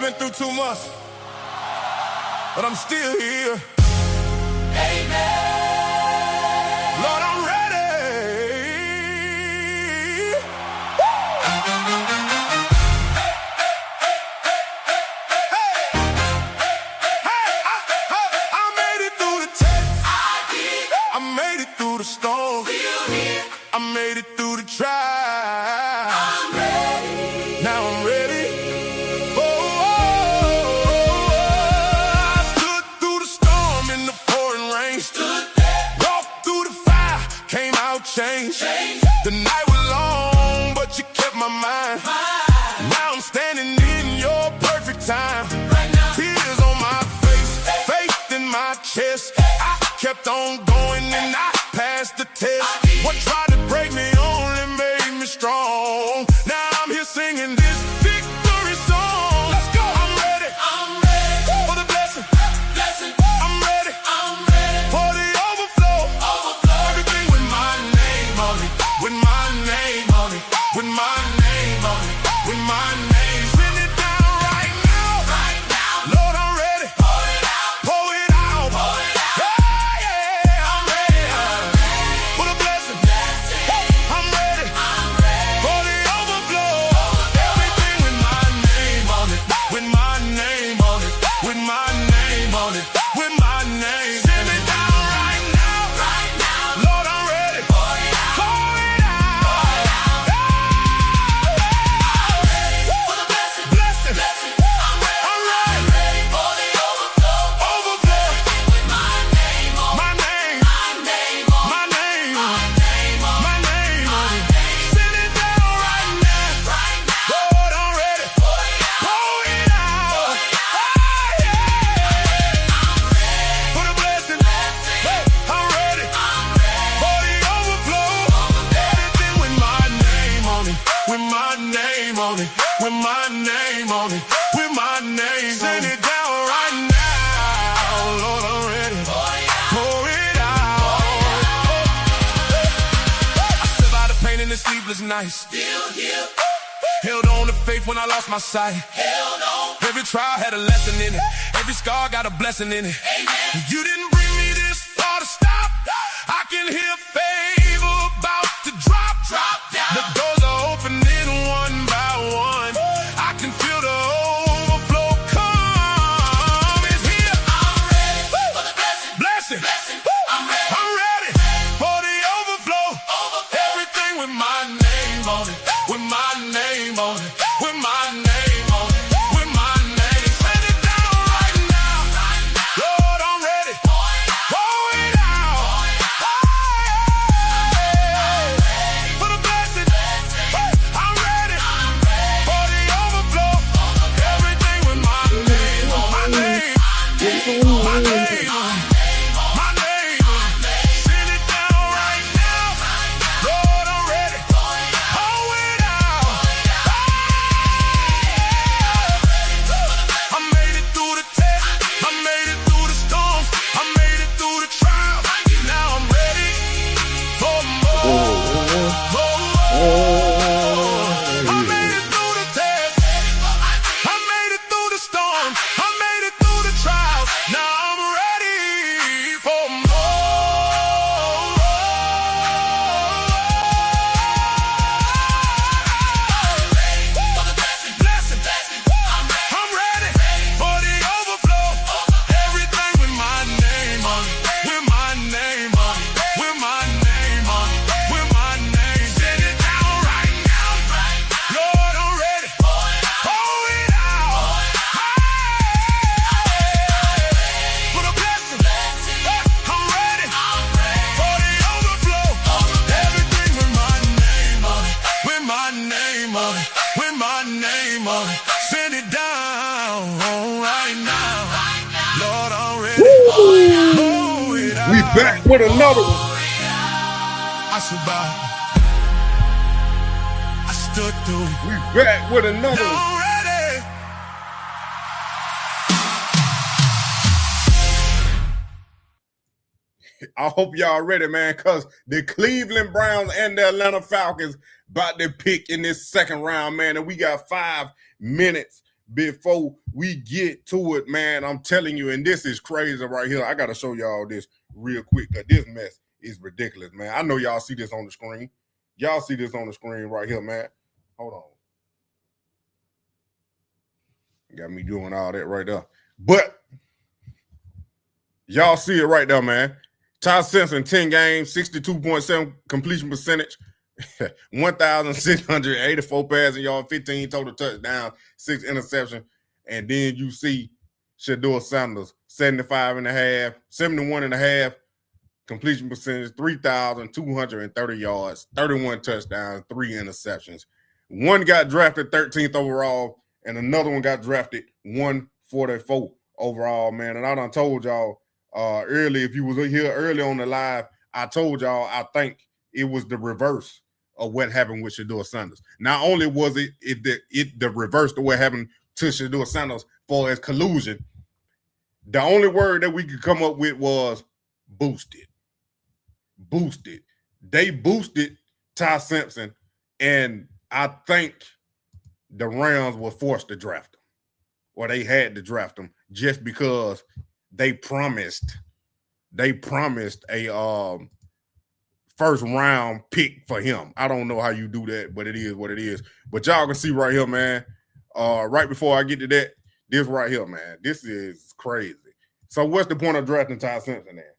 been through too much, but I'm still here. Amen. Lord, I'm ready. I made it through the test. I made it through the storm. I made it through the trial. I'm ready. Now I'm ready. I stood through the storm in the pouring rain. Walked through the fire, came out changed. The night was long, but you kept my mind. Now I'm standing in your perfect time. Tears on my face, faith in my chest. I kept on going and I passed the test. What tried to break me only made me strong. Now I'm here singing this victory song. Let's go. I'm ready. I'm ready for the blessing. I'm ready. I'm ready for the overflow. Everything with my name on it. With my name on it. With my name on it. With my name. Send it down right now. Right now. Lord, I'm ready. Pour it out. Pour it out. Pour it out. Yeah. I'm ready. For the blessing. I'm ready. I'm ready for the overflow. Everything with my name on it. With my name on it. With my name on it. With my name. Send it down right now. Right now. Lord, I'm ready. Pour it out. Pour it out. For the blessing. I'm ready for the overflow. With my name on it. My name. My name on it. Send it down right now. Lord, I'm ready. Pour it out. For the blessing. I'm ready for the overflow. Everything with my name on it. With my name on it. With my name on it. With my name. Send it down right now. Lord, I'm ready. Pour it out. I survived the pain and the sleepless nights. Still here. Held on to faith when I lost my sight. Held on. Every trial had a lesson in it. Every scar got a blessing in it. Amen. You didn't bring me this far to stop. I can hear favor about to drop. Down. The doors are opening one by one. I can feel the overflow come. It's here. I'm ready for the blessing. I'm ready for the overflow. Everything with my name on it. With my name on it. With my name on it. With my name. Send it down right now. Lord, I'm ready. Pour it out. For the blessing. I'm ready for the overflow. Everything with my name on my name. My name. My name. Send it down right now. Lord, I'm ready. Pour it out. I made it through the test. I made it through the storms. I made it through the trial. Now I'm ready for more. I made it through the test. I made it through the storm. I made it through the trials. Now I'm ready for more. Blessing. I'm ready for the overflow. Everything with my name on it. With my name on it. With my name on it. With my name. Send it down right now. Lord, I'm ready. Pour it out. For the blessing. I'm ready for the overflow. Everything with my name on it. With my name on it. With my name on it. Send it down right now. Lord, I'm ready. Pour it out. We back with another one. I survived. I stood through it. We back with another Now one. I'm ready. I hope y'all ready, man, because the Cleveland Browns and the Atlanta Falcons about to pick in this second round, man. And we got 5 minutes before we get to it, man. I'm telling you, and this is crazy right here. I got to show y'all this real quick because this mess is ridiculous, man. I know y'all see this on the screen. Y'all see this on the screen right here, man. Hold on. Got me doing all that right there. But y'all see it right there, man. Ty Simpson, 10 games, 62.7 completion percentage, 1,684 passing yards, 15 total touchdowns, 6 interceptions. And then you see Shedeur Sanders, 71.5 completion percentage, 3,230 yards, 31 touchdowns, 3 interceptions. One got drafted 13th overall, and another one got drafted 144 overall, man. And I done told y'all early, if you was here early on the live, I told y'all I think it was the reverse of what happened with Shedeur Sanders. Not only was it the reverse of what happened to Shedeur Sanders for his collusion, the only word that we could come up with was boosted. Boosted. They boosted Ty Simpson, and I think the Rams were forced to draft him, or they had to draft him just because they promised a first round pick for him. I don't know how you do that, but it is what it is. But y'all can see right here, man. Right before I get to that, this right here, man. This is crazy. So what's the point of drafting Ty Simpson there?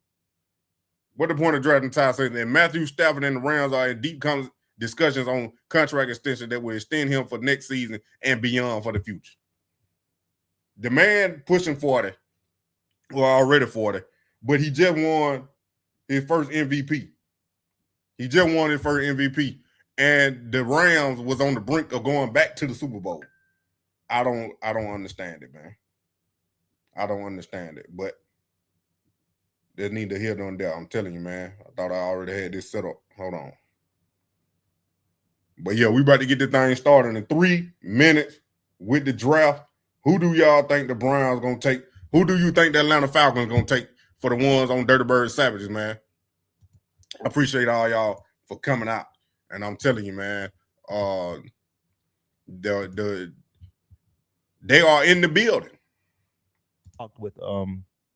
What the point of drafting Ty Simpson? And Matthew Stafford and the Rams are in deep discussions on contract extension that will extend him for next season and beyond for the future. The man pushing 40, well, already 40, but he just won his first MVP. He just won his first MVP, and the Rams was on the brink of going back to the Super Bowl. I don't understand it, man. I don't understand it, but there's neither here nor there. I'm telling you, man. I thought I already had this set up. Hold on. But yeah, we about to get this thing started in 3 minutes with the draft. Who do y'all think the Browns gonna take? Who do you think the Atlanta Falcons gonna take for the ones on Dirty Bird Savages, man? I appreciate all y'all for coming out. And I'm telling you, man, they are in the building. With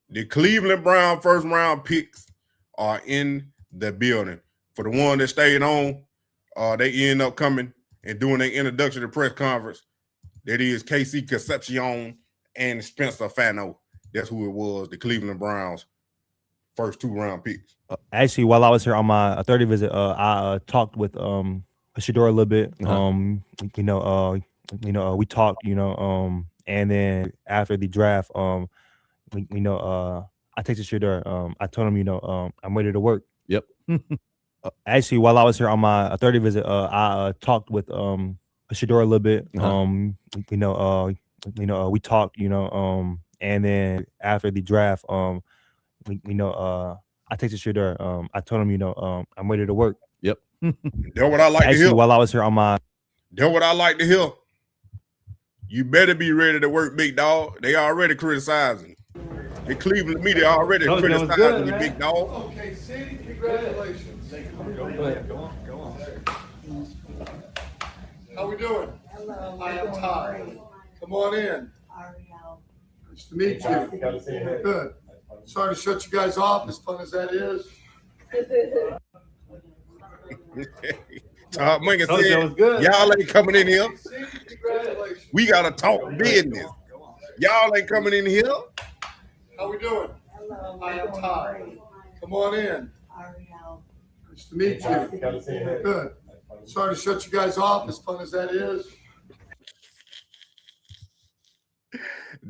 the Cleveland Brown first round picks are in the building. For the one that stayed on, they end up coming and doing their introduction to press conference. That is Casey Concepcion and Spencer Fano. That's who it was, the Cleveland Browns first 2 round picks. Actually, while I was here on my 30 visit, I talked with Shedeur a little bit. We talked, and then after the draft, I texted Shedeur. I told him, I'm ready to work. Yep. Actually, while I was here on my 30 visit, I talked with Shedeur a little bit. We talked, and then after the draft, I texted Shedeur. I told him, I'm ready to work. Yep. That's what I like to hear. While I was here on my, that's what I like to hear. You better be ready to work, big dog. They already criticizing. The Cleveland media already criticizing you, big dog. Okay, City, congratulations. Go on. How we doing? Hello. I am Todd. Come on in. Nice to meet you. Good. Sorry to shut you guys off, as fun as that is. Todd Mingus said, y'all ain't coming in here. Congratulations. We got to talk business. Y'all ain't coming in here. How we doing? Hello. I am Todd. Come on in. Nice to meet you. Good. Sorry to shut you guys off, as fun as that is.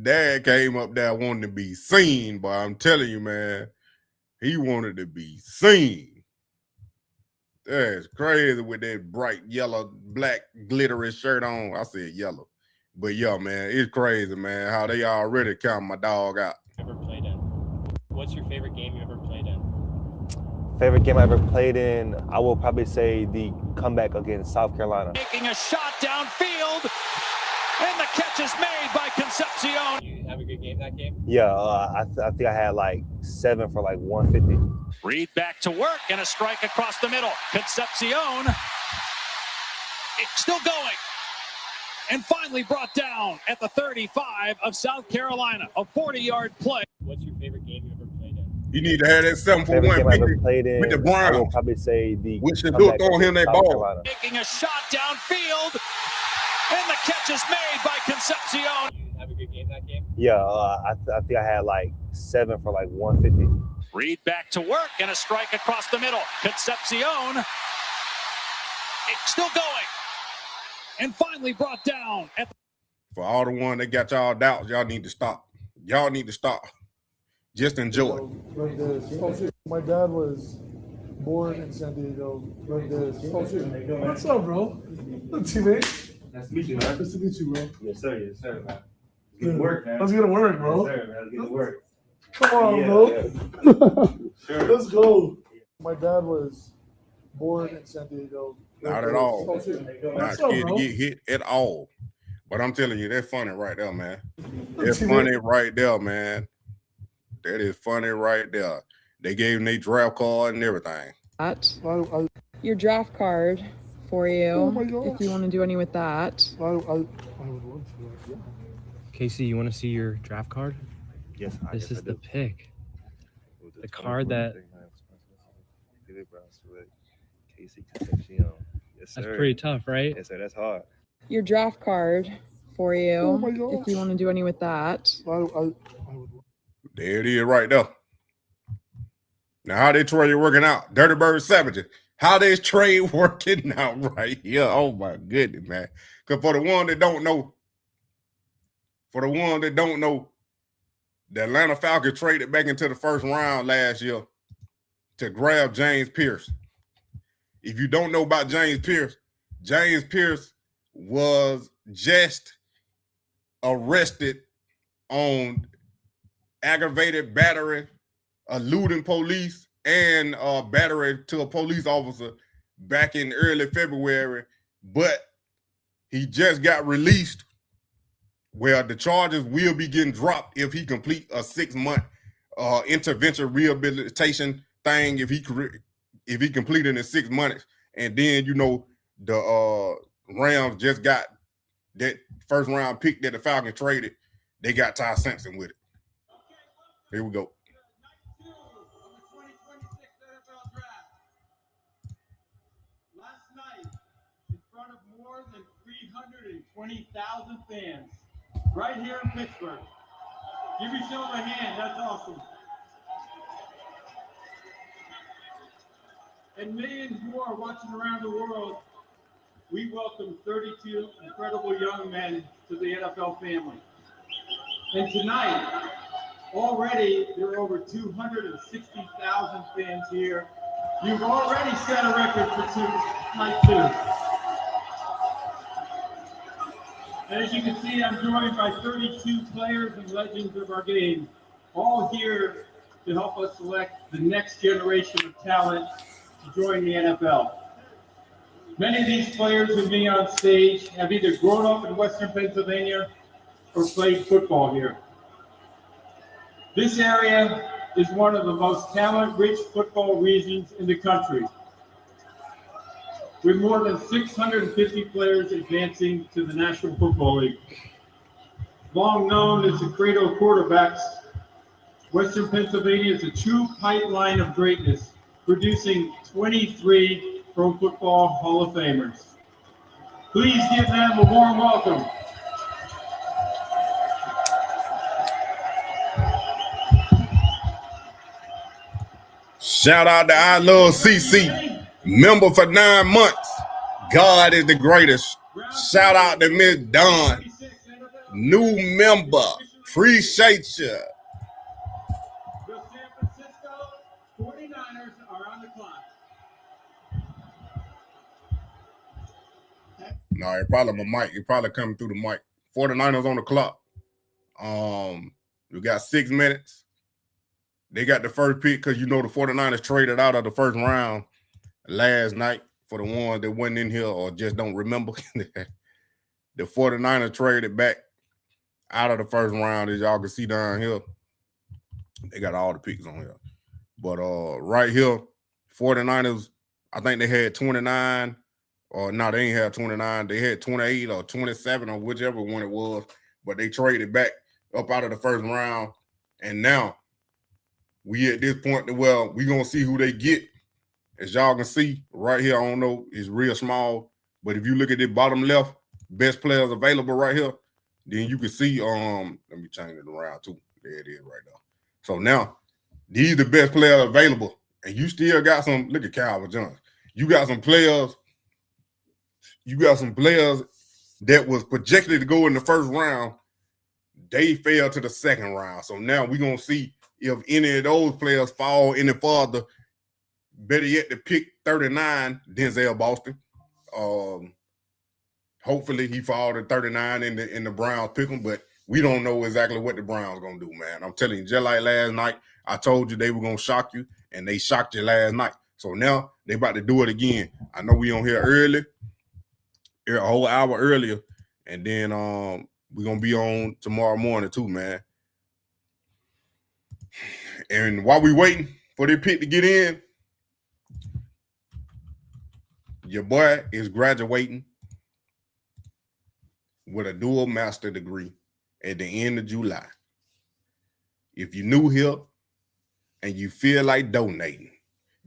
Dad came up there wanting to be seen, but I'm telling you, man, he wanted to be seen. That's crazy with that bright yellow, black, glittery shirt on. I said yellow. But yeah, man, it's crazy, man, how they already count my dog out. Ever played in? What's your favorite game you ever played in? favorite game I ever played in, I will probably say the comeback against South Carolina. Making a shot downfield, and the catch is made by Concepcion. You have a good game that game? Yeah, I think I had like 7 for like 150. Reed back to work, and a strike across the middle. Concepcion, it's still going. and finally brought down at the 35 of South Carolina. A 40-yard play. What's your favorite game you ever played in? You need to have that 7 for Favorite game I ever 150 played in, with the I will Browns. probably say the With Shadur comeback throwing him against that South ball. Carolina. Making a shot downfield, and the catch is made by Concepcion. You have a good game that game? Yeah, I think I had like 7 for like 150. Reed back to work, and a strike across the middle. Concepcion, it's still going, and finally brought down at the For all the one that got y'all doubts, y'all need to stop. Y'all need to stop. Just enjoy it. Like this. Oh, shit. My dad was born in San Diego. Like this. Oh, shit. What's up, bro? Good teammate. Nice to meet you, man. Nice to meet you, bro. Yes, sir. Yes, sir, man. Let's get to work, man. Let's get to work, bro. Yes, sir, man. Let's get to work. Come on, Yeah, bro. Sure. Let's go. My dad was born in San Diego. Not at all. Oh, shit. Not What's up, scared to bro? get hit at all. But I'm telling you, that's funny right there, man. That's teammate. funny right there, man. That is funny right there. They gave him their draft card and everything. That. I Your draft card for you, Oh my gosh. if you want to do any with that. would love to. Yeah. Casey, you want to see your draft card? Yes, This is the pick. The card that. Yes, That's sir. pretty tough, right? Yes, sir. That's hard. Your draft card for you, Oh my gosh. if you want to do any with that. I would love There it is right there. Now, how they trade working out? Dirty Bird Savages. How they trade working out right here? Oh, my goodness, man. Because for the one that don't know, the Atlanta Falcons traded back into the first round last year to grab James Pierce. If you don't know about James Pierce was just arrested on aggravated battery, eluding police, and battery to a police officer back in early February, but he just got released. Well, the charges will be getting dropped if he complete a 6-month intervention rehabilitation thing. If he completed in 6 months, and then the Rams just got that first round pick that the Falcons traded. They got Ty Simpson with it. Here we go. Last night, in front of more than 320,000 fans, right here in Pittsburgh. Give yourself a hand, that's awesome. And millions more watching around the world, we welcome 32 incredible young men to the NFL family. And tonight, already there are over 260,000 fans here. You've already set a record for tonight too. As you can see, I'm joined by 32 players and legends of our game, all here to help us select the next generation of talent to join the NFL. Many of these players with me on stage have either grown up in Western Pennsylvania or played football here. This area is one of the most talent-rich football regions in the country, with more than 650 players advancing to the National Football League. Long known as the cradle of quarterbacks, Western Pennsylvania is a true pipeline of greatness, producing 23 Pro Football Hall of Famers. Please give them a warm welcome. Shout out to I Love CC, member for 9 months. God is the greatest. Shout out to Miss Dawn, new member. Appreciate you. The San Francisco 49ers are on the clock. No, it probably my mic. It probably coming through the mic. 49ers on the clock. We got 6 minutes. They got the first pick because the 49ers traded out of the first round last night for the ones that wasn't in here or just don't remember. The 49ers traded back out of the first round, as y'all can see down here. They got all the picks on here. But right here, 49ers, I think they had 29 No, they ain't had 29. They had 28 or 27 or whichever one it was, but they traded back up out of the first round. And now we at this point that, well, we going to see who they get. As y'all can see right here, I don't know, it's real small, but if you look at the bottom left, best players available right here, then you can see, let me change it around too. There it is right now. So now, these are the best players available, and you still got some, look at Calvin Johnson. You got some players that was projected to go in the first round. They fell to the second round. So now we're going to see if any of those players fall any farther. Better yet, to pick 39, Denzel Boston. Hopefully he fall to 39 in the Browns pick him, but we don't know exactly what the Browns going to do, man. I'm telling you, just like last night, I told you they were going to shock you, and they shocked you last night. So now they about to do it again. I know we on here early, a whole hour earlier, and then we're going to be on tomorrow morning too, man. And while we waiting for their pick to get in, your boy is graduating with a dual master degree at the end of July. If you're new here and you feel like donating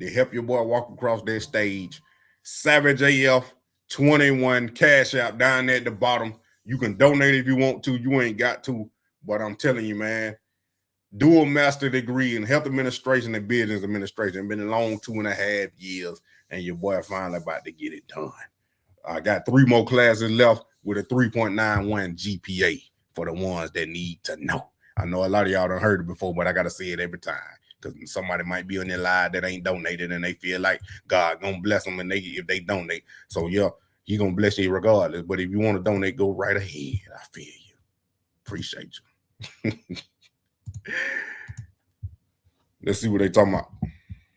to help your boy walk across that stage, Savage AF 21 Cash App down there at the bottom. You can donate if you want to. You ain't got to. But I'm telling you, man, dual master degree in health administration and business administration. Been a long 2.5 years, and your boy finally about to get it done. I got 3 more classes left with a 3.91 GPA for the ones that need to know. I know a lot of y'all done heard it before, but I got to say it every time because somebody might be on their live that ain't donated and they feel like God gonna bless them and if they donate. So yeah, he gonna bless you regardless. But if you want to donate, go right ahead. I feel you. Appreciate you. Let's see what they talking about.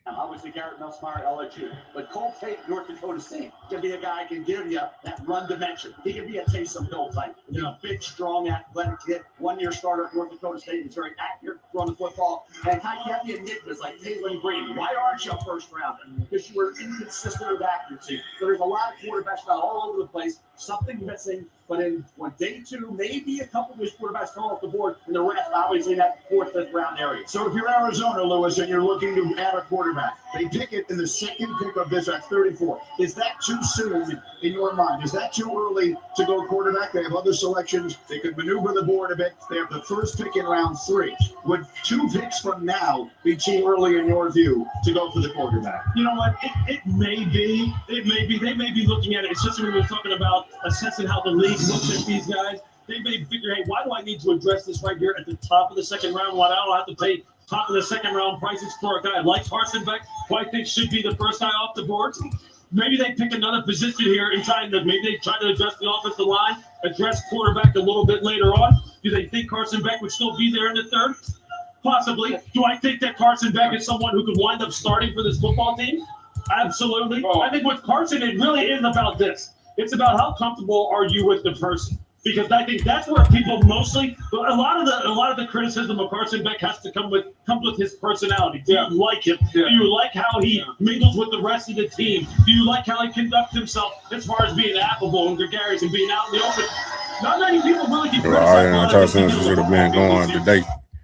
Obviously, Garrett Nussmeyer, LSU. But Cole Tate, North Dakota State, can be a guy who can give you that run dimension. He can be a Taysom Hill type. He's a big, strong, athletic kid. 1-year starter at North Dakota State. He's very accurate throwing the football. And how you have the enigmas like Taylor Green. Why aren't you a first rounder? Because you were inconsistent with accuracy. There's a lot of quarterbacks now all over the place. Something missing. But on day 2, maybe a couple of these quarterbacks come off the board, and the rest obviously in that 4th, 5th round area. So if you're Arizona, Lewis, and you're looking to add a quarterback, they pick it in the second pick of this at 34. Is that too soon in your mind? Is that too early to go quarterback? They have other selections. They could maneuver the board a bit. They have the first pick in round 3. Would 2 picks from now be too early in your view to go for the quarterback? You know what? It may be. It may be. They may be looking at it. It's just when we're talking about assessing how the league looks at these guys. They may figure, hey, why do I need to address this right here at the top of the second round? Why don't I have to pay top of the second round prices for a guy like Carson Beck, who I think should be the first guy off the board? Maybe they pick another position here and maybe they try to address the offensive line, address quarterback a little bit later on. Do they think Carson Beck would still be there in the 3rd? Possibly. Do I think that Carson Beck is someone who could wind up starting for this football team? Absolutely. I think with Carson, it really is about this. It's about how comfortable are you with the person. Because I think that's where people mostly a lot of the criticism of Carson Beck comes with his personality. Do you like him? Do you like how he mingles with the rest of the team? Do you like how he conducts himself as far as being affable and gregarious and being out in the open? Not many people really can criticize. Carson should have been going today.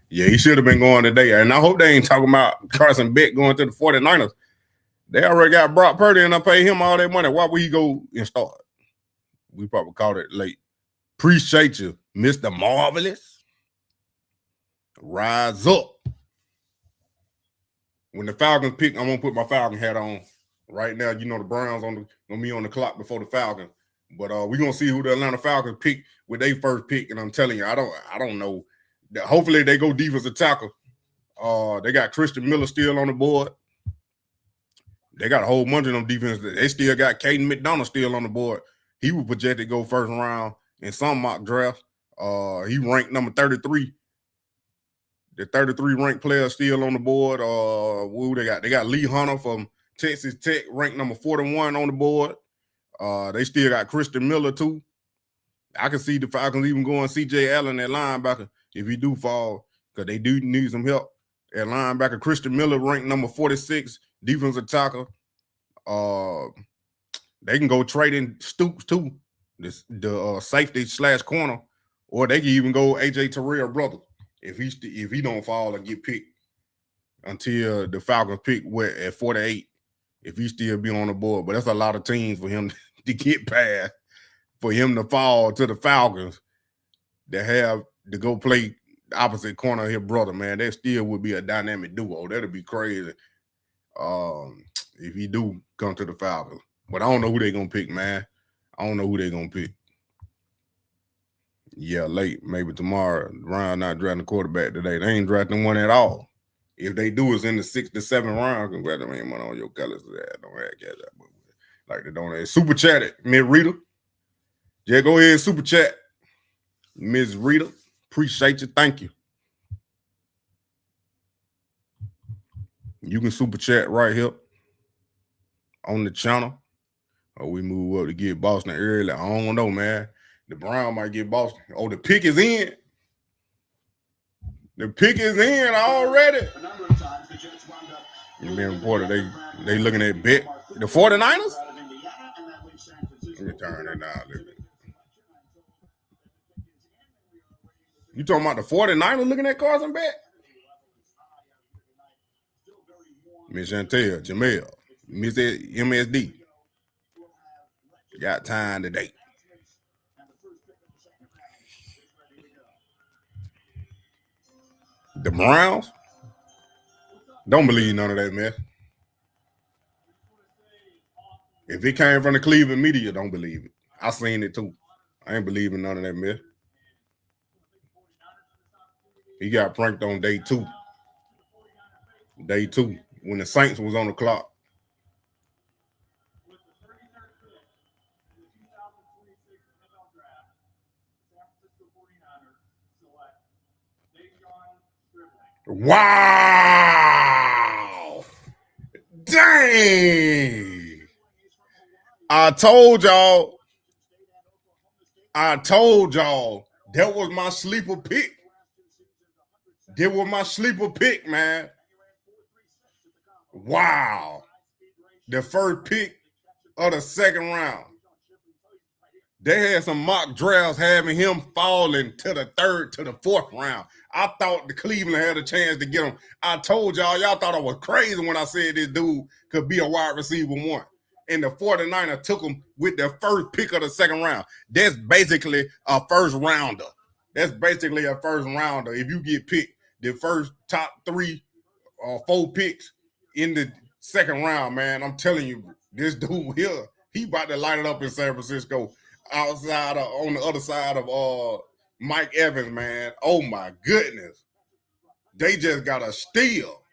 Yeah, he should have been going today. And I hope they ain't talking about Carson Beck going to the 49ers. They already got Brock Purdy and I pay him all that money. Why would he go and start? We probably called it late. Appreciate you, Mr. Marvelous. Rise up. When the Falcons pick, I'm gonna put my Falcon hat on. Right now, you know the Browns gonna be on the clock before the Falcons. But we're gonna see who the Atlanta Falcons pick with their first pick. And I'm telling you, I don't know. Hopefully they go defensive tackle. They got Christian Miller still on the board. They got a whole bunch of them defenses. They still got Caden McDonald still on the board. He was projected to go first round in some mock drafts. He ranked number 33. The 33 ranked player still on the board. Who they got? They got Lee Hunter from Texas Tech, ranked number 41 on the board. They still got Christian Miller too. I can see the Falcons even going C.J. Allen at linebacker if he do fall, because they do need some help at linebacker. Christian Miller ranked number 46, defensive tackle. They can go trade in Stoops too, the safety / corner, or they can even go AJ Terrell brother if he don't fall and get picked until the Falcons pick at 48. If he still be on the board, but that's a lot of teams for him to get past, for him to fall to the Falcons that have to go play the opposite corner of his brother, man. That still would be a dynamic duo. That'd be crazy if he do come to the Falcons. But I don't know who they're going to pick, man. I don't know who they're going to pick. Yeah, late. Maybe tomorrow. Ryan not drafting a quarterback today. They ain't drafting one at all. If they do, it's in the 6th to 7th round. Congratulations on your colors. Don't have catch that. Like they don't have. Super chat it, Miss Rita. Yeah, go ahead, super chat. Miss Rita. Appreciate you. Thank you. You can super chat right here on the channel. Or we move up to get Boston early. I don't know, man. The Brown might get Boston. Oh, the pick is in. The pick is in already. You been reported they looking at bet. The 49ers? Let me turn that down a little bit. You talking about the 49ers looking at Carson Bet? Miss Chantel, Jamel, Miss MSD. Got time today. The Browns? Don't believe none of that mess. If it came from the Cleveland media, don't believe it. I seen it too. I ain't believing none of that mess. He got pranked on day 2. Day 2, when the Saints was on the clock. Wow! Dang! I told y'all that was my sleeper pick. That was my sleeper pick, man. Wow. The first pick of the 2nd round. They had some mock drafts having him falling to the 3rd to the 4th round. I thought the Cleveland had a chance to get him. I told y'all thought I was crazy when I said this dude could be a wide receiver 1. And the 49ers took him with the first pick of the 2nd round. That's basically a first rounder. If you get picked the first top 3 or 4 picks in the 2nd round, man, I'm telling you, this dude here, he about to light it up in San Francisco on the other side of Mike Evans, man. Oh my goodness. They just got a steal.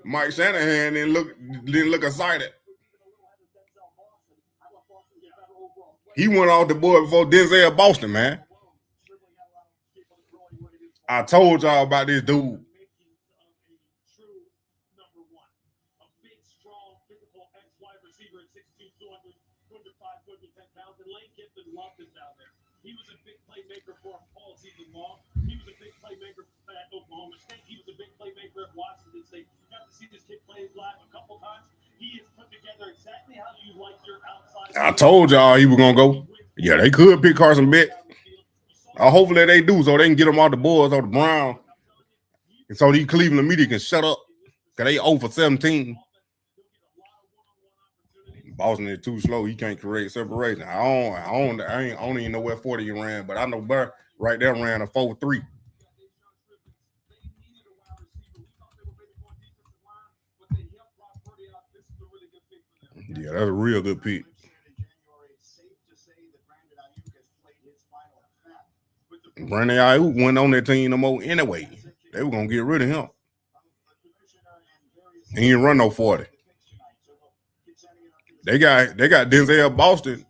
Mike Shanahan didn't look excited. He went off the board before Denzel Boston, man. I told y'all about this dude. He was a big playmaker for all season long. He was a big playmaker at Oklahoma State. He was a big playmaker at Washington State. You got to see this kid play live a couple times. He is put together exactly how you like your outside. I told y'all he was going to go. Yeah, they could pick Carson Bet. Hopefully they do so they can get him off the boards or the Browns. And so these Cleveland media can shut up because they 0 for 17. Boston is too slow. He can't create separation. I don't even know where 40 ran, but I know Burr right there ran a 4.3. Yeah, that's a real good pick. Brandon Ayuk went on that team no more anyway. They were gonna get rid of him. He didn't run no 40. They got Denzel Boston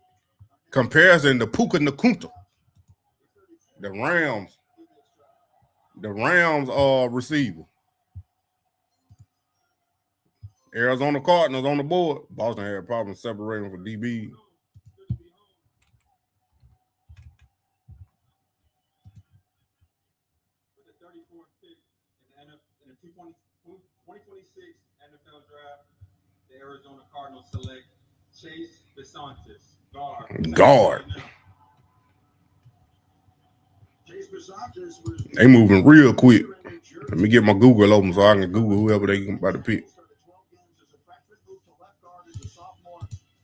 comparison to Puka Nakunta. The Rams receiver. Arizona Cardinals on the board. Boston had a problem separating for DB. 2026 NFL Draft, the Arizona Cardinals select Chase Besantis, guard. They moving real quick. Let me get my Google open so I can Google whoever they about to pick.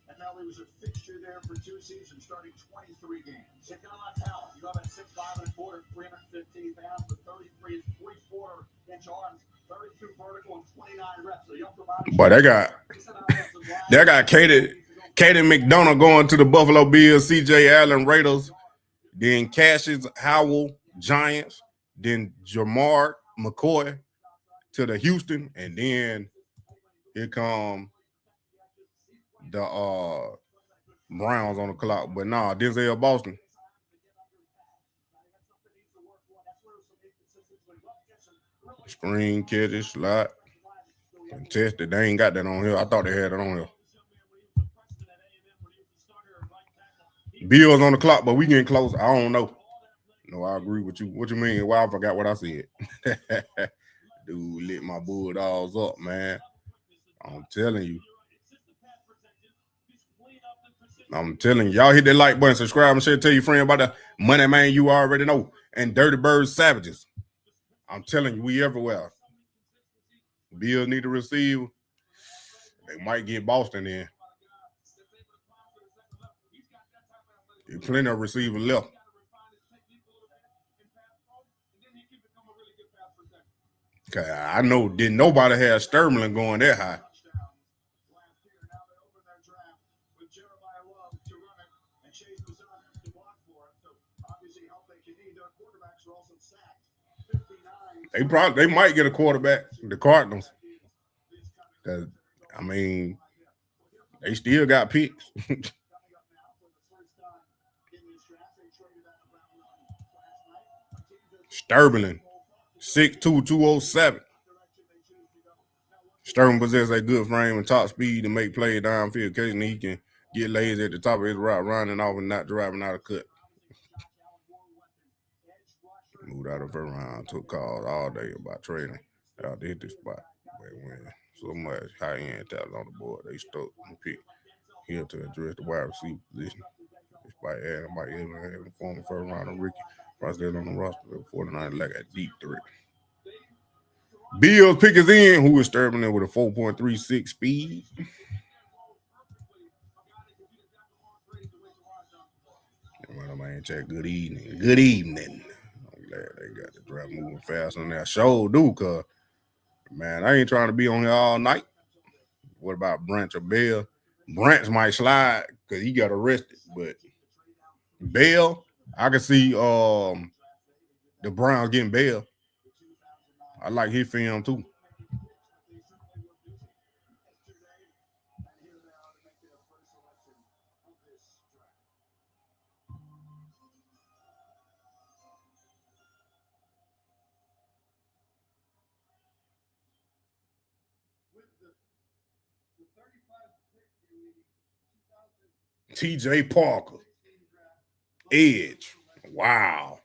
And now he was a fixture there for 2 seasons, starting 23 games. Check out our talent. You have at 6'5" and a quarter, 315 pounds, with 33 and 3/4-inch arms, 32 vertical, and 29 reps. So young provider. But they got Katie McDonough going to the Buffalo Bills, CJ Allen Raiders, then Cassius Howell Giants, then Jamar McCoy to the Houston, and then here come the Browns on the clock. But nah, Denzel Boston. Screen catches, slot, contested. They ain't got that on here. I thought they had it on here. Bills on the clock, but we getting close. I don't know. No, I agree with you. What you mean? Why I forgot what I said? Dude lit my Bulldogs up, man. I'm telling you. Y'all hit that like button, subscribe, and share. Tell your friend about the Money Man you already know. And Dirty Birds Savages. I'm telling you, we everywhere. Bills need to receive. They might get Boston in. There's plenty of receivers left. Okay, I know didn't nobody have Sterling going that high. They might get a quarterback, the Cardinals. Cause I mean, they still got picks. Sterling, 6'2", 207. Sterling possesses a good frame and top speed to make plays downfield. Occasionally he can get lazy at the top of his route, running off and not driving out of cut. Moved out of her round, took calls all day about trading out to hit this spot. But when so much high-end talent on the board, they stuck and picked here to address the wide receiver position. Despite adding Mike Evans and former first round Ricky Rosdale on the roster, the 49ers lack a deep threat. Bills pick is in, who is Sterling with a 4.36 speed. Man, check. Good evening. Good evening. I'm glad they got the draft moving fast on that show, dude. Cause man, I ain't trying to be on here all night. What about Branch or Bell? Branch might slide because he got arrested, but Bell, I can see the Browns getting Bell. I like his film too. TJ Parker, edge. Wow.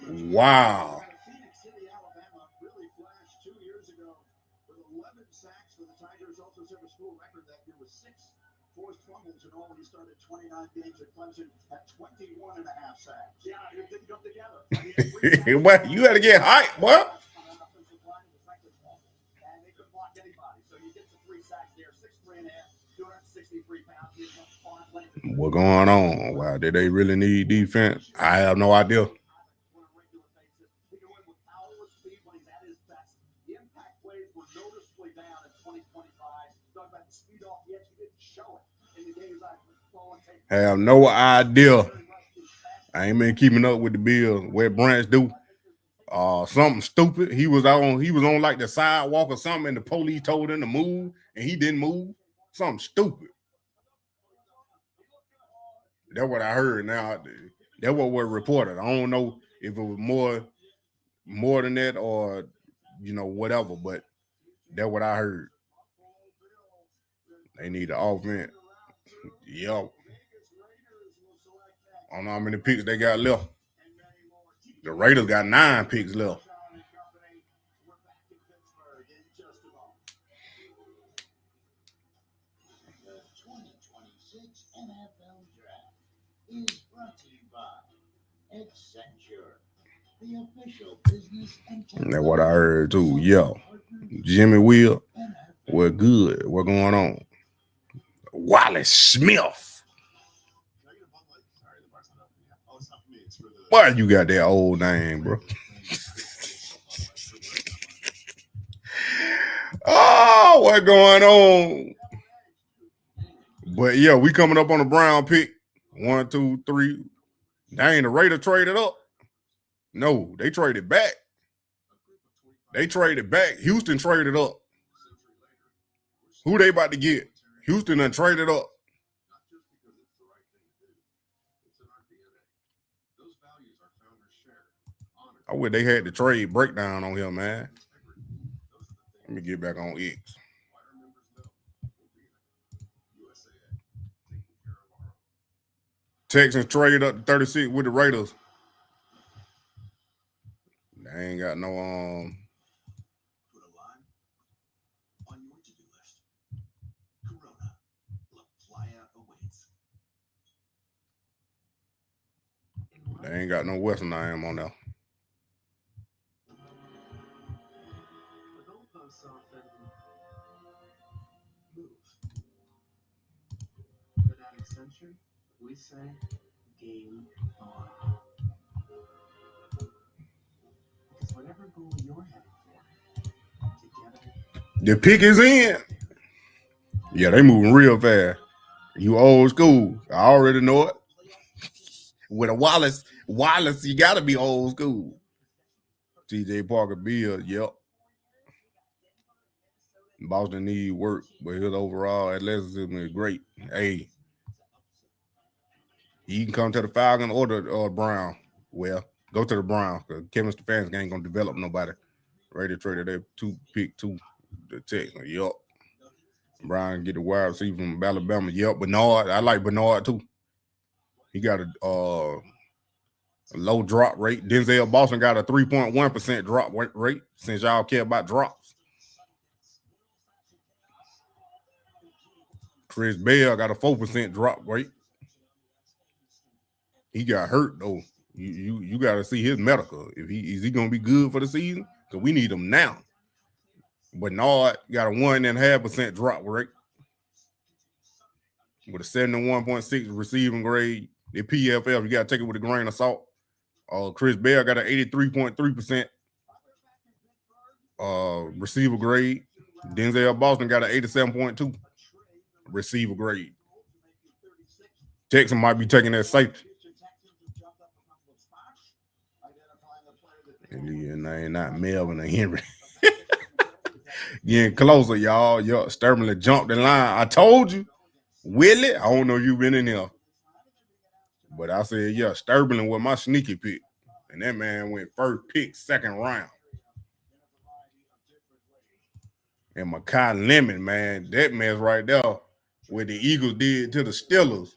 Wow. Phoenix City, Alabama, really flashed 2 years ago with 11 sacks for the Tigers. Also set a school record that year with 6 forced fumbles in all. He started 29 games at Clemson at 21 and a half sacks. Yeah, it didn't come together. What? You had to get hype, boy. And they couldn't block anybody. So you get to 3 sacks there, 6'3 and a half, 263 pounds. What going on? Wow, did they really need defense? I have no idea. I have no idea. I ain't been keeping up with the Bills. What Branch do? Something stupid. He was on like the sidewalk or something, and the police told him to move, and he didn't move. Something stupid. That's what I heard. Now that's what was reported. I don't know if it was more than that or whatever, but that's what I heard. They need an offense. Yo. I don't know how many picks they got left. The Raiders got 9 picks left. And that's what I heard too. Yo, Jimmy Will, we're good. What's going on? Wallace Smith. Why you got that old name, bro? Oh, what's going on? But yeah, we coming up on the Brown pick. 1, 2, 3. Dang, the Raiders traded up. No, they traded back. They traded back. Houston traded up. Who they about to get? Houston done traded up. I wish they had the trade breakdown on here, man. Let me get back on X. Texans traded up to 36 with the Raiders. They ain't got no they ain't got no Western I am on there. We say game on. Because whatever goal you're heading for, together. The pick is in. Yeah, they moving real fast. You old school. I already know it. With a Wallace, you gotta be old school. TJ Parker Bill, yep. Boston need work, but his overall athleticism is great. Hey, he can come to the Falcons or the Brown. Well, go to the Brown because Kevin Stefanski ain't gonna develop nobody. Raiders traded their 2 pick 2 the Texans. Yup. Brown get the wide receiver from Alabama. Yup. Bernard. I like Bernard too. He got a low drop rate. Denzel Boston got a 3.1% drop rate since y'all care about drops. Chris Bell got a 4% drop rate. He got hurt though. You got to see his medical. Is he gonna be good for the season? Because we need him now. Bernard got a 1.5% drop rate with a 71.6 receiving grade. The PFF, you got to take it with a grain of salt. Chris Bell got an 83.3% receiver grade. Denzel Boston got an 87.2 receiver grade. Texas might be taking that safety. And they ain't not Melvin or Henry. Getting closer, y'all. Yo, Sterling jumped the line. I told you. Willie, I don't know if you've been in here. But I said, yeah, Sterling was my sneaky pick. And that man went first pick, second round. And Makai Lemon, man, that mess right there, what the Eagles did to the Steelers.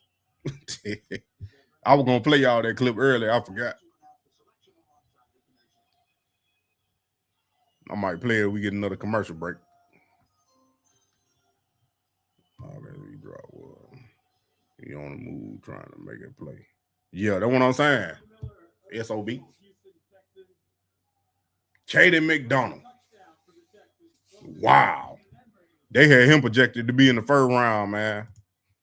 I was going to play y'all that clip earlier. I forgot. I might play it. We get another commercial break. Okay, we drop. He on the move trying to make it play. Yeah, that's what I'm saying. SOB. Caden McDonald. Wow. They had him projected to be in the first round, man.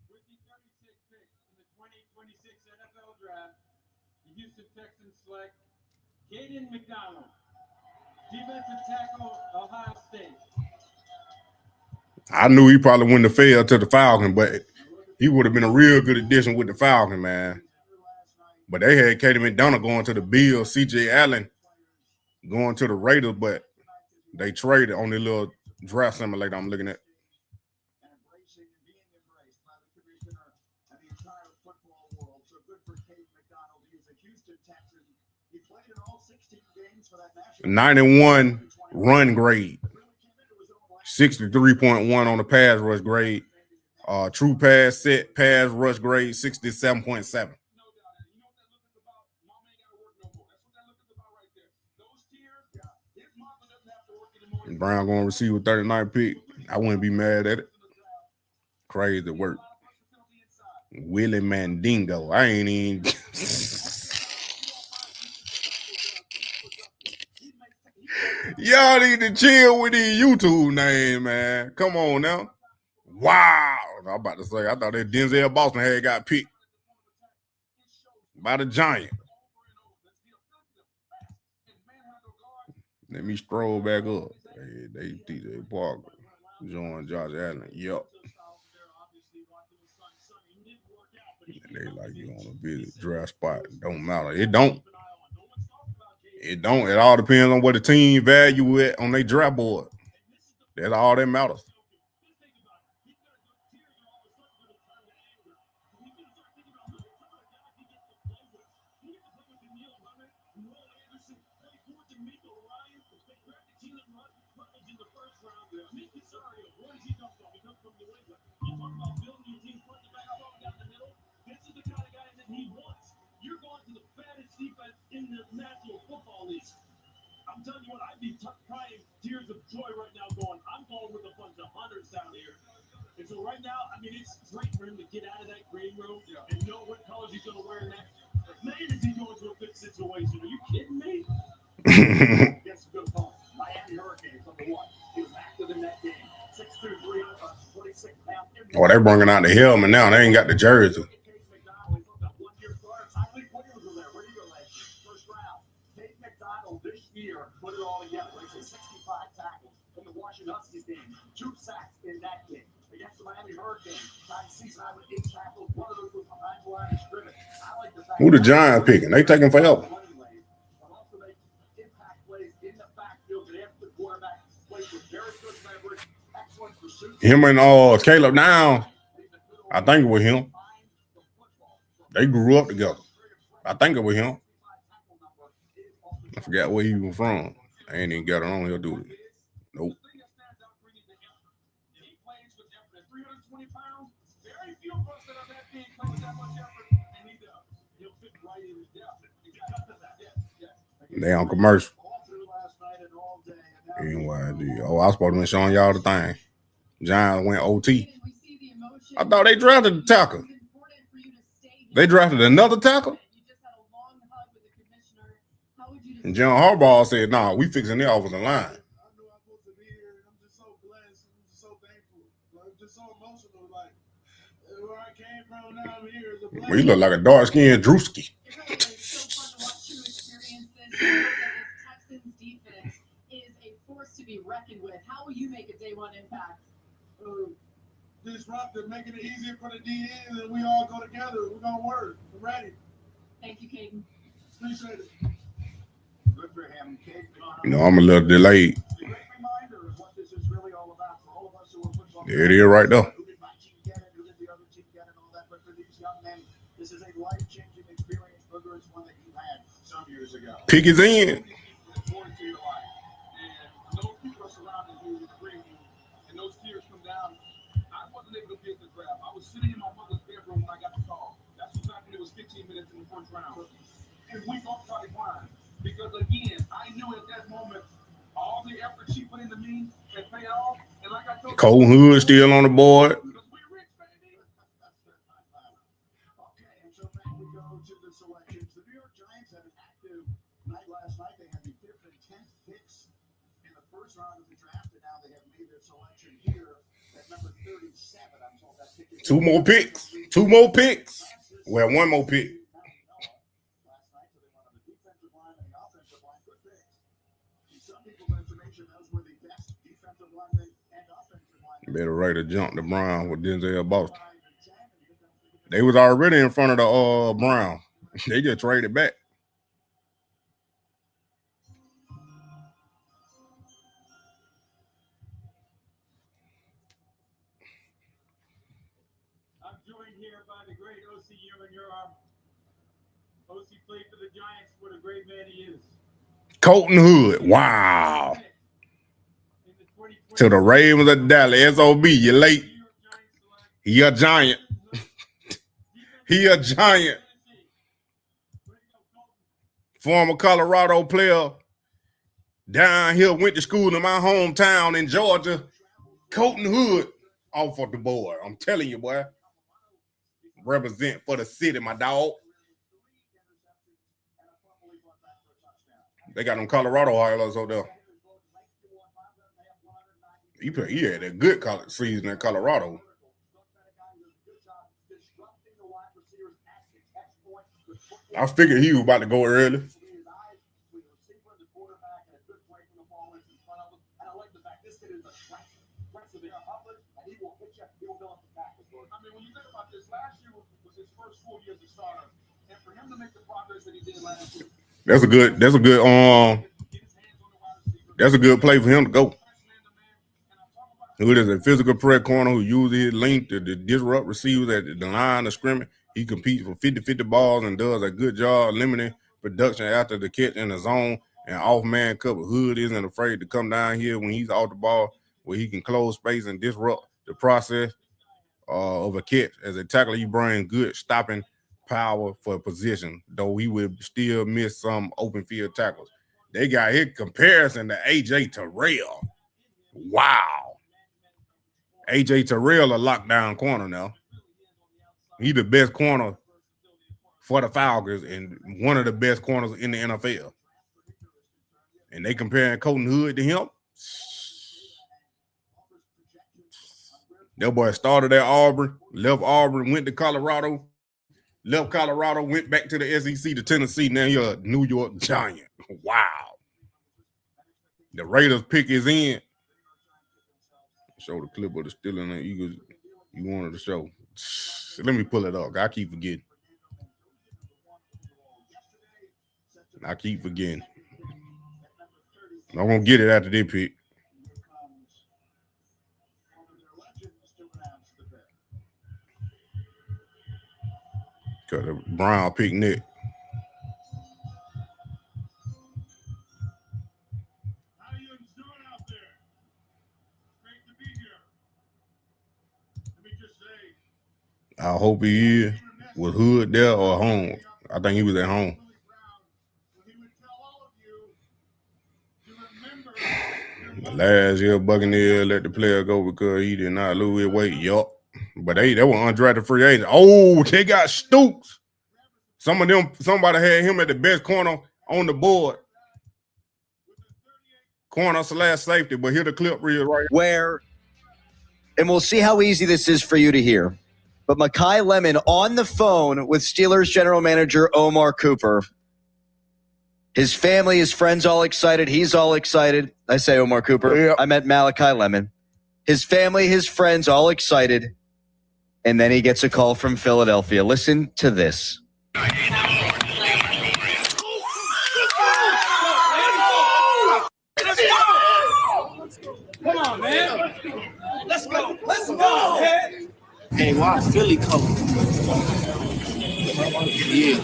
With the 36th pick in the 2026 NFL Draft, the Houston Texans select Caden McDonald, defensive tackle, Ohio State. I knew he probably wouldn't have failed to the Falcons, but he would have been a real good addition with the Falcons, man. But they had Caden McDonald going to the Bills, C.J. Allen going to the Raiders, but they traded on the little draft simulator I'm looking at. .91 run grade, 63.1 on the pass rush grade, True pass, set, pass, rush grade 67.7. Brown going to receive with 39 pick. I wouldn't be mad at it. Crazy work. Willie Mandingo. I ain't even. Y'all need to chill with these YouTube names, man. Come on now. Wow. I'm about to say, I thought that Denzel Boston had got picked by the Giants. Let me scroll back up. They DJ Parker. Join Josh Allen. Yup. They like you on a visit draft spot. Don't matter. It don't. It don't. It all depends on what the team value it on their draft board. That's all that matters. In the National Football League. I'm telling you what, I'd be crying tears of joy right now going, I'm going with a bunch of hunters down here. And so right now, I mean, it's great for him to get out of that green room and know what colors he's going to wear next. But man, is he going to a good situation. Are you kidding me? Gets a good call. Miami Hurricanes, number one. He was active in that game. 6'2", 26 pounds. Oh, they're bringing out the helmet now. They ain't got the jersey. This year, put it all together. They say 65 tackles in the Washington Huskies game, 2 sacks in that game. Against the Miami Hurricanes, season I with 8 tackles, one of those was behind the line of scrimmage. I like the fact who the Giants picking? They taking forever. Also make impact plays in the backfield and after the quarterback plays with very good leverage, excellent pursuit. Him and Caleb now, I think it was him. They grew up together. I think it was him. I forgot where he was from. I ain't even got it on here, dude. Nope. They on commercial. NYD. Oh, I was supposed to be showing y'all the thing. Giants went OT. I thought they drafted the tackle. They drafted another tackle? And John Harbaugh said, nah, we fixing it off of the line. Well, you look like a dark-skinned Drewski. To be reckoned with. How will you make a day one impact? Disruptive, making it easier for the DNs, and we all go together. We're gonna work. We're ready. Thank you, Caden. Appreciate it. Good for him, Caden. You know, I'm a little delayed. Great reminder of what this is really all about for all of us who are football. There it is right there. Who did my team get it? Who did the other team get it? All that. But for these young men, this is a life-changing experience. Whether it's one that you had some years ago. Pick is in. Those people are surrounding you and agreeing you, and those tears come down. I wasn't able to get the draft. I was sitting in my mother's bedroom when I got the call. That's what happened. It was 15 minutes in the first round. And we both started crying. Because again, I knew at that moment all the effort she put into me had paid off. And like I told Cole Hood still on the board. Okay, and so back we go to the selections. The New York Giants had an active night last night. They had the 5th and 10th picks in the first round of the draft, and now they have made their selection here at number 37. I'm told that pick is 2 more picks. 2 more picks. Well, 1 more pick. last night, so they went on the defensive line and the offensive line. Good picks. In some people's estimation, those were the best defensive linemen and offensive linemen. Better ready to jump the Brown with Denzel Boston. They was already in front of the Brown. They just traded back. I'm joined here by the great OC Human. Your OC played for the Giants. What a great man he is. Colton Hood. Wow. To the Ravens of Dallas. SOB, you late. He a giant. He a giant. Former Colorado player down here, went to school in my hometown in Georgia. Colton Hood off of the board. I'm telling you, boy. Represent for the city, my dog. They got them Colorado highlights over there. He had a good college season in Colorado. I figured he was about to go early. That's a good play for him to go. Who is a physical press corner who uses his length to disrupt receivers at the line of scrimmage. He competes for 50-50 balls and does a good job limiting production after the catch in the zone and off man cover. Hood isn't afraid to come down here when he's off the ball, where he can close space and disrupt the process of a catch. As a tackler, he brings good stopping power for position, though he would still miss some open field tackles. They got his comparison to A.J. Terrell. Wow. A.J. Terrell a lockdown corner now. He's the best corner for the Falcons and one of the best corners in the NFL. And they comparing Colton Hood to him. That boy started at Auburn, left Auburn, went to Colorado, left Colorado, went back to the SEC to Tennessee. Now you're a New York Giant. Wow. The Raiders pick is in. Show the clip of the Steelers and the Eagles you wanted to show. Let me pull it up. I keep forgetting. I'm going to get it after they pick. Got a Brown pick Nick. I hope he is. Was Hood there or home? I think he was at home. Last year, Buccaneers let the player go because he did not lose his weight. Yup. But they were undrafted free agents. Oh, they got Stoops. Somebody had him at the best corner on the board. Corner / safety, but here the clip real right where, and we'll see how easy this is for you to hear, but Mekhi Lemon on the phone with Steelers general manager Omar Cooper. His family, his friends all excited. He's all excited. I say Omar Cooper. Yep. I meant Malachi Lemon. His family, his friends all excited. And then he gets a call from Philadelphia. Listen to this. Come on, man. Let's go. Let's go, man. Hey, why Philly coming? Yeah.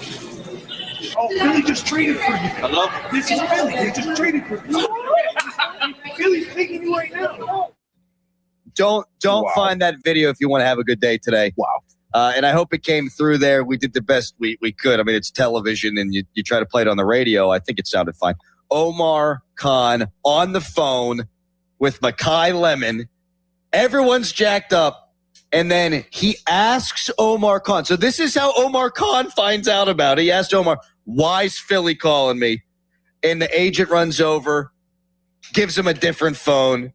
Oh, Philly just traded for you. I love it. This is Philly. They just traded for you. Philly's taking you right now. Don't find that video if you want to have a good day today. Wow. And I hope it came through there. We did the best we could. I mean, it's television, and you try to play it on the radio. I think it sounded fine. Omar Khan on the phone with Mekhi Lemon. Everyone's jacked up. And then he asks Omar Khan. So this is how Omar Khan finds out about it. He asked Omar, why's Philly calling me? And the agent runs over, gives him a different phone.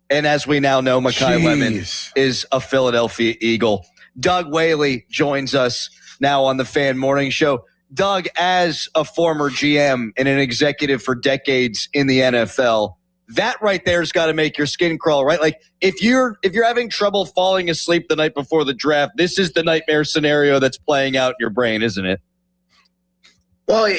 And as we now know, Mekhi Lemon is a Philadelphia Eagle. Doug Whaley joins us now on the Fan Morning Show. Doug, as a former GM and an executive for decades in the NFL, that right there's got to make your skin crawl, right? Like if you're having trouble falling asleep the night before the draft, this is the nightmare scenario that's playing out in your brain, isn't it? Well,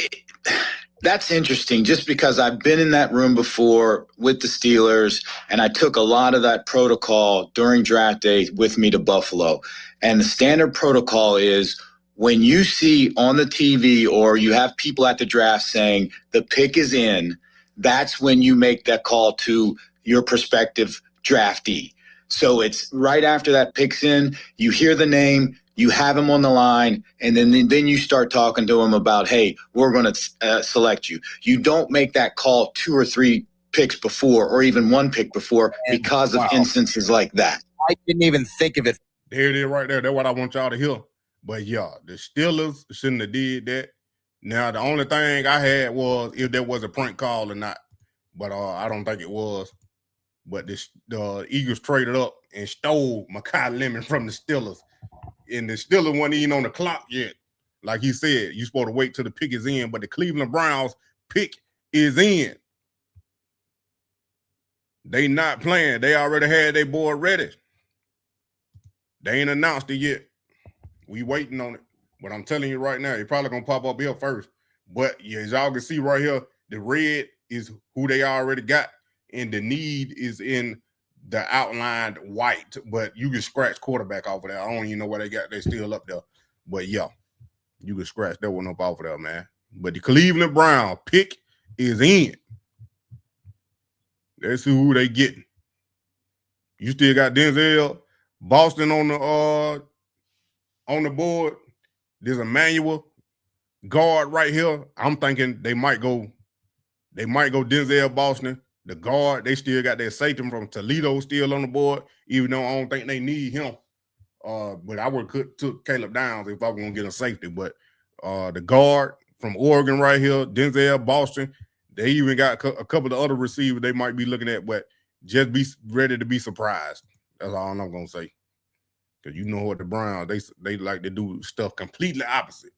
that's interesting just because I've been in that room before with the Steelers, and I took a lot of that protocol during draft day with me to Buffalo. And the standard protocol is when you see on the TV or you have people at the draft saying the pick is in, that's when you make that call to your prospective draftee. So it's right after that picks in, you hear the name, you have him on the line, and then you start talking to him about, hey, we're going to select you. You don't make that call 2 or 3 picks before or even 1 pick before because of instances like that. I didn't even think of it. There it is right there. That's what I want y'all to hear. But yeah, the Steelers shouldn't have did that. Now, the only thing I had was if there was a prank call or not. But I don't think it was. But the Eagles traded up and stole Makai Lemon from the Steelers. And the Steelers weren't even on the clock yet. Like he said, you're supposed to wait till the pick is in. But the Cleveland Browns pick is in. They not playing. They already had their board ready. They ain't announced it yet. We waiting on it. But I'm telling you right now, it's probably going to pop up here first. But yeah, as y'all can see right here, the red is who they already got. And the need is in the outlined white. But you can scratch quarterback off of that. I don't even know where they got. They still up there. But yeah, you can scratch that one up off of there, man. But the Cleveland Brown pick is in. Let's see who they getting. You still got Denzel Boston on the board. There's Emmanuel guard right here. I'm thinking they might go Denzel Boston. The guard, they still got their safety from Toledo still on the board, even though I don't think they need him. But I would have took Caleb Downs if I was gonna get a safety. But the guard from Oregon right here, Denzel Boston. They even got a couple of other receivers they might be looking at, but just be ready to be surprised. That's all I'm gonna say. Because you know what the Browns, they like to do stuff completely opposite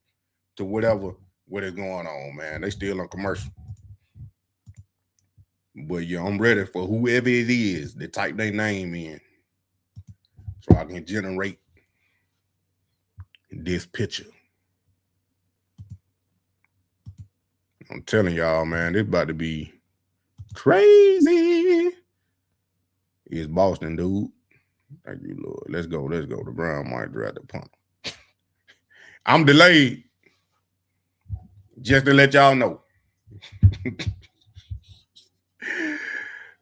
to what is going on, man. They still on commercial. But yeah, I'm ready for whoever it is to type their name in so I can generate this picture. I'm telling y'all, man, this about to be crazy. It's Boston, dude. Thank you, Lord. Let's go. The Brown might draft the punt. I'm delayed. Just to let y'all know.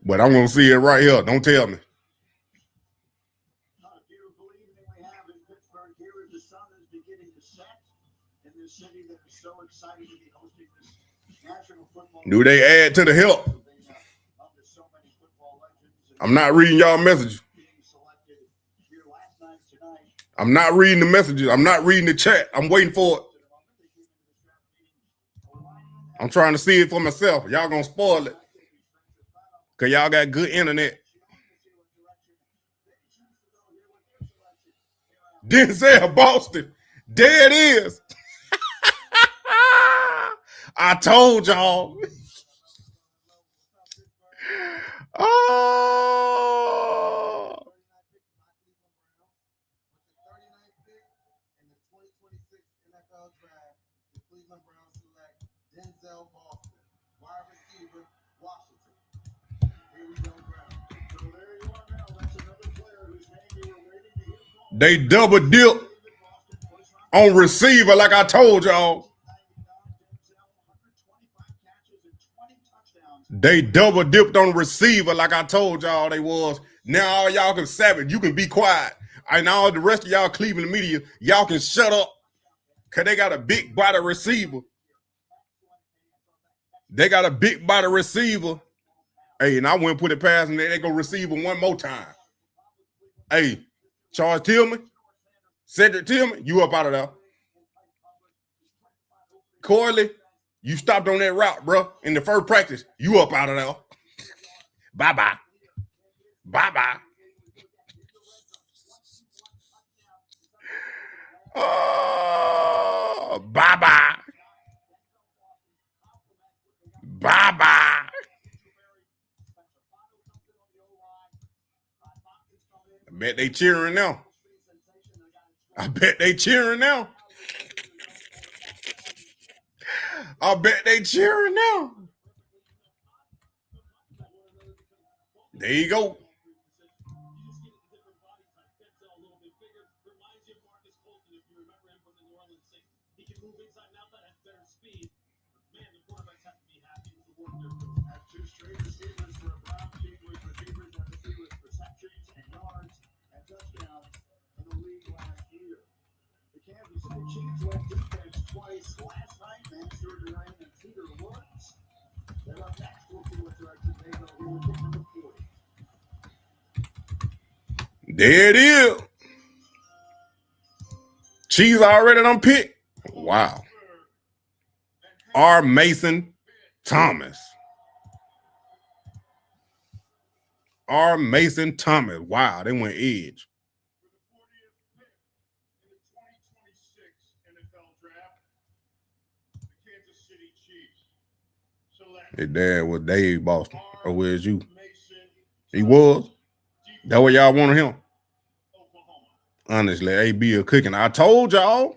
But I'm going to see it right here. Don't tell me. Beautiful evening we have in Pittsburgh here as the sun is beginning to set in this city that is so excited to be hosting this national football. Do they add to the help? I'm not reading y'all messages. I'm not reading the messages. I'm not reading the chat. I'm waiting for it. I'm trying to see it for myself. Y'all gonna spoil it. Because y'all got good internet. Denzel Boston. There it is. I told y'all. Oh. They double dip on receiver like I told y'all. They double dipped on receiver like I told y'all they was. Now all y'all can savage. You can be quiet. And all the rest of y'all Cleveland media, y'all can shut up. Because they got a big body receiver. They got a big body receiver. Hey, and I went and put it past them. They go receiver one more time. Hey, Charles Tillman, Cedric Tillman, you up out of there. Corley, you stopped on that route, bro. In the first practice, you up out of there. Bye-bye. Bye-bye. Oh, bye-bye. Bye-bye. I bet they cheering now. I bet they cheering now. I bet they cheering now. There you go. There it is. Cheese already done picked. Wow. R. Mason Thomas. R. Mason Thomas. Wow, they went edge. His dad was Dave Boston. Or where's you? He was. That what y'all wanted him? Honestly, AB is cooking. I told y'all.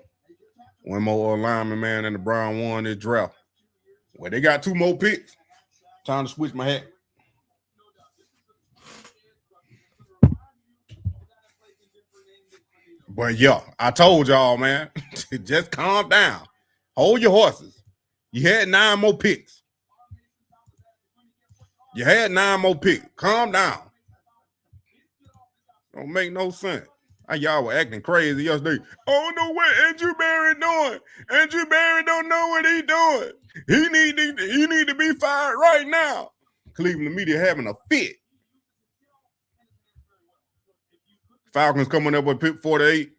One more lineman, man, and the Brown won this draft. Well, they got 2 more picks. Time to switch my hat. But yeah, I told y'all, man, just calm down. Hold your horses. You had 9 more picks. You had 9 more picks. Calm down. Don't make no sense. Y'all were acting crazy yesterday. I don't know what Andrew Barry doing. Andrew Barry don't know what he doing. He need to be fired right now. Cleveland media having a fit. Falcons coming up with pick 48.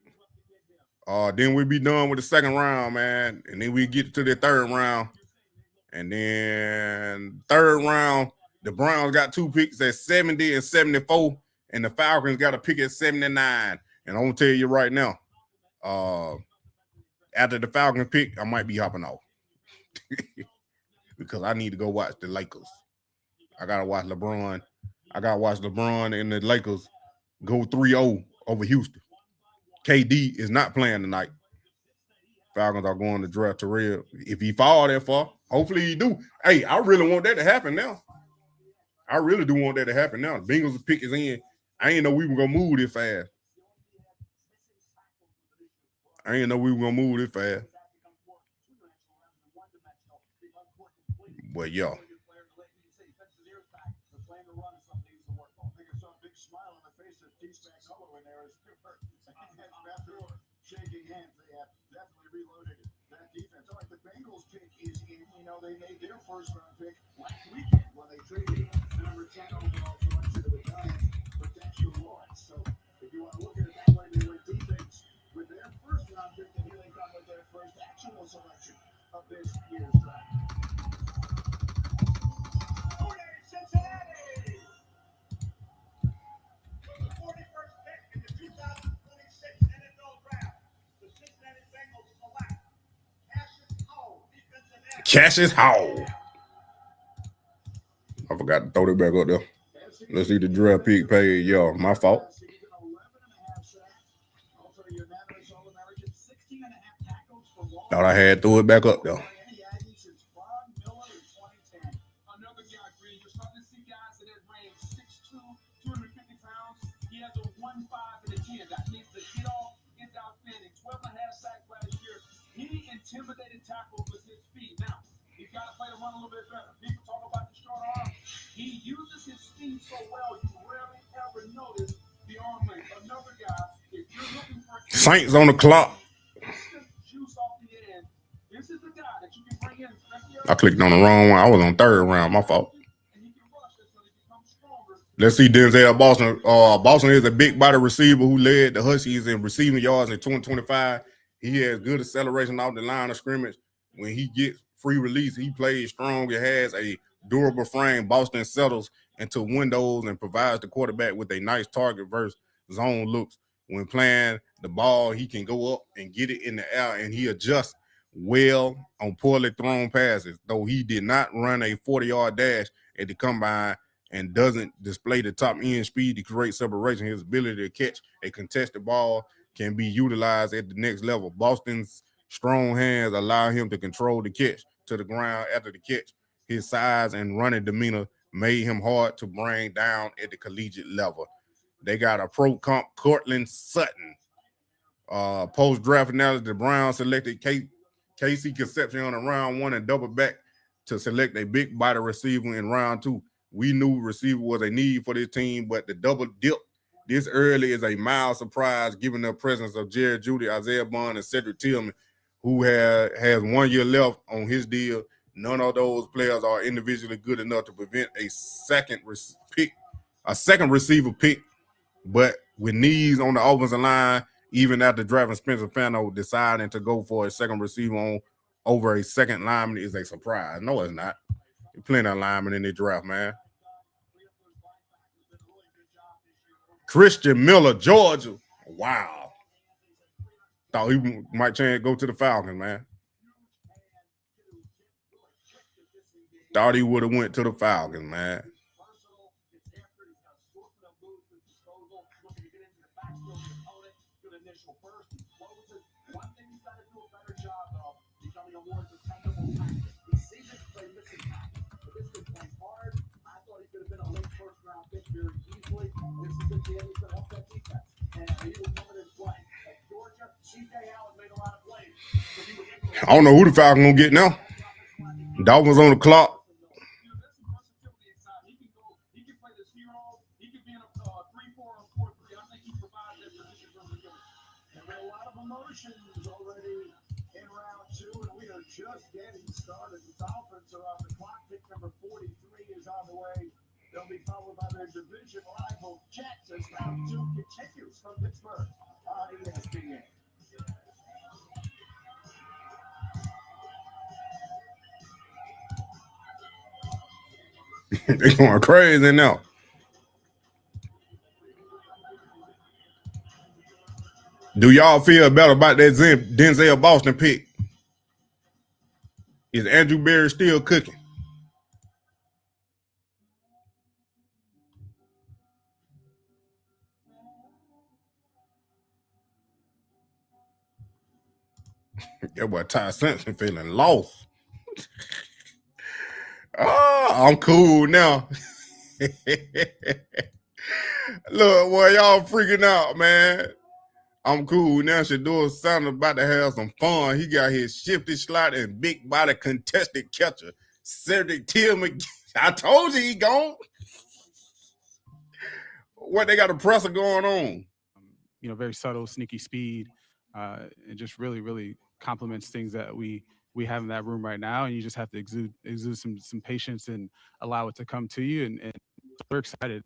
Then we'll be done with the second round, man. And then we get to the third round. And then third round, the Browns got 2 picks at 70 and 74. And the Falcons got a pick at 79. And I'm going to tell you right now, after the Falcons pick, I might be hopping off. Because I need to go watch the Lakers. I got to watch LeBron. I got to watch LeBron and the Lakers go 3-0 over Houston. KD is not playing tonight. Falcons are going to draft Terrell. If he fall that far, hopefully he do. Hey, I really want that to happen now. I really do want that to happen now. The Bengals pick is in. I ain't know we were going to move this fast. But yeah. They made their first round pick last weekend when they traded number 10 overall selection to the Giants for Dexter Lawrence. So if you want to look at it that way, they went defense with their first round pick, and here they come with their first actual selection of this year's draft. Cincinnati! The 41st pick in the 2026 NFL Draft, the Cincinnati Bengals select Cassius Howell. I forgot to throw that back up there. Let's see the draft pick page. Yo, my fault. Thought I had to throw it back up there. Intimidated tackles with his feet. Now, he's got to play the run a little bit better. People talk about the short arm. He uses his speed so well, you rarely ever notice the arm length. Another guy, if you're looking for Saints on the clock. Juice off the end, this is the guy that you can bring in. I clicked on the wrong one. I was on third round. My fault. Let's see Denzel Boston. Boston is a big body receiver who led the Huskies in receiving yards in 2025. He has good acceleration off the line of scrimmage. When he gets free release, he plays strong. He has a durable frame. Boston settles into windows and provides the quarterback with a nice target versus zone looks. When playing the ball, he can go up and get it in the air, and he adjusts well on poorly thrown passes. Though he did not run a 40-yard dash at the combine and doesn't display the top end speed to create separation, his ability to catch a contested ball can be utilized at the next level. Boston's strong hands allow him to control the catch to the ground after the catch. His size and running demeanor made him hard to bring down at the collegiate level. They got a pro comp, Cortland Sutton. Post-draft analysis, the Browns selected Casey Concepcion in round 1 and double back to select a big body receiver in round 2. We knew receiver was a need for this team, but the double dip This early is a mild surprise given the presence of Jerry Jeudy, Isaiah Bond, and Cedric Tillman, who has 1 year left on his deal. None of those players are individually good enough to prevent a second receiver pick. But with needs on the offensive line, even after drafting Spencer Fano, deciding to go for a second receiver over a second lineman is a surprise. No, it's not. There's plenty of linemen in the draft, man. Christian Miller, Georgia. Wow. Thought he might go to the Falcons, man. Thought he would have went to the Falcons, man. I don't know who the Falcons gonna get now. Dolphins on the clock. Just getting started. The Dolphins are on the clock. Pick number 43 is on the way. They'll be followed by their division rival Jets as round 2 continues from Pittsburgh on ESPN. They're going crazy now. Do y'all feel better about that Denzel Boston pick? Is Andrew Berry still cooking? That boy Ty Simpson feeling lost. Oh, I'm cool now. Look, boy, y'all freaking out, man. I'm cool now. Shador Sanders about to have some fun. He got his shifty slot and big body contested catcher. Cedric Tillman. I told you he gone. What, they got a presser going on? Very subtle, sneaky speed. It just really, really complements things that we have in that room right now. And you just have to exude some patience and allow it to come to you. And we're excited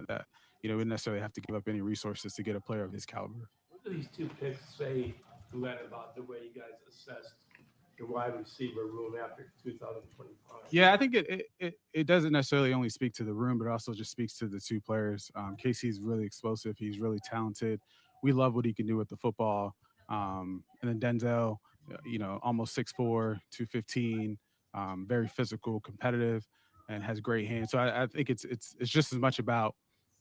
that, we didn't necessarily have to give up any resources to get a player of his caliber. What do these 2 picks say, Glenn, about the way you guys assessed the wide receiver room after 2025? Yeah, I think it doesn't necessarily only speak to the room, but also just speaks to the 2 players. Casey's really explosive. He's really talented. We love what he can do with the football. And then Denzel, almost 6'4", 215, very physical, competitive, and has great hands. So I think it's just as much about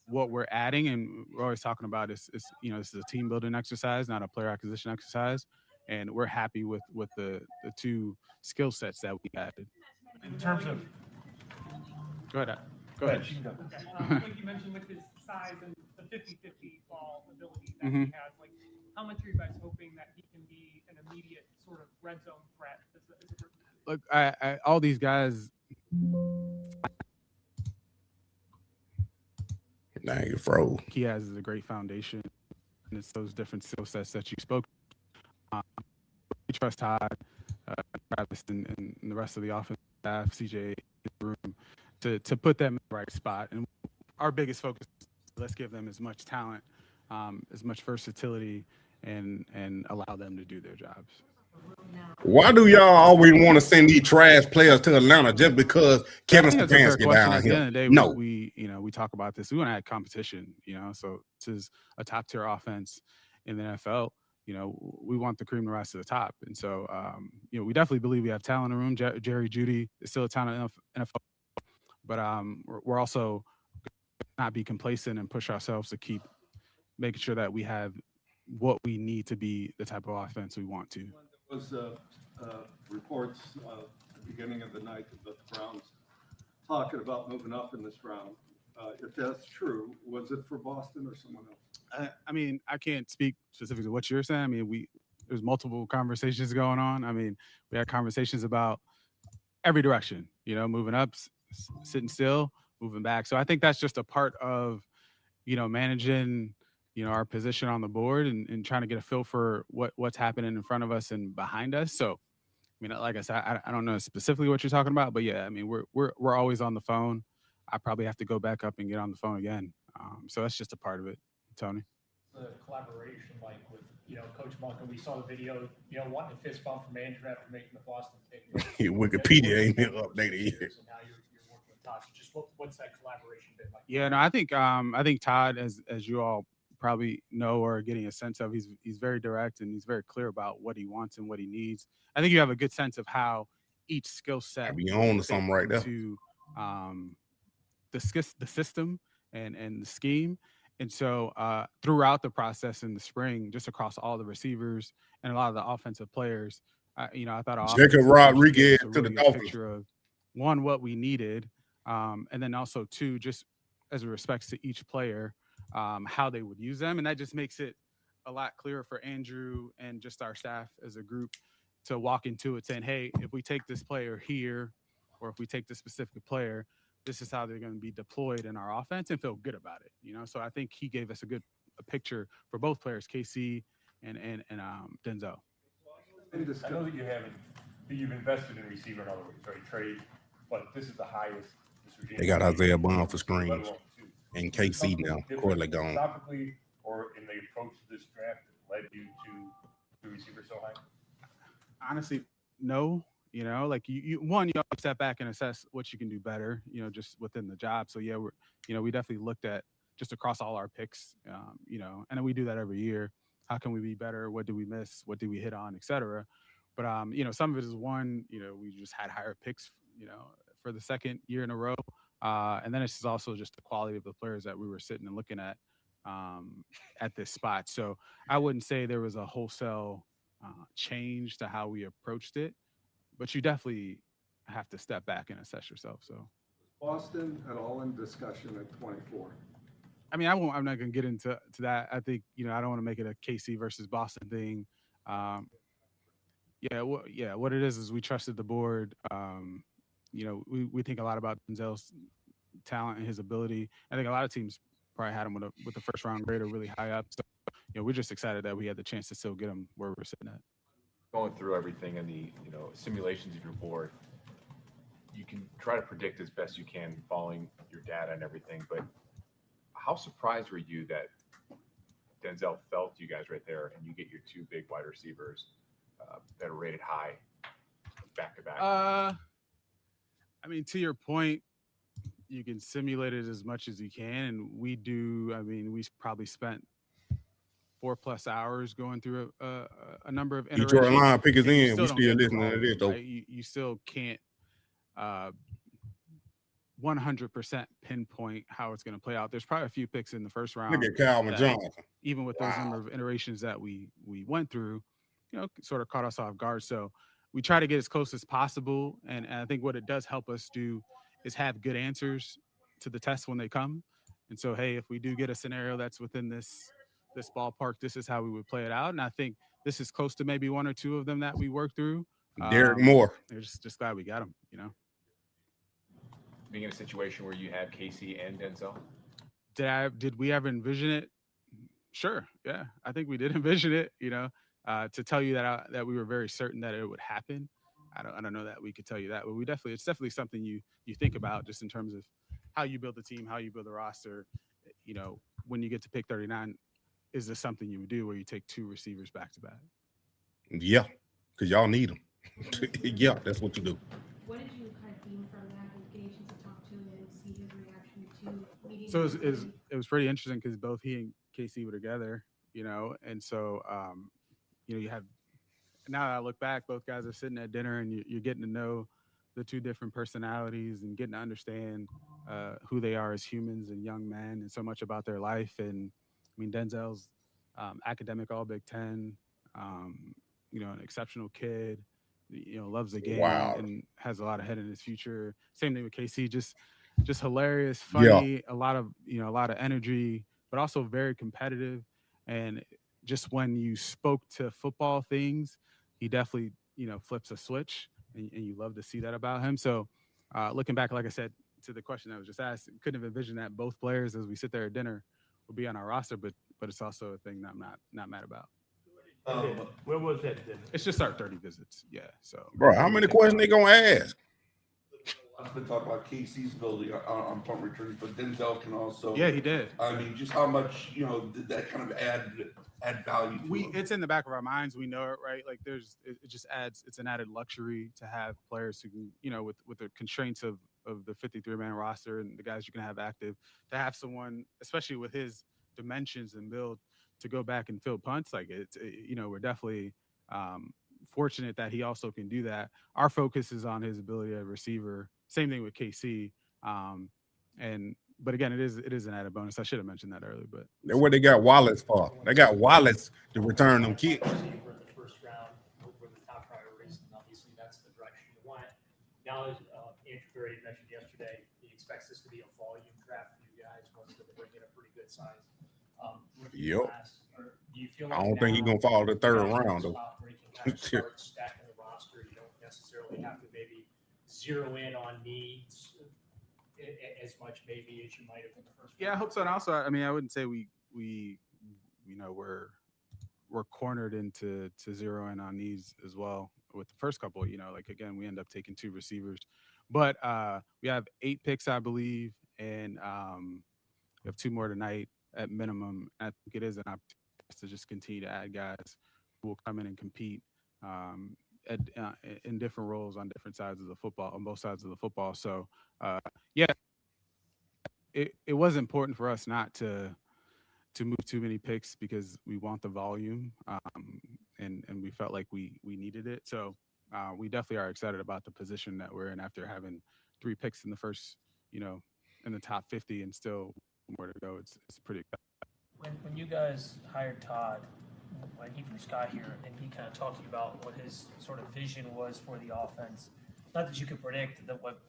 what we're adding, and we're always talking about this is a team building exercise, not a player acquisition exercise, and we're happy with the 2 skill sets that we added. In terms of, go ahead. Okay. Like you mentioned with his size and the 50-50 ball ability that he has, like how much are you guys hoping that he can be an immediate sort of red zone threat? Look, I all these guys. Now you froze. He has a great foundation, and it's those different skill sets that you spoke. We trust Todd, Travis, and the rest of the offensive staff, CJ, in the room, to put them in the right spot. And our biggest focus is let's give them as much talent, as much versatility, and allow them to do their jobs. Why do y'all always want to send these trash players to Atlanta just because Kevin Stefanski down At the end of the day, No. we talk about this. We want to add competition, so this is a top tier offense in the NFL. We want the cream to rise to the top. And so, we definitely believe we have talent in the room. Jerry Jeudy is still a talent in NFL, but we're also not be complacent and push ourselves to keep making sure that we have what we need to be the type of offense we want to. Was reports at the beginning of the night about the Browns talking about moving up in this round. If that's true, was it for Boston or someone else? I mean, I can't speak specifically to what you're saying. I mean, there's multiple conversations going on. I mean, we had conversations about every direction, moving up, sitting still, moving back. So I think that's just a part of managing, our position on the board and trying to get a feel for what's happening in front of us and behind us. So, I mean, like I said, I don't know specifically what you're talking about, but yeah, I mean, we're always on the phone. I probably have to go back up and get on the phone again. So that's just a part of it, Tony. The collaboration, like with Coach Monk, and we saw the video, wanting a fist bump from Andrew after making the Boston pick. Wikipedia ain't been updated yet. And now you're working with Todd. So just what's that collaboration been like? Yeah, no, I think Todd, as you all probably know or are getting a sense of, he's very direct and he's very clear about what he wants and what he needs. I think you have a good sense of how each skill set I be on to something right there. To the system and the scheme. And so throughout the process in the spring, just across all the receivers and a lot of the offensive players, I thought Jacob Rodriguez to the really Dolphins. picture of one, what we needed, and then also two, just as it respects to each player, how they would use them. And that just makes it a lot clearer for Andrew and just our staff as a group to walk into it saying, hey, if we take this player here, or if we take this specific player, this is how they're going to be deployed in our offense and feel good about it. So I think he gave us a picture for both players, KC and Denzel. I know that you've invested in receiver in other ways, right? Trade, but this is the highest. They got Isaiah Bond for screens and KC now. Corley gone. Philosophically, or in the approach to this draft that led you to the receiver so high? Honestly, no. You always step back and assess what you can do better, just within the job. So yeah, we definitely looked at just across all our picks, and then we do that every year. How can we be better? What did we miss? What did we hit on, et cetera? But, some of it is one, we just had higher picks, for the second year in a row. And then it's also just the quality of the players that we were sitting and looking at this spot. So I wouldn't say there was a wholesale change to how we approached it, but you definitely have to step back and assess yourself. So Boston at all in discussion at 24? I mean, I'm not going to get into that. I think, I don't want to make it a KC versus Boston thing. What it is we trusted the board. We think a lot about Denzel's talent and his ability. I think a lot of teams probably had him with the first round grade or really high up. So, we're just excited that we had the chance to still get him where we're sitting at. Going through everything in the simulations of your board, you can try to predict as best you can following your data and everything, but how surprised were you that Denzel felt you guys right there and you get your two big wide receivers that are rated high back to back? I mean, to your point, you can simulate it as much as you can, and we do. I mean, we probably spent 4+ hours going through a number of iterations. Detroit line pick us in. We still get listening to this though. Right? You still can't 100% pinpoint how it's going to play out. There's probably a few picks in the first round. Look at Calvin Johnson. Even with those number of iterations that we went through, sort of caught us off guard. So we try to get as close as possible. And I think what it does help us do is have good answers to the tests when they come. And so, hey, if we do get a scenario that's within this ballpark, this is how we would play it out. And I think this is close to maybe one or two of them that we worked through. Derek Moore. They're just glad we got them, Being in a situation where you have KC and Denzel? Did we ever envision it? Sure. Yeah. I think we did envision it, to tell you that we were very certain that it would happen. I don't know that we could tell you that, but it's definitely something you think about just in terms of how you build the team, how you build the roster. When you get to pick 39, is this something you would do where you take two receivers back to back? Yeah, because y'all need them. Yeah, that's what you do. What did you kind of glean from that and getting a chance to talk to him and see his reaction to meeting? So it was pretty interesting because both he and KC were together, and so you have. Now that I look back, both guys are sitting at dinner and you're getting to know the two different personalities and getting to understand who they are as humans and young men and so much about their life. And I mean, Denzel's academic All Big Ten, an exceptional kid, loves the game and has a lot of head in his future. Same thing with KC, just hilarious, funny, a lot of energy, but also very competitive. And just when you spoke to football things, he definitely, flips a switch, and you love to see that about him. So looking back, like I said, to the question that was just asked, couldn't have envisioned that both players, as we sit there at dinner, will be on our roster, but it's also a thing that I'm not mad about. Where was that then? It's just our 30 visits. Yeah. So, bro, how many questions they gonna ask? I've been talking about KC's ability on punt returns, but Denzel can also. Yeah, he did. I mean, just how much did that kind of add value to him? It's in the back of our minds. We know it, right? Like it just adds. It's an added luxury to have players who can, with the constraints of the 53-man roster and the guys you can have active, to have someone, especially with his dimensions and build, to go back and fill punts. Like we're definitely fortunate that he also can do that. Our focus is on his ability as a receiver. Same thing with KC. But again, it is an added bonus. I should have mentioned that earlier, but That's what they got Wallace for. They got Wallace to return them kicks. For the first round, were the top priorities, and obviously that's the direction you want. Now, as Andrew Berry mentioned yesterday, he expects this to be a volume draft for you guys once they bring in a pretty good size. Yep. Do you feel I like don't think he's gonna fall to the third round though. Start stacking the roster. You don't necessarily have to maybe zero in on needs as much maybe as you might have in the first. Yeah, I hope so. And also, I mean, I wouldn't say we're cornered into zero in on needs as well with the first couple. Like again, we end up taking 2 receivers, but we have 8 picks, I believe, and we have 2 more tonight at minimum. I think it is an opportunity to just continue to add guys who will come in and compete in different roles on different sides of the football, on both sides of the football. So, it was important for us not to move too many picks because we want the volume, and we felt like we needed it. So, we definitely are excited about the position that we're in after having 3 picks in the first, in the top 50 and still more to go. It's pretty exciting. When you guys hired Todd, when he first got here, and he kind of talked to you about what his sort of vision was for the offense. Not that you could predict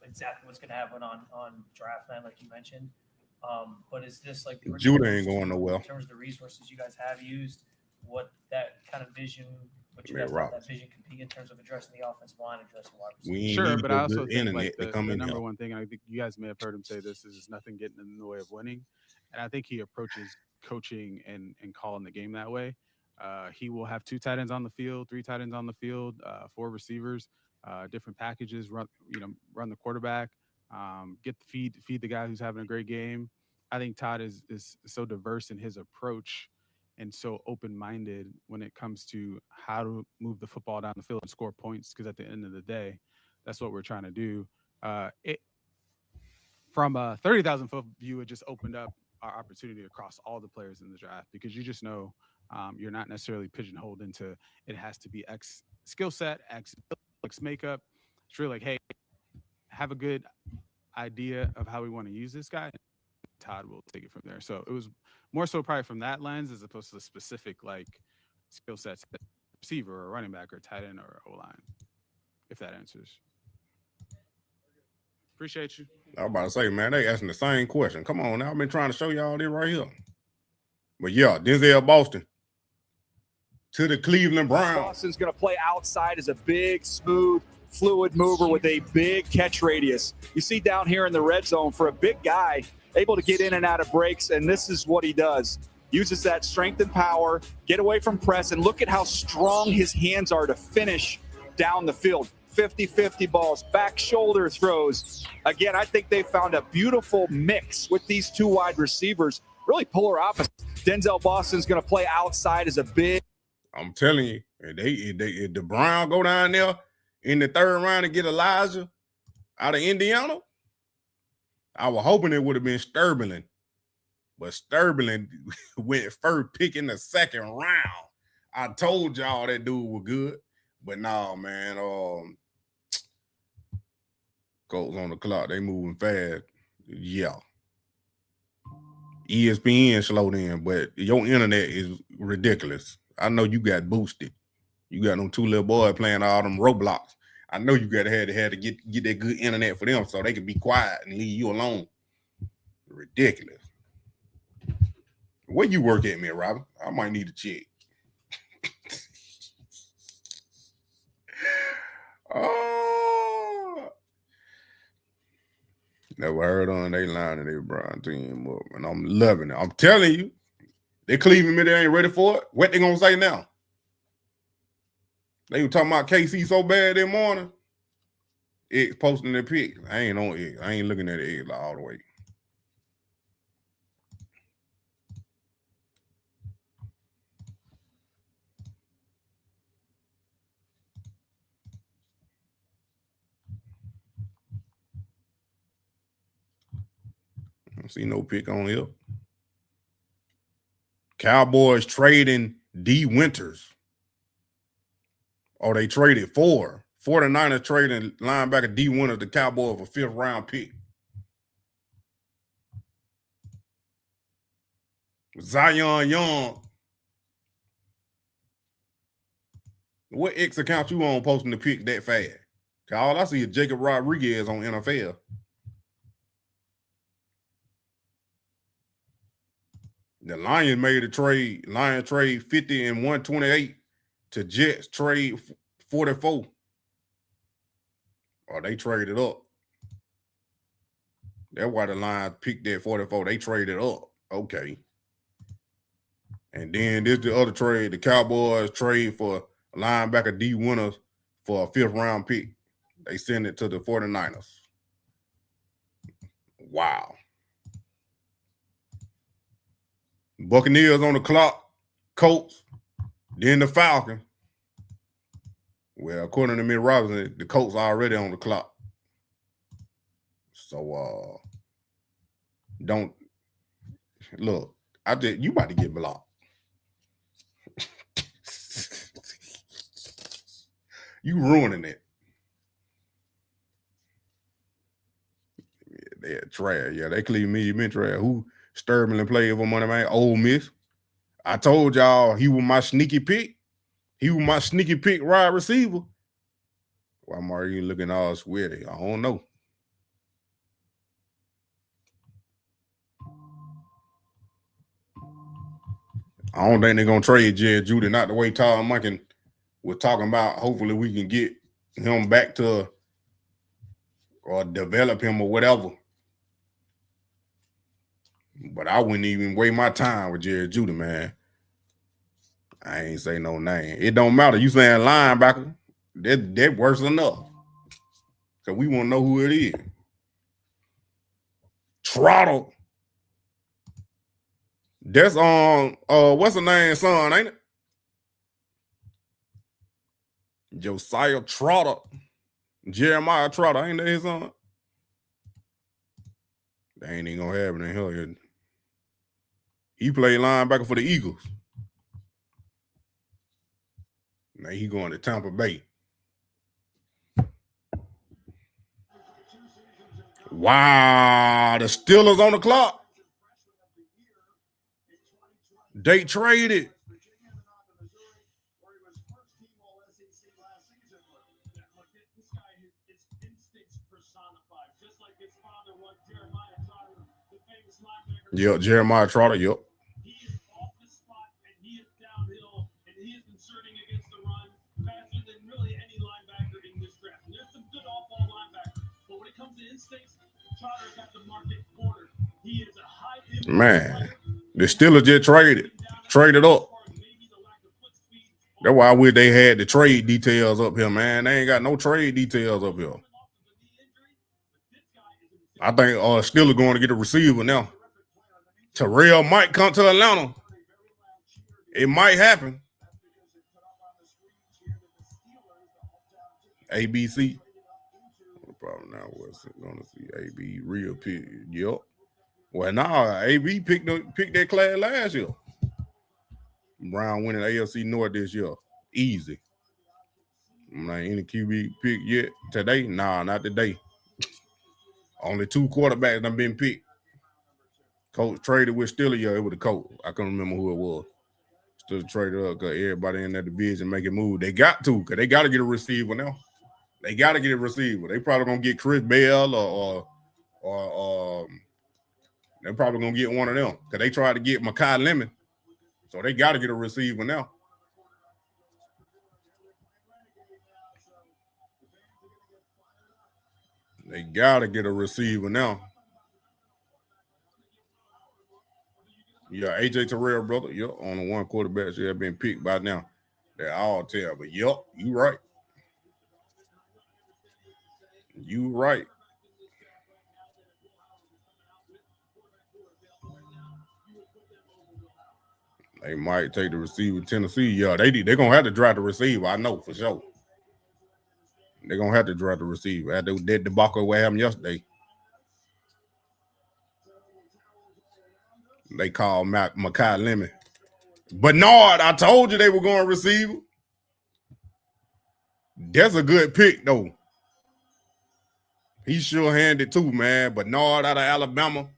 exactly what's going to happen on draft night, like you mentioned, but is this like Judah ain't going nowhere in terms of the resources you guys have used? What that kind of vision, what you guys thought that vision could be in terms of addressing the offensive line, addressing wide receivers? Sure, but I also think like the number one thing, and I think you guys may have heard him say this, is nothing getting in the way of winning, and I think he approaches coaching and calling the game that way. He will have 2 tight ends on the field, 3 tight ends on the field, 4 receivers, different packages, run the quarterback, feed the guy who's having a great game. I think Todd is so diverse in his approach and so open-minded when it comes to how to move the football down the field and score points, because at the end of the day, that's what we're trying to do. From a 30,000-foot view, it just opened up our opportunity across all the players in the draft, because you just know you're not necessarily pigeonholed into it has to be X skill set, X makeup. It's really like, hey, have a good idea of how we want to use this guy. Todd will take it from there. So it was more so probably from that lens as opposed to the specific like skill sets, receiver or running back or tight end or O-line, if that answers. Appreciate you. I was about to say, man, they asking the same question. Come on now. I've been trying to show y'all this right here. But yeah, Denzel Boston to the Cleveland Browns. Boston's going to play outside as a big, smooth, fluid mover with a big catch radius. You see down here in the red zone, for a big guy, able to get in and out of breaks, and this is what he does. Uses that strength and power, get away from press, and look at how strong his hands are to finish down the field. 50-50 balls, back shoulder throws. Again, I think they found a beautiful mix with these 2 wide receivers. Really polar opposite. Denzel Boston's going to play outside as a big. I'm telling you, if the Browns go down there in the 3rd round and get Elijah out of Indiana, I was hoping it would have been Sterling, but Sterling went first pick in the 2nd round. I told y'all that dude was good, but no, man. Colts on the clock, they moving fast. Yeah. ESPN slowed in, but your internet is ridiculous. I know you got boosted. You got them 2 little boys playing all them Roblox. I know you had to get that good internet for them so they can be quiet and leave you alone. Ridiculous. Where you work at, man, Robin? I might need a check. Never heard on they line and they Brown team up, and I'm loving it. I'm telling you, they Cleveland they ain't ready for it. What they gonna say now? They were talking about KC so bad that morning. It posting their pick. I ain't on it. I ain't looking at it all the way. I don't see no pick on here. Cowboys trading D Winters. Oh, they traded 49ers trading linebacker D Winters, the Cowboys, for 5th round pick. Zion Young. What X account you on posting the pick that fast? All I see is Jacob Rodriguez on NFL. The Lions made a trade. Lions trade 50 and 128 to Jets trade 44. Or they traded up. That's why the Lions picked that 44. They traded up. Okay. And then this the other trade. The Cowboys trade for linebacker D Winters for a 5th round pick. They send it to the 49ers. Wow. Buccaneers on the clock. Colts. Then the Falcons. Well, according to Mitt Robinson, the Colts are already on the clock. So don't look. You about to get blocked. You ruining it. Yeah, they're trash. Yeah, they clean me. You been trash. Who Sterling played for money, man? Ole Miss. I told y'all he was my sneaky pick. He was my sneaky pick wide receiver. Why are you looking all sweaty? I don't know. I don't think they're gonna trade Jerry Jeudy. Not the way Todd Monken was talking about. Hopefully we can get him back to or develop him or whatever. But I wouldn't even waste my time with Jerry Jeudy, man. I ain't say no name. It don't matter. You saying linebacker, that worse enough. So we want to know who it is. Trottle. That's what's the name, son, ain't it? Josiah Trotter. Jeremiah Trotter, ain't that his son? They ain't even gonna have it in here. He played linebacker for the Eagles. Now he going to Tampa Bay. Wow, the Steelers on the clock. They traded. Yep, Jeremiah Trotter, yep. Man, the Steelers just traded up. That's why I wish they had the trade details up here, man. They ain't got no trade details up here. I think Steelers going to get a receiver now. Terrell might come to Atlanta. It might happen. ABC. Probably now what's it gonna see? AB real pick. Yep. Well, nah, AB picked that class last year. Brown winning AFC North this year. Easy. I'm not any QB pick yet today. Nah, not today. Only 2 quarterbacks done been picked. Coach traded with Steelers. Yeah, it was the coach. I can't remember who it was. Still traded up because everybody in that division make it move. They got to, because they got to get a receiver now. They got to get a receiver. They probably gonna get Chris Bell or they're probably gonna get one of them because they tried to get Makai Lemon, so they got to get a receiver now. They got to get a receiver now. Yeah, AJ Terrell, brother. Yep, on the one quarterback should have been picked by now. They're all tell, but yep, you right. You right. They might take the receiver Tennessee. Yeah, they're gonna have to draft the receiver. I know for sure. They're gonna have to draft the receiver after that debacle what happened yesterday. They called Makai Lemon. Bernard, I told you they were going receiver. That's a good pick, though. He's sure-handed too, man. Bernard out of Alabama.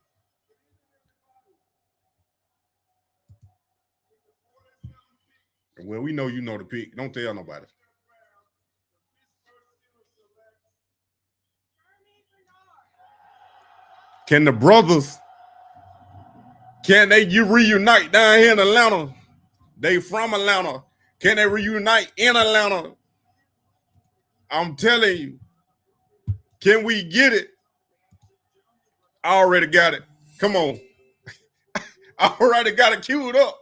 Well, we know you know the pick. Don't tell nobody. Can the brothers, can they reunite down here in Atlanta? They from Atlanta. Can they reunite in Atlanta? I'm telling you. Can we get it? I already got it. Come on. I already got it queued up.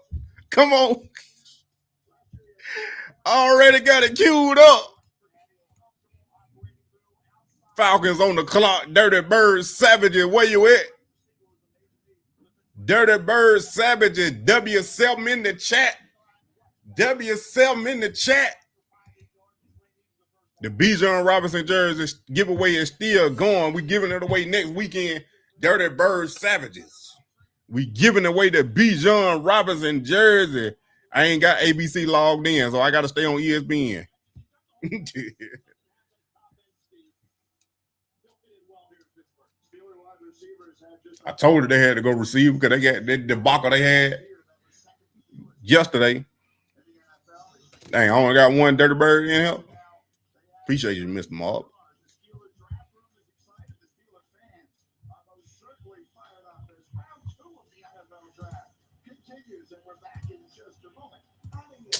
Come on. I already got it queued up. Falcons on the clock. Dirty Bird Savages. Where you at? Dirty Bird Savages. W7 in the chat. W7 in the chat. The Bijan Robinson jersey giveaway is still going. We giving it away next weekend. Dirty Bird Savages. We giving away the Bijan Robinson jersey. I ain't got ABC logged in, so I got to stay on ESPN. I told her they had to go receive because they got the debacle they had yesterday. Dang, I only got one Dirty Bird in here. Appreciate you, Mr. Mob.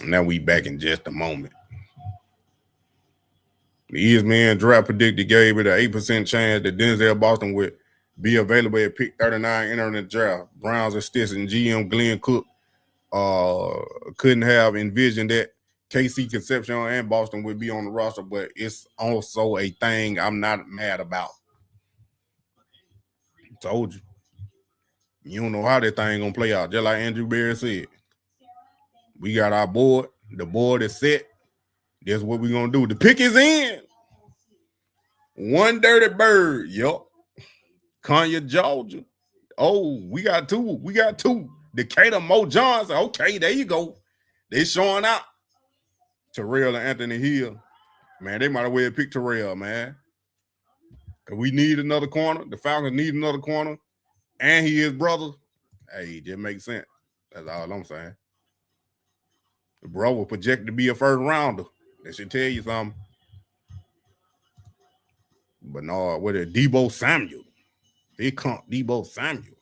Now we back in just a moment. The ESPN draft predictor gave it an 8% chance that Denzel Boston would be available at pick 39 entering the draft. Browns and Stetson GM Glenn Cook couldn't have envisioned that KC, Concepcion, and Boston would be on the roster, but it's also a thing I'm not mad about. Told you. You don't know how that thing gonna play out. Just like Andrew Berry said. We got our board. The board is set. That's what we're gonna do. The pick is in. One Dirty Bird. Yup. Konya, Georgia. Oh, we got two. We got two. Decatur Mo Johnson. Okay, there you go. They showing out. Terrell and Anthony Hill. Man, they might have well picked Terrell, man. Cause we need another corner. The Falcons need another corner. And he is brother. Hey, it just makes sense. That's all I'm saying. The bro was projected to be a first rounder. That should tell you something. But no, what is Debo Samuel? He come Debo Samuel.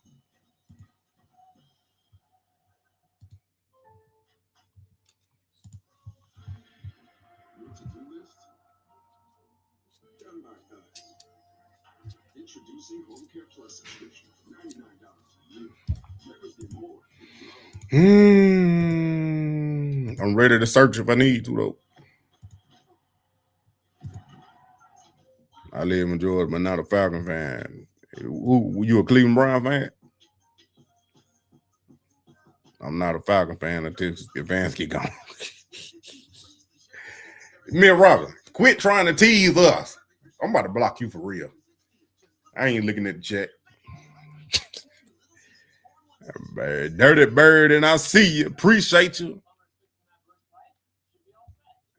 Introducing Home Care Plus subscription for $99 a year. I'm ready to search if I need to, though. I live in Georgia, but not a Falcon fan. You a Cleveland Brown fan? I'm not a Falcon fan until Stefanski gone. Me and Robin, quit trying to tease us. I'm about to block you for real. I ain't looking at the chat. Dirty Bird, and I see you. Appreciate you.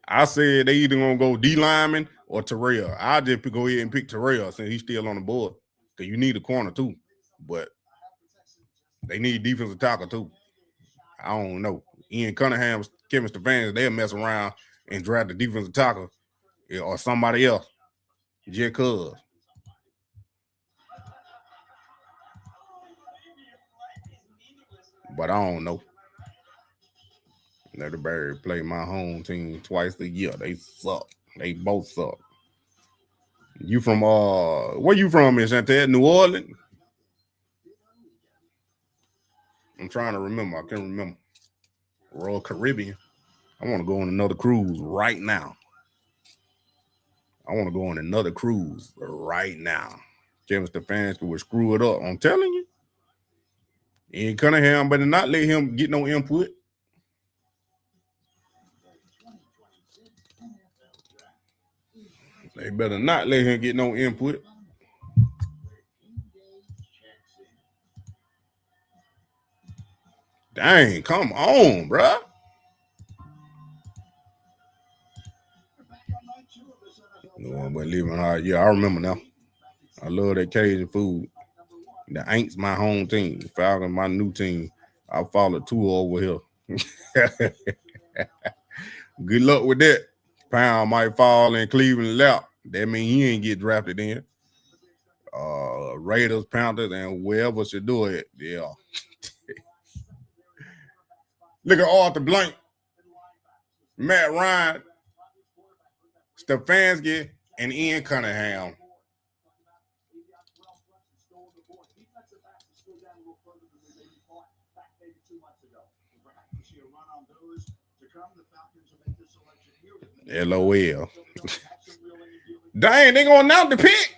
I said they either gonna go D lineman or Terrell. I'll just go ahead and pick Terrell since he's still on the board. Because you need a corner too. But they need defensive tackle too. I don't know. Ian Cunningham, Kevin Stefanski, they'll mess around and draft the defensive tackle or somebody else. Just cuz. But I don't know. Let the Bird play my home team twice a year. They suck. They both suck. You from where you from, Miss Chantel? New Orleans? I'm trying to remember. I can't remember. Royal Caribbean. I want to go on another cruise right now. Kevin Stefanski would screw it up. I'm telling you. Ian Cunningham better not let him get no input. They better not let him get no input. Dang, come on, bruh. No one but leaving hard. Yeah, I remember now. I love that Cajun food. The Aints my home team. The Falcons my new team. I followed two over here. Good luck with that. Pound might fall in Cleveland lap. That means he ain't get drafted in. Raiders, Panthers, and wherever should do it. Yeah. Look at Arthur Blank, Matt Ryan, Stefanski, and Ian Cunningham. LOL. Dang, they gonna announce the pick.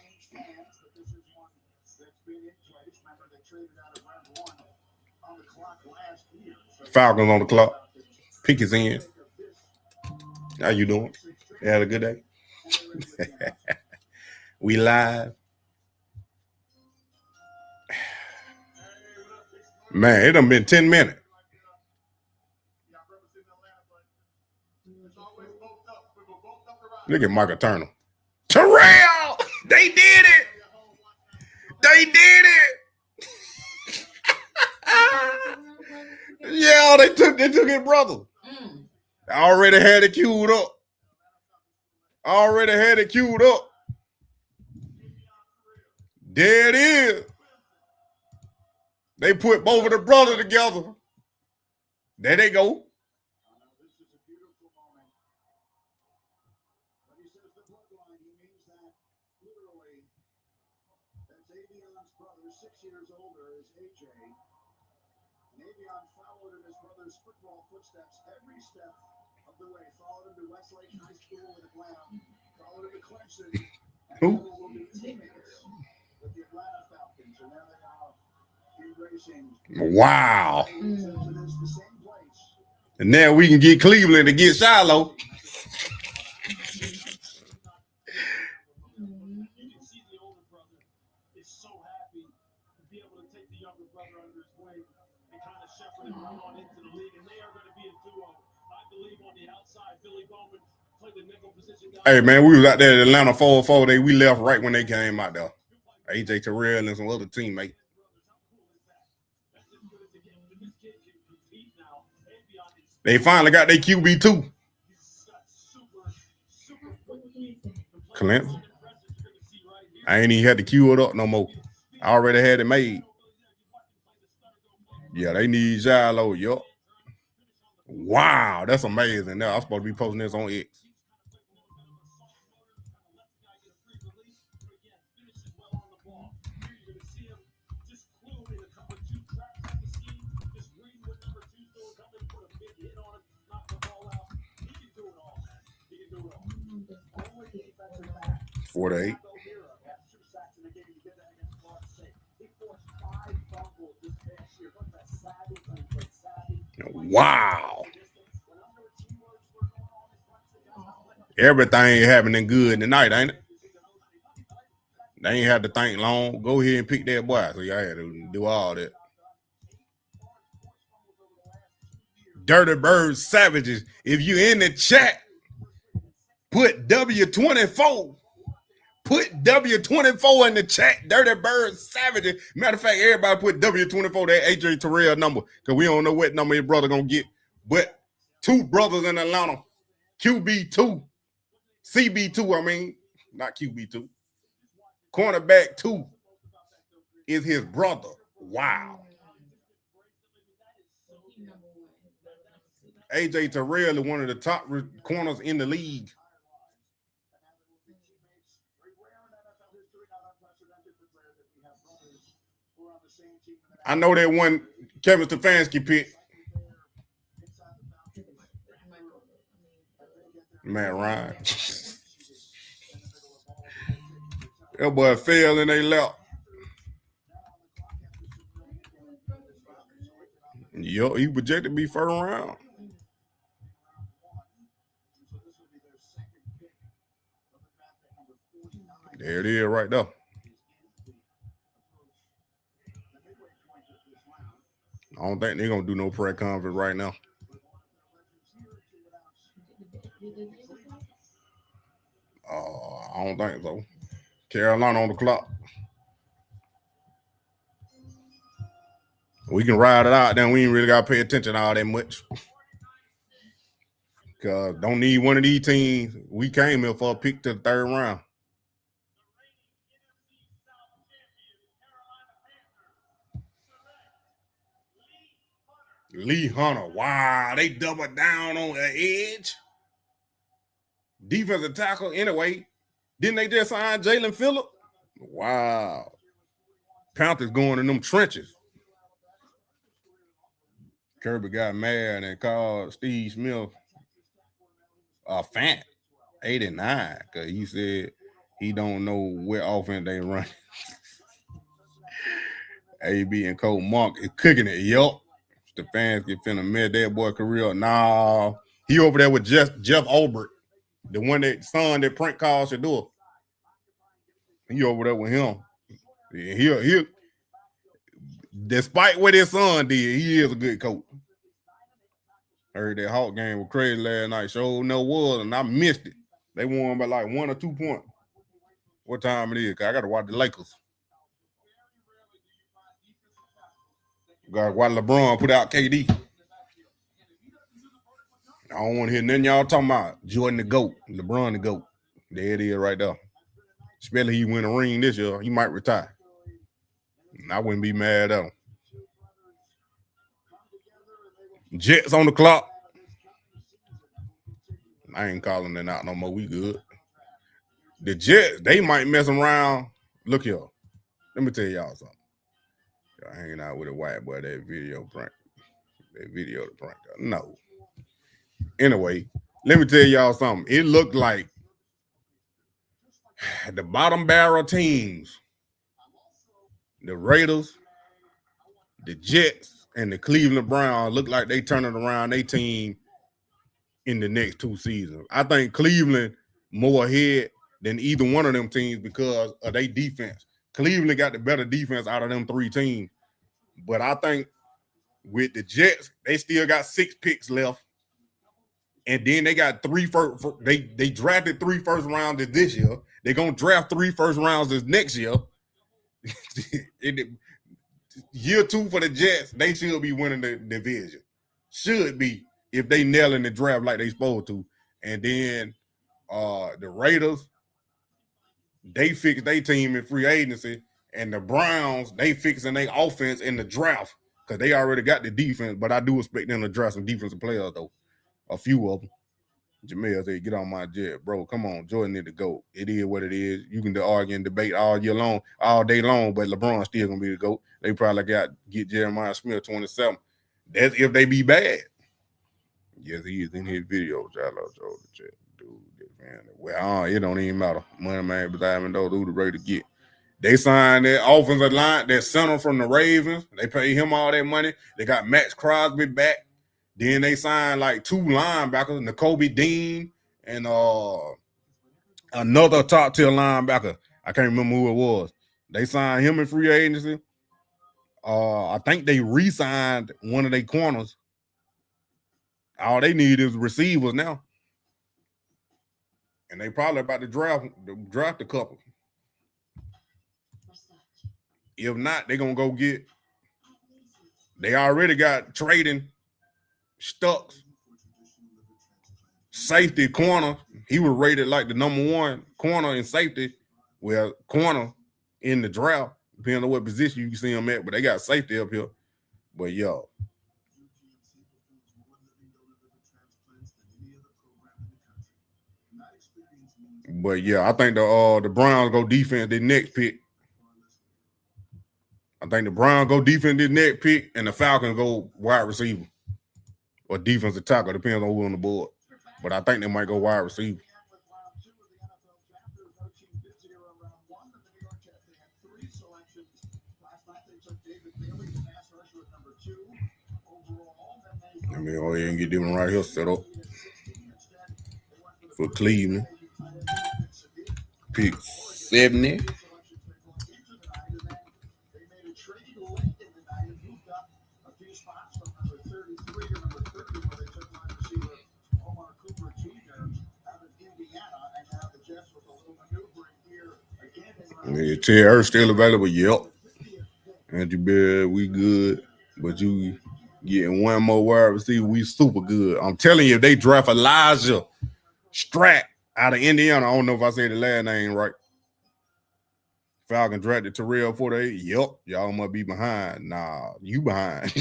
Falcons on the clock. Pick is in. How you doing? You had a good day? We live. Man, it done been 10 minutes. Look at Michael Turner. Terrell! They did it! They did it! Yeah, they took his brother. I already had it queued up. There it is. They put both of the brothers together. There they go. Who? Wow. And now we can get Cleveland to get Shiloh. Hey, man, we was out there at Atlanta 4-4 day. We left right when they came out there. AJ Terrell and some other teammates. They finally got their QB2. Clemson. I ain't even had to queue it up no more. I already had it made. Yeah, they need Shiloh. Yup. Wow, that's amazing. Now I'm supposed to be posting this on X. Four to 8. Wow. Everything happening good tonight, ain't it? They ain't had to think long. Go ahead and pick that boy. So y'all had to do all that. Dirty Bird Savages. If you in the chat, put W24. Put W24 in the chat. Dirty Bird Savages. Matter of fact, everybody put W24, that AJ Terrell number, because we don't know what number your brother gonna get. But two brothers in Atlanta, QB2, CB2, I mean, not QB2. Cornerback 2 is his brother. Wow. AJ Terrell is one of the top corners in the league. I know that one Kevin Stefanski pick. Matt Ryan. That boy fell in their lap. Yo, he projected to be first round. There it is right there. I don't think they're going to do no press conference right now. I don't think so. Carolina on the clock. We can ride it out, then we ain't really got to pay attention all that much. Because don't need one of these teams. We came here for a pick to the third round. Lee Hunter. Wow, they doubled down on the edge. Defensive tackle anyway. Didn't they just sign Jalen Phillip? Wow. Panthers going in them trenches. Kirby got mad and called Steve Smith a fat 89 because he said he don't know what offense they run. AB and Cole Monk is cooking it. Yup. Stefanski finna mess that boy career. Nah. He over there with Jeff Olbert, the one that son that prank calls Shador. He over there with him. He despite what his son did, he is a good coach. Heard that Hawk game was crazy last night. Sure no was, and I missed it. They won by like 1 or 2 points. What time it is? Cause I got to watch the Lakers. Got to watch LeBron put out KD. I don't want to hear nothing y'all talking about. Jordan the GOAT, LeBron the GOAT. There it is right there. Especially he win a ring this year, he might retire. I wouldn't be mad at him. Jets on the clock. I ain't calling it out no more. We good. The Jets, they might mess around. Look here. Let me tell y'all something. Y'all hanging out with a white boy, that video prank. That video the prank. No. Anyway, let me tell y'all something. It looked like the bottom barrel teams, the Raiders, the Jets, and the Cleveland Browns look like they turning around their team in the next 2 seasons. I think Cleveland more ahead than either one of them teams because of their defense. Cleveland got the better defense out of them 3 teams. But I think with the Jets, they still got 6 picks left. And then they got 3 first. They drafted 3 first rounders this year. They're going to draft 3 first rounders next year. Year 2 for the Jets, they should be winning the division. Should be if they nail in the draft like they supposed to. And then the Raiders, they fixed their team in free agency. And the Browns, they fixing their offense in the draft because they already got the defense. But I do expect them to draft some defensive players, though. A few of them. Jamel said, get on my jet, bro. Come on, Jordan need to go. It is what it is. You can argue and debate all year long, all day long, but LeBron's still going to be the GOAT. They probably get Jeremiah Smith 27. That's if they be bad. Yes, he is in his video. Shout out to the chat. Dude, man. Well, it don't even matter. Money man beside him, though, who the ready to get. They signed their offensive line, their center from the Ravens. They paid him all that money. They got Max Crosby back. Then they signed like 2 linebackers, Nakobe Dean and another top-tier linebacker. I can't remember who it was. They signed him in free agency. I think they re-signed one of their corners. All they need is receivers now. And they probably about to draft a couple. If not, they're going to go get – they already got trading Stucks, safety corner. He was rated like the #1 corner in safety. Well, corner in the draft, depending on what position you can see him at. But they got safety up here. But yo, I think the Browns go defense their next pick. I think the Browns go defense this next pick, and the Falcons go wide receiver or defensive tackle, depends on who on the board. But I think they might go wide receiver. I mean, go ahead and get them right here set up for Cleveland. Pick 70. Yeah, Ted Hurst still available. Yep. Andrew Bear, we good. But you getting one more wide receiver, we super good. I'm telling you, if they draft Elijah Stratt out of Indiana, I don't know if I say the last name right. Falcon drafted Terrell 48. Yep, y'all must be behind. Nah, you behind.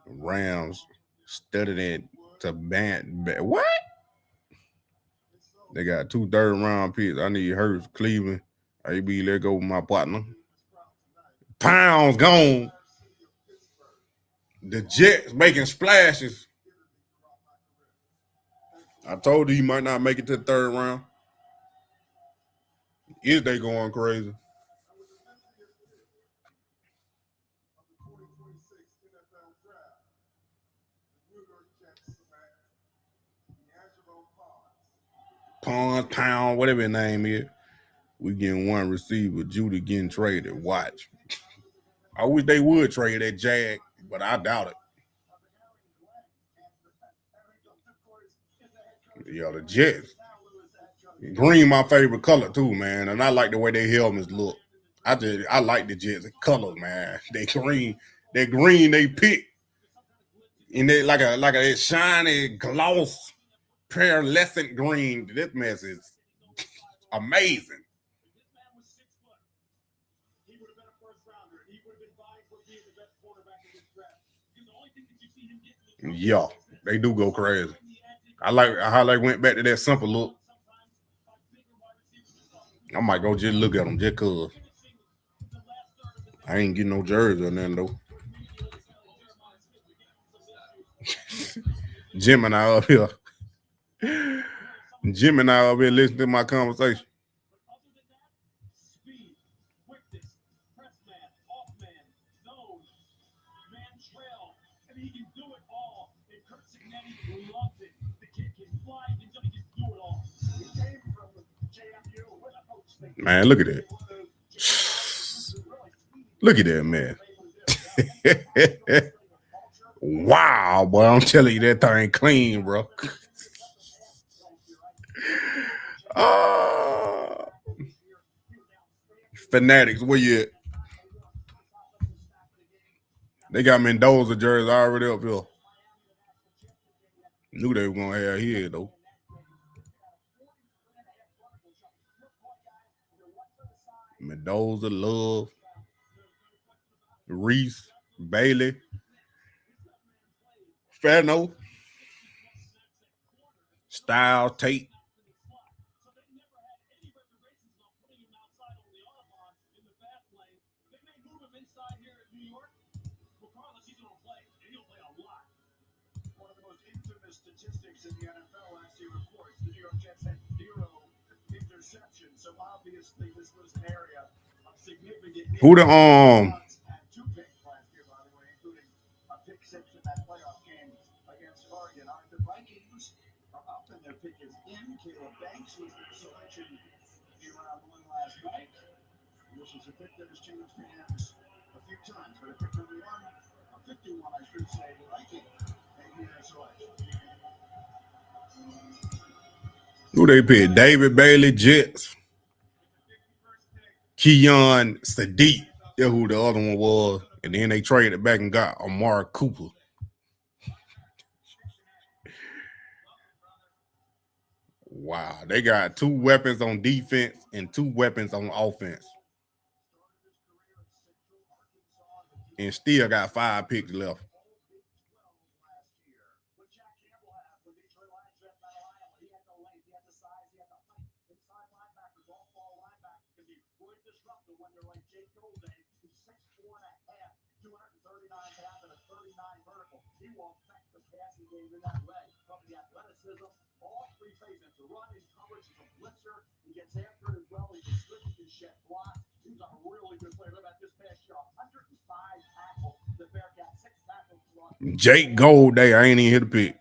Rams studied it to ban. What? They got 2 third-round picks. I need Hurst, Cleveland. AB, let go with my partner. Pounds gone. The Jets making splashes. I told you he might not make it to the 3rd round. Is they going crazy? Pound, whatever his name is. We getting one receiver. Judy getting traded. Watch. I wish they would trade that Jag, but I doubt it. Yeah, the Jets. Green my favorite color too, man. And I like the way their helmets look. I like the Jets color, man. They green they pick. And they like a shiny gloss pearlescent green. This mess is amazing. Yeah, they do go crazy. I like how they went back to that simple look. I might go just look at them just cause. I ain't getting no jersey or nothing though. Jim and I up here. Jim and I up here listening to my conversation. Man, look at that. Look at that, man. Wow, boy, I'm telling you, that thing clean, bro. Fanatics, where you at? They got Mendoza jersey already up here. Knew they were going to have here, though. Mendoza, Love, Reese, Bailey, Fano, Style, Tate. Statistics in the NFL last year, of course. The New York Jets had 0 interceptions, so obviously this was an area of significant. Who the Had 2 picks last year, by the way, including a pick 6 in that playoff game against Oregon. The Vikings are up and their pick is in. Caleb Banks was their selection in round 1 last night. This is a pick that has changed hands a few times, but a pick number 1, a 51, I should say, Viking. Who they picked? David Bailey, Jets. Keon Sadiq. That's who the other one was. And then they traded back and got Amari Cooper. Wow. They got 2 weapons on defense and 2 weapons on offense. And still got 5 picks left. when they're like Jake Golden, who's 6'4.5", 239 half and a 39 vertical. He will affect the passing game in that way. From the athleticism, all three phases. To run in coverage, he's a blitzer. He gets after it as well. He can slip, he can shed blocks. He's a really good player. Look at this past year, 105 tackles. The Bearcats 6 tackles. Jake Gold Day. I ain't even hit a pick.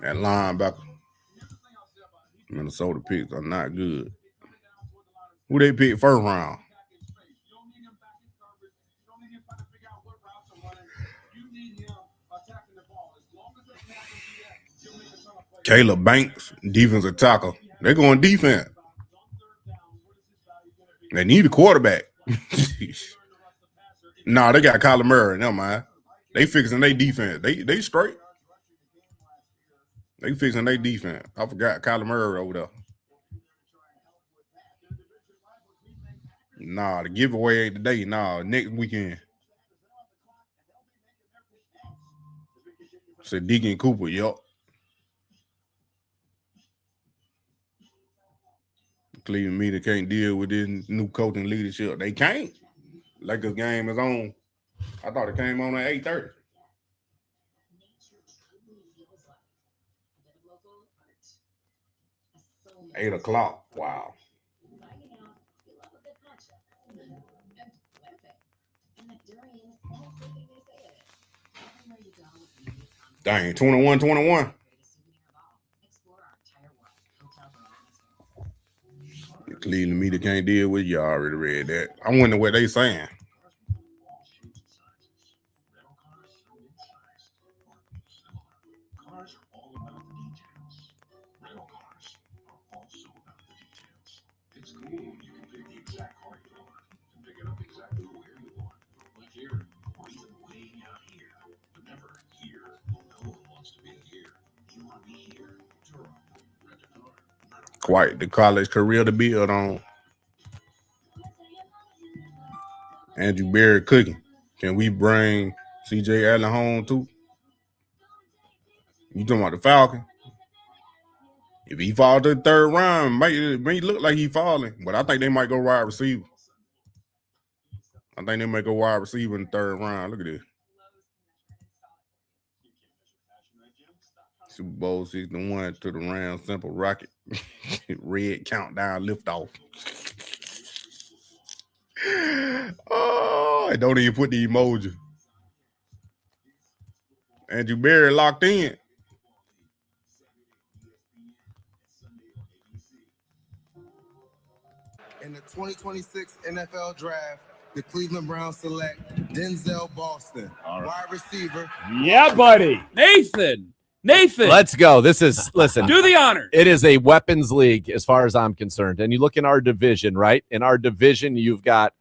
That linebacker. Minnesota picks are not good. Who they pick first round? Caleb Banks, defensive tackle. They're going defense. They need a quarterback. Nah, they got Kyler Murray. Never mind. They fixing their defense. They straight. They fixing their defense. I forgot Kyler Murray over there. Nah, the giveaway ain't today. Nah, next weekend. Said Deacon Cooper, yup. Cleveland media can't deal with this new coaching leadership. They can't. Lakers game is on. I thought it came on at 8:30. 8 o'clock. Wow. Dang, 21-21. Cleveland media can't deal with you. I already read that. I wonder what they saying. Cars are all about the details. Rental cars are also about the details. It's cool. You can pick the exact car you want and pick it up exactly where you want. Like here, or even way out here. But never here. No one wants to be here. You want to be here. Durham. Rent a car. Quite the college career to build on. Andrew Berry cooking. Can we bring C.J. Allen home too? You talking about the Falcon? If he falls to the third round, it may look like he falling, but I think they might go wide receiver. I think they might go wide receiver in the third round. Look at this. Super Bowl 61 to the Rams, simple rocket. Red countdown liftoff. Oh, I don't even put the emoji. Andrew Berry locked in. In the 2026 NFL Draft, the Cleveland Browns select Denzel Boston, wide receiver. Yeah, buddy. Nathan. Let's go. Listen. Do the honor. It is a weapons league as far as I'm concerned. And you look in our division, right? In our division, you've got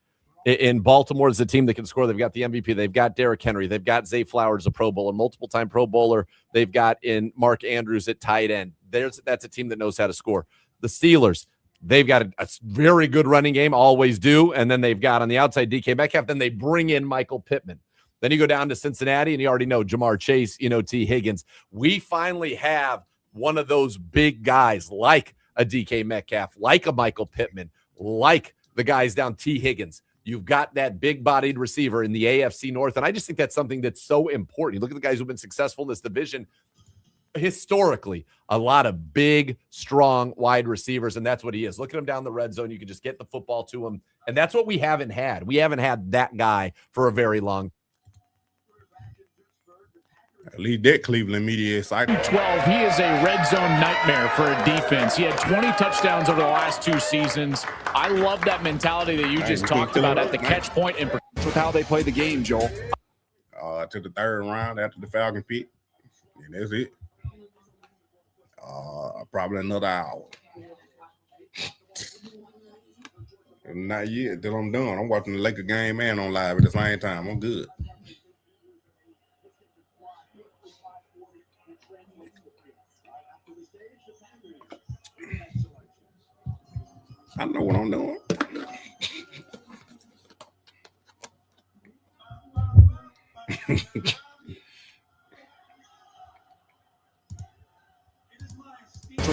in Baltimore is a team that can score. They've got the MVP. They've got Derrick Henry. They've got Zay Flowers, a Pro Bowler, multiple-time Pro Bowler. They've got in Mark Andrews at tight end. That's a team that knows how to score. The Steelers, they've got a very good running game, always do. And then they've got on the outside DK Metcalf. Then they bring in Michael Pittman. Then you go down to Cincinnati, and you already know Jamar Chase, T. Higgins. We finally have one of those big guys like a DK Metcalf, like a Michael Pittman, like the guys down T. Higgins. You've got that big-bodied receiver in the AFC North, and I just think that's something that's so important. You look at the guys who've been successful in this division. Historically, a lot of big, strong wide receivers, and that's what he is. Look at him down the red zone. You can just get the football to him, and that's what we haven't had. We haven't had that guy for a very long time. At least that Cleveland media is excited. 12, he is a red zone nightmare for a defense. He had 20 touchdowns over the last 2 seasons. I love that mentality that you just talked about at the catch point and with how they play the game, Joel. To the third round after the Falcon pick, and that's it. Probably another hour. Not yet. Till I'm done. I'm watching the Laker game and on live at the same time. I'm good. I know what I'm doing.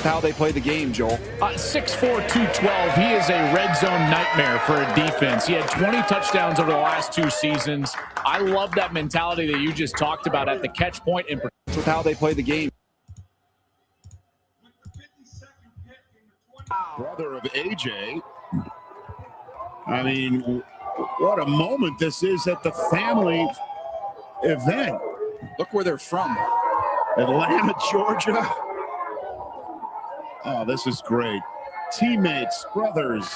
how they play the game, Joel. 6'4", 212. He is a red zone nightmare for a defense. He had 20 touchdowns over the last 2 seasons. I love that mentality that you just talked about at the catch point and with how they play the game. Brother of AJ. I mean, what a moment this is at the family event. Look where they're from. Atlanta, Georgia. Oh, this is great. Teammates, brothers.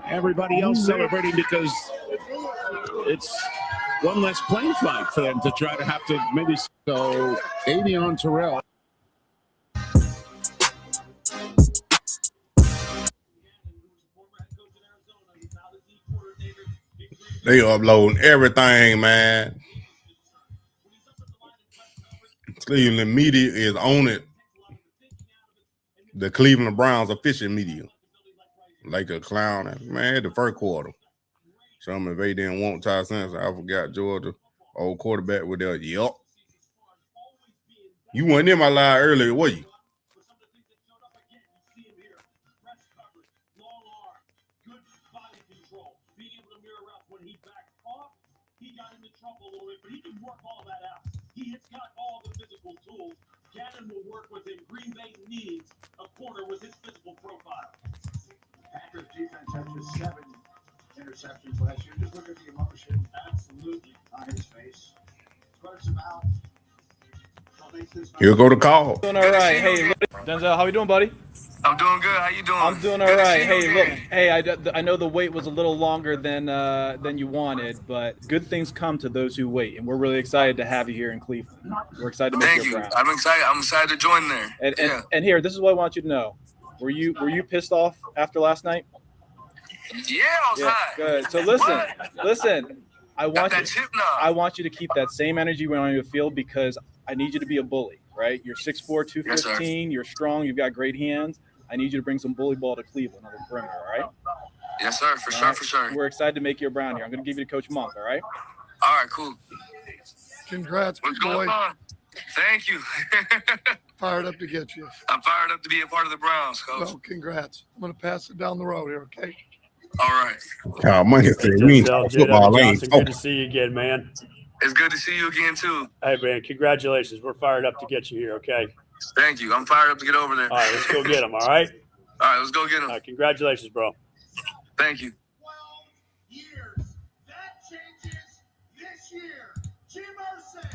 Everybody else celebrating because it's one less plane flight for them to try to have to maybe. So, Avion Terrell. They uploading everything, man. Cleveland media is on it. The Cleveland Browns official media. Like a clown. Man, the first quarter. Some if they didn't want Ty Simpson. I forgot Georgia. Old quarterback with their yup. You weren't in my live earlier, were you? Gannon will work with him. Green Bay needs a corner with his physical profile. Packers defense had just 7 interceptions last year. Just look at the emotion absolutely on his face. Starts him out. Here go the call. Doing all right. Hey, look, Denzel, how you doing, buddy? I'm doing good. How you doing? I'm doing all right. Hey, look. Hey, I know the wait was a little longer than you wanted, but good things come to those who wait, and we're really excited to have you here in Cleveland. We're excited to make Thank you you. proud. I'm excited. I'm excited to join there. And here, this is what I want you to know. Were you pissed off after last night? Yeah, I was high. Good. So listen. I want you to keep that same energy when on your field because I need you to be a bully, right? You're 6'4", 215. You're strong. You've got great hands. I need you to bring some bully ball to Cleveland on the perimeter, all right? Yes, sir. For sure. We're excited to make you a Brown here. I'm going to give you to Coach Monk, all right? All right, cool. Congrats, What's boy. going on? Thank you. Fired up to get you. I'm fired up to be a part of the Browns, Coach. Well, congrats. I'm going to pass it down the road here, okay? All right. Oh, money said we ain't talking football. I ain't Good talking. to see you again, man. It's good to see you again, too. Hey, man, congratulations. We're fired up to get you here, okay? Thank you. I'm fired up to get over there. All right, let's go get them, all right? All right, let's go get them. All right, congratulations, bro. Thank you. 12 years. That changes this year. Jim Irsay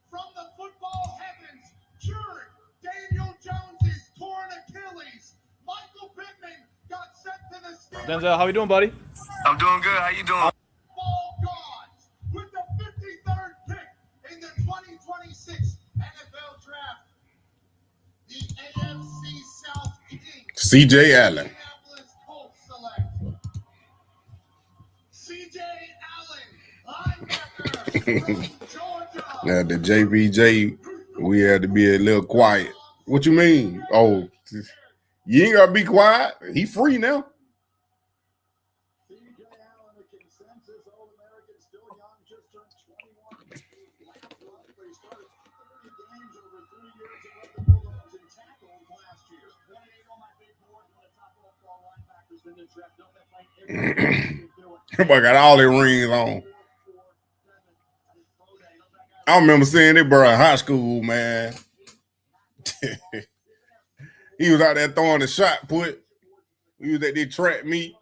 from the football heavens cured Daniel Jones's torn Achilles. Michael Pittman got sent to the state. Denzel, how you doing, buddy? I'm doing good. How you doing? Ball gods with the 53rd pick in the 2026 NFL Draft. The AFC South Kings. C.J. Allen. C.J. Allen, linebacker. Now the JBJ, we had to be a little quiet. What you mean? Oh, you ain't gotta be quiet. He free now. Everybody got all their rings on. I remember seeing that bro in high school, man. He was out there throwing the shot put. We was at the track meet.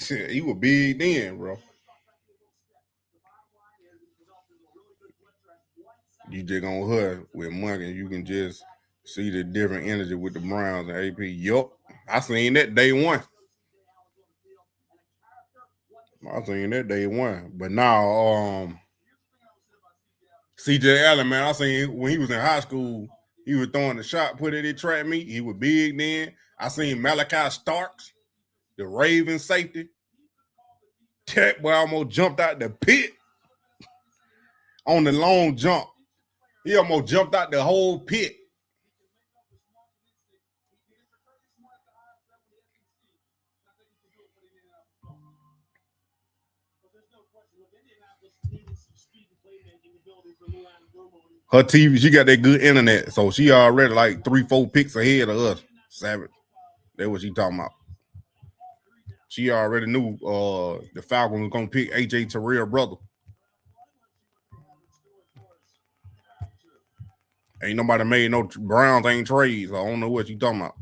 He was big then, bro. You just gonna hurt with Monkey. You can just see the different energy with the Browns and AP. Yup. I seen that day one. But now, C.J. Allen, man, I seen when he was in high school, he was throwing the shot put at the track meet. He was big then. I seen Malachi Starks, the Ravens safety. That boy almost jumped out the pit on the long jump. He almost jumped out the whole pit. Her TV, she got that good internet, so she already like 3-4 picks ahead of us. Savage. That's what she talking about. She already knew the Falcons was gonna pick AJ Terrell brother. Ain't nobody made no Browns ain't trades. So I don't know what you talking about.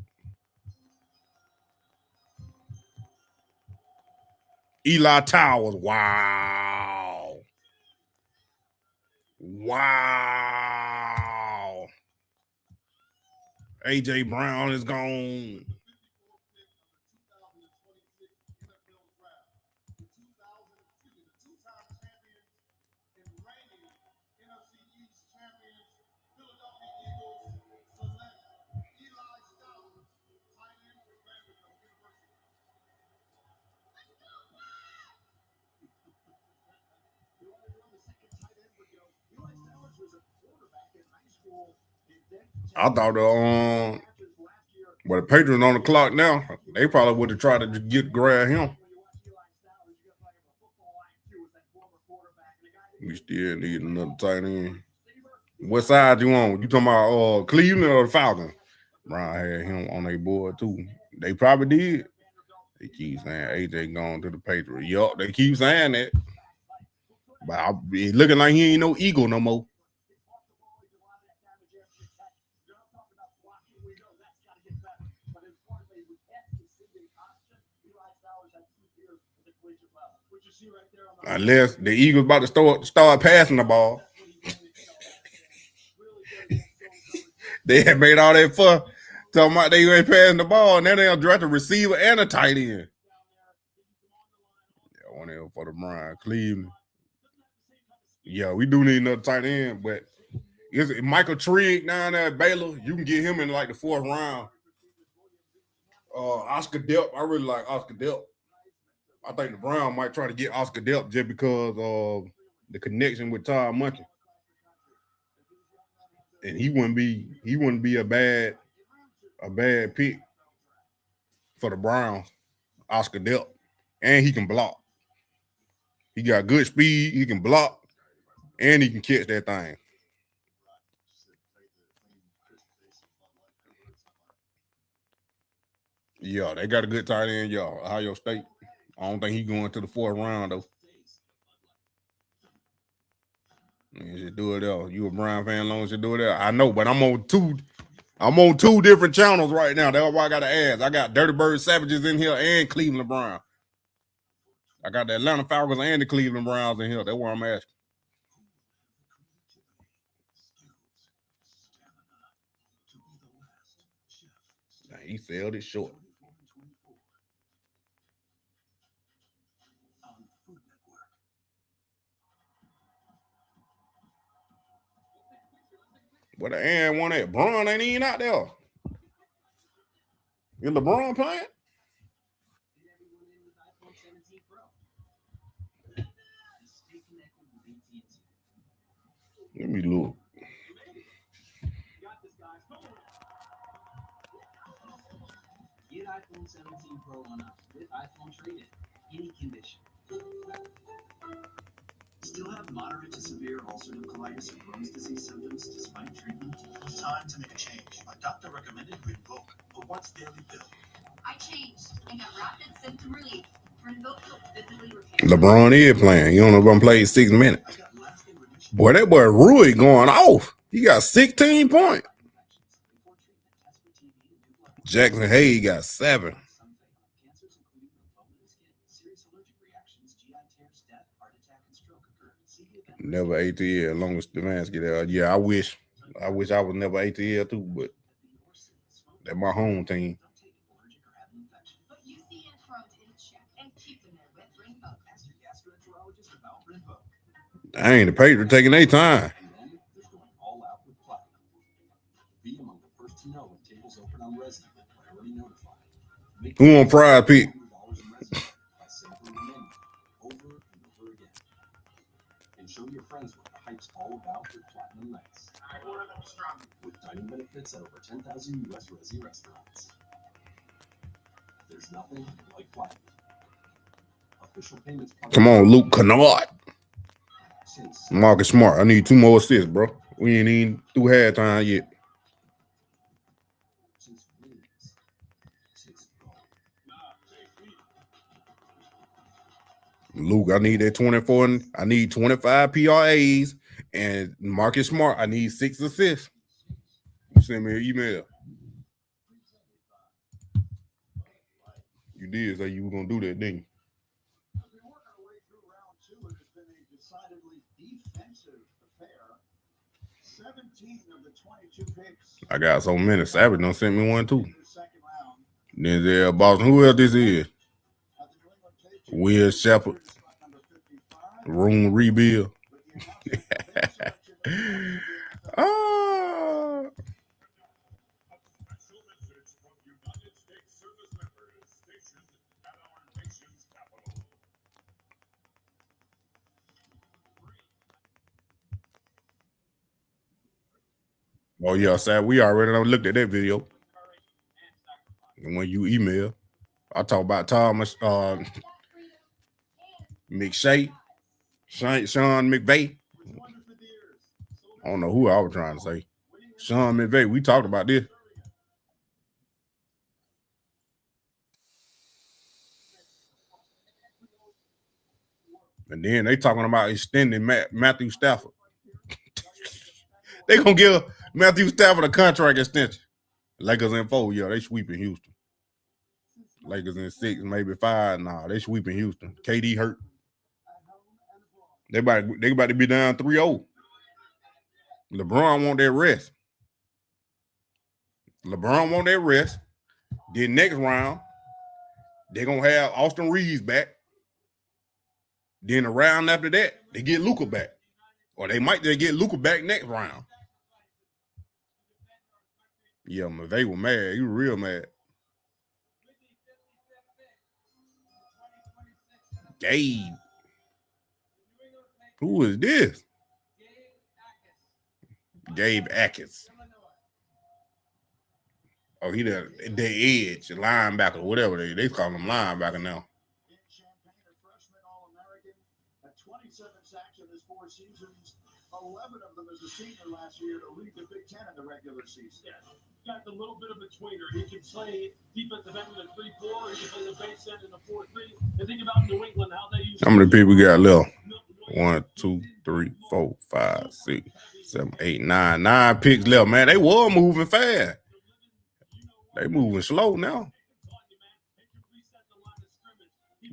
Eli Towers. Wow. Wow. AJ Brown is gone. I thought the Patriots on the clock now. They probably would have tried to grab him. We still need another tight end. What side you on? You talking about Cleveland or the Falcons? Brown had him on their board too. They probably did. They keep saying AJ going to the Patriots. Yup, they keep saying that. But it's looking like he ain't no Eagle no more. Unless the Eagles about to start passing the ball. They had made all that fun talking about they ain't passing the ball, and then they'll draft a receiver and a tight end. Yeah, one there for the Browns, Cleveland. Yeah, we do need another tight end, but is it Michael Trigg down there at Baylor? You can get him in like the 4th round. Oscar Delp, I really like Oscar Delp. I think the Browns might try to get Oscar Delp just because of the connection with Todd Monken. And he wouldn't be a bad pick for the Browns, Oscar Delp. And he can block. He got good speed, he can block, and he can catch that thing. Yeah, they got a good tight end, y'all. Ohio State. I don't think he's going to the 4th round, though. You should do it there. You a Brown fan, long as you do it there. I know, but I'm on two different channels right now. That's why I got to ask. I got Dirty Bird Savages in here and Cleveland Browns. I got the Atlanta Falcons and the Cleveland Browns in here. That's why I'm asking. He sold it short. What the Aaron want at? Braun ain't even out there. Is LeBron playing? Let me look. Get iPhone 17 Pro on us with iPhone trade-in, any condition. Still have moderate to severe ulcerative colitis and Crohn's disease symptoms despite treatment? Time to make a change. My doctor recommended Rinvoq, a once-daily pill. I changed and got rapid symptom relief. Rinvoq helped physically repair. LeBron is playing. You don't know if I'm playing 6 minutes. Boy, that boy Rui going off. He got 16 points. Jackson Hayes got 7. Never ATL, as long as the man get out. Yeah, I wish I was never ATL too, but that's my home team. Dang, the Patriots taking their time. Who on prize pick? And show your friends what the hype's all about with Platinum Nights. With dining benefits at over 10,000 U.S. Resi restaurants. There's nothing like Platinum. Official payments. Come on, Luke Kennard. Marcus Smart. I need 2 more assists, bro. We ain't even through halftime yet. Luke, I need that 24. I need 25 PRAs. And Marcus Smart, I need 6 assists. You send me an email. You did say you were going to do that, didn't you? I got so many. Savage done sent me one too. Denzel Boston. Who else this is? Will Shepard. Room rebuild. Oh. Oh yeah, Sam. We already done looked at that video. And when you email, I talk about Thomas McShay, Sean McVay. I don't know who I was trying to say. Sean McVay. We talked about this. And then they talking about extending Matthew Stafford. They gonna give Matthew Stafford a contract extension. Lakers in 4, yeah, they sweeping Houston. Lakers in 6, maybe 5. Nah, they sweeping Houston. KD hurt. They about to be down 3-0. LeBron want that rest. Then next round, they're gonna have Austin Reeves back. Then the round after that, they get Luka back. Or they get Luka back next round. Yeah, McVay was mad. He was real mad. Gabe. Who is this? Gabe Atkins. Oh, he the edge, linebacker, whatever they call him linebacker now. 27 sacks in his 4 seasons. 11 of them as a senior last year to lead the Big Ten in the regular season. Yeah. Got a little bit of a tweener. He can play defensive end in the 3-4. He can play the base end in the 4-3. And think about New England, how they use. How many people got left? 1, 2, 3, 4, 5, 6, 7, 8, 9. 9 picks left, man. They were moving fast. They moving slow now.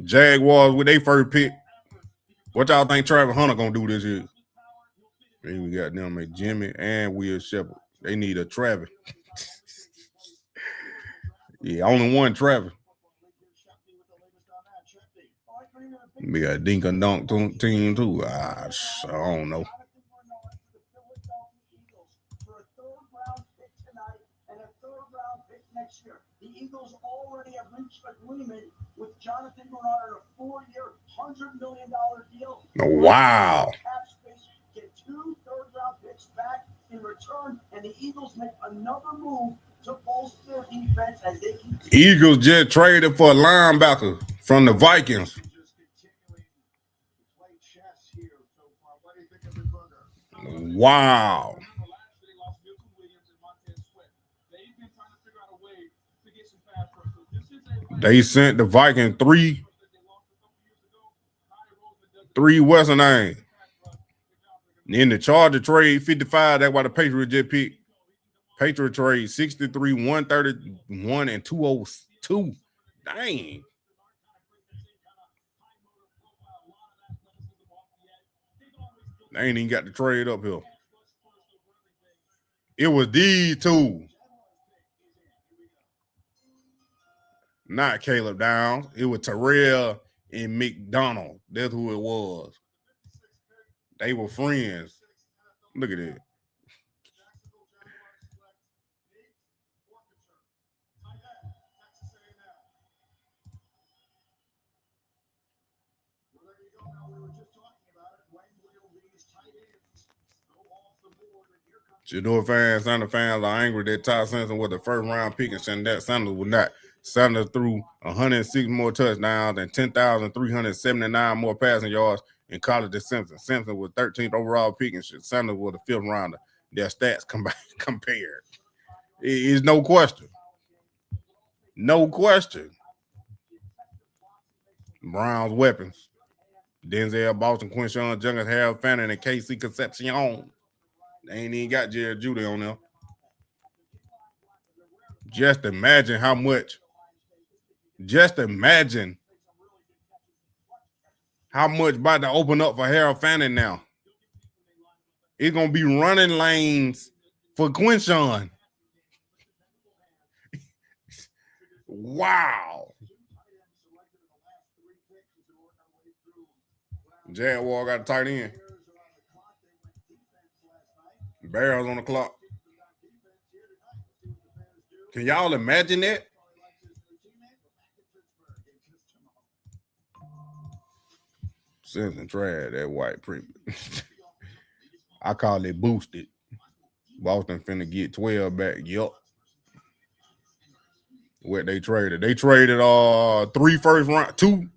Jaguars with their first pick. What y'all think Travis Hunter gonna do this year? Then we got them at Jimmy and Will Shepard. They need a Travis. Yeah, only one Travis. We got Dink and Dunk team too. I don't know. The Eagles already have reached agreement with Jonathan Bernard, a 4-year, $100 million deal. Wow. Get 2 third-round picks back in return, and the Eagles make another move to bolster defense as they keep. Eagles just traded for a linebacker from the Vikings. Wow. They sent the Vikings three Western names. In the Charger trade, 55, that's why the Patriots just picked. Patriot trade, 63, 131, and 202. Dang. They ain't even got the trade up here. It was these two. Not Caleb Downs. It was Terrell and McDonald. That's who it was. They were friends. Look at it. Shador fans, Sanders fans are angry that Todd Simpson was the first round pick and saying that Sanders would not. Sanders threw 106 more touchdowns and 10,379 more passing yards in college than Simpson. Simpson was 13th overall pick and Sanders was the 5th rounder. their stats compared. It is no question. No question. Browns weapons. Denzel Boston, Quinshawn Jungles, Harold Fannin, and KC Concepcion. They ain't even got Jared Judy on there. Just imagine how much about to open up for Harold Fannin now. It's going to be running lanes for Quinshawn. Wow. Jaguar got a tight end. Bears on the clock. Can y'all imagine that? Simpson tried that white premium. I call it boosted. Boston finna get 12 back. Yup. What they traded? They traded 3 first round, two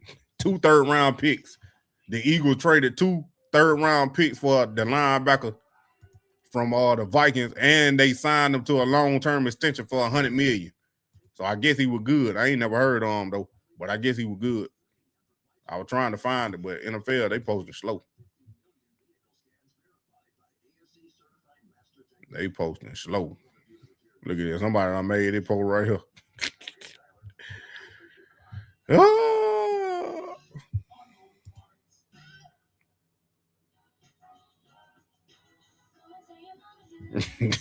third round picks. The Eagles traded 2 third round picks for the linebacker from the Vikings, and they signed him to a long-term extension for $100 million. So I guess he was good. I ain't never heard of him though, but I guess he was good. I was trying to find it, but NFL, they posted slow. They posting slow. Look at this. Somebody I made it post right here. Oh.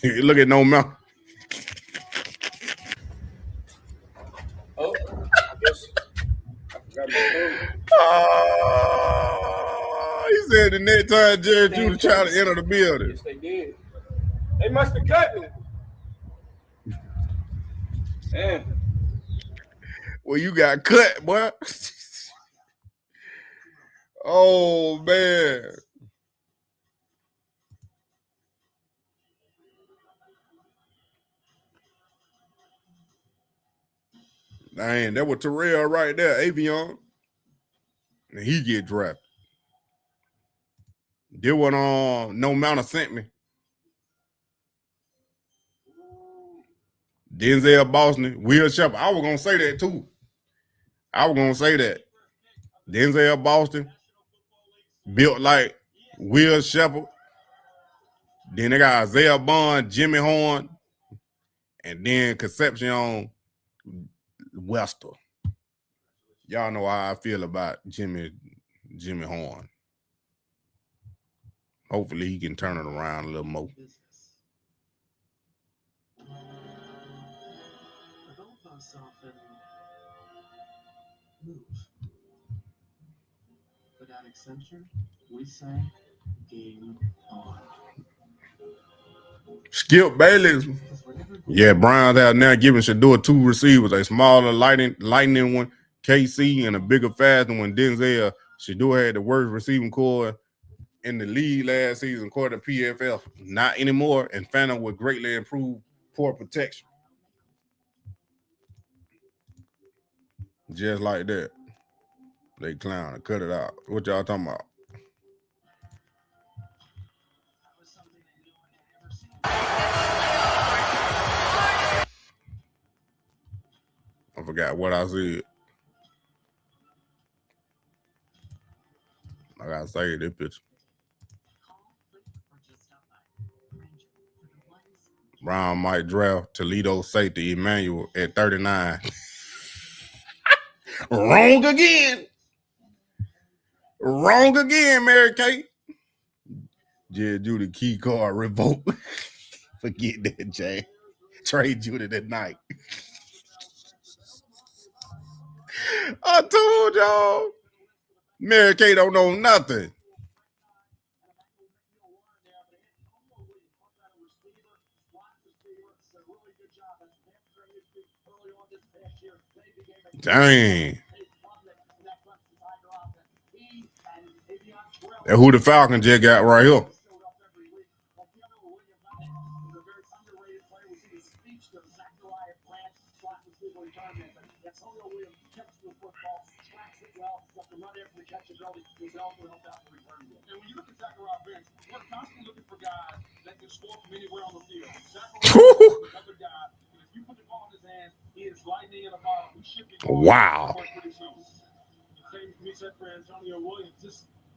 Look at No Mouth. Oh, I guess I forgot my phone. He said the next time Jared Judy tried to enter the building. Yes, they did. They must have cut me. Man. Well, you got cut, boy. Oh, man. Dang, that was Terrell right there, Avion. And he get drafted. There was No Mountain sent me. Denzel Boston, Will Shepard. I was going to say that too. Denzel Boston, built like Will Shepard. Then they got Isaiah Bond, Jimmy Horn, and then Concepcion Wester. Y'all know how I feel about Jimmy Horn. Hopefully he can turn it around a little more. But at Accenture, we say game on. Skip Bayless. Yeah, Browns have now given Shador 2 receivers, a smaller lightning one, KC, and a bigger, faster one, Denzel. Shador had the worst receiving core in the league last season, according to PFF. Not anymore, and Phantom would greatly improve poor protection. Just like that. They clown and cut it out. What y'all talking about? I forgot what I said. I gotta say this picture. Brown might draft Toledo safety Emmanuel at 39. Wrong again. Wrong again, Mary Kate. Jared Judy key card revoked. Forget that, Jay. Trade Judy tonight. I told y'all. Mary Kay don't know nothing. Dang. That's who the Falcons just got right here. Wow.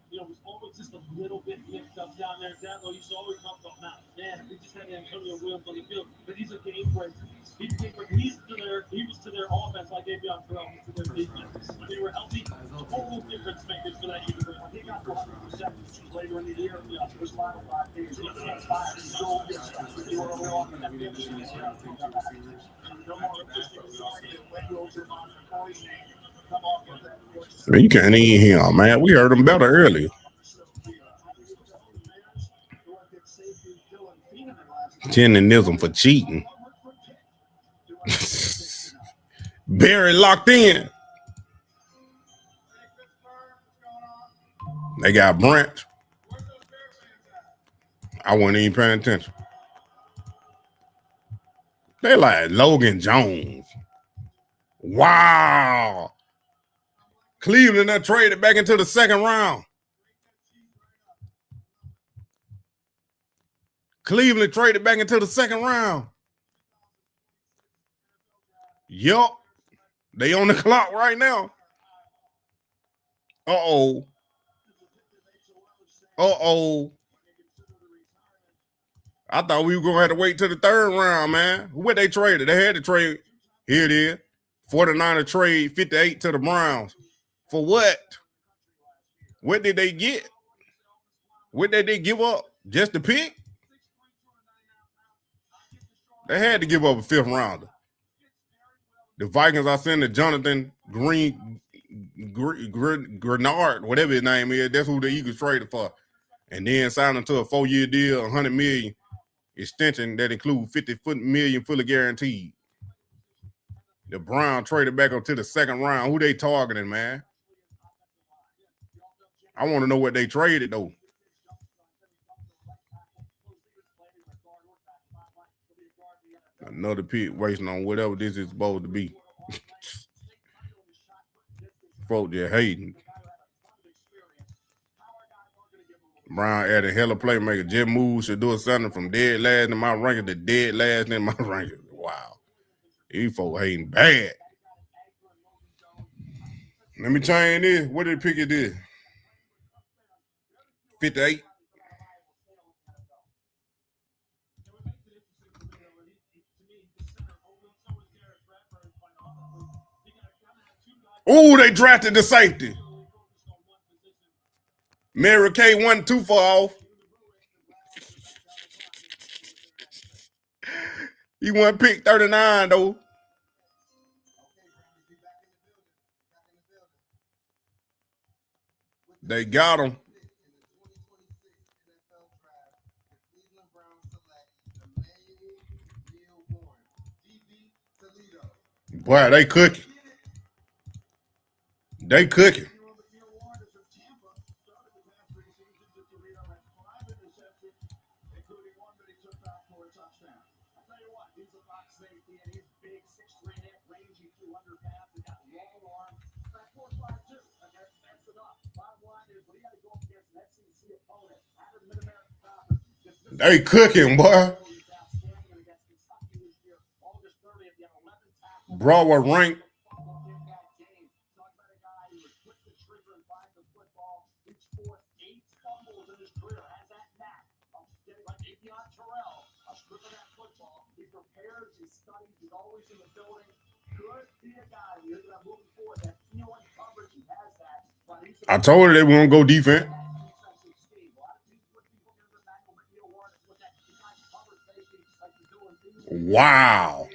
You know, was always just a little bit mixed up down there. Dabo used to always talk about, man, we just had Antonio Williams on the field, but he's a game breaker. He's a game breaker. He was to their offense like Avion Terrell was to their defense. When they were healthy, total difference makers for that unit. When he got 100% later in the year, you know, first 5 or 5 days, he was fired. So they were all off in that game. No more Man, you can't even hear him, man. We heard him better earlier. Tendenism for cheating. Barry locked in. They got Brent. I wasn't even paying attention. They like Logan Jones. Wow. Cleveland that traded back into the second round. Cleveland traded back into the second round. Yup. They on the clock right now. Uh-oh. Uh-oh. I thought we were going to have to wait till the third round, man. What they traded? They had to trade. Here it is. 49er trade 58 to the Browns. For what? What did they get? What did they give up? Just the pick? They had to give up a 5th rounder. The Vikings are sending Jonathan Grenard, whatever his name is. That's who the Eagles traded for. And then signed him to a 4-year deal, $100 million extension that includes $50 million fully guaranteed. The Browns traded back up to the second round. Who they targeting, man? I want to know what they traded, though. Another pick wasting on whatever this is supposed to be. Folks just hating. Brown added hella playmaker. Jim Moore should do something from dead last in my ranking to dead last in my ranking. Wow. These folks hating bad. Let me change this. What did they pick it this? 58. Oh, they drafted the safety. Mary Kay wasn't too far off. He wasn't picked 39, though. They got him. Boy, they cooking. They cooking. They cooking, boy. Bro was ranked. I told her they were going to go defense. Wow.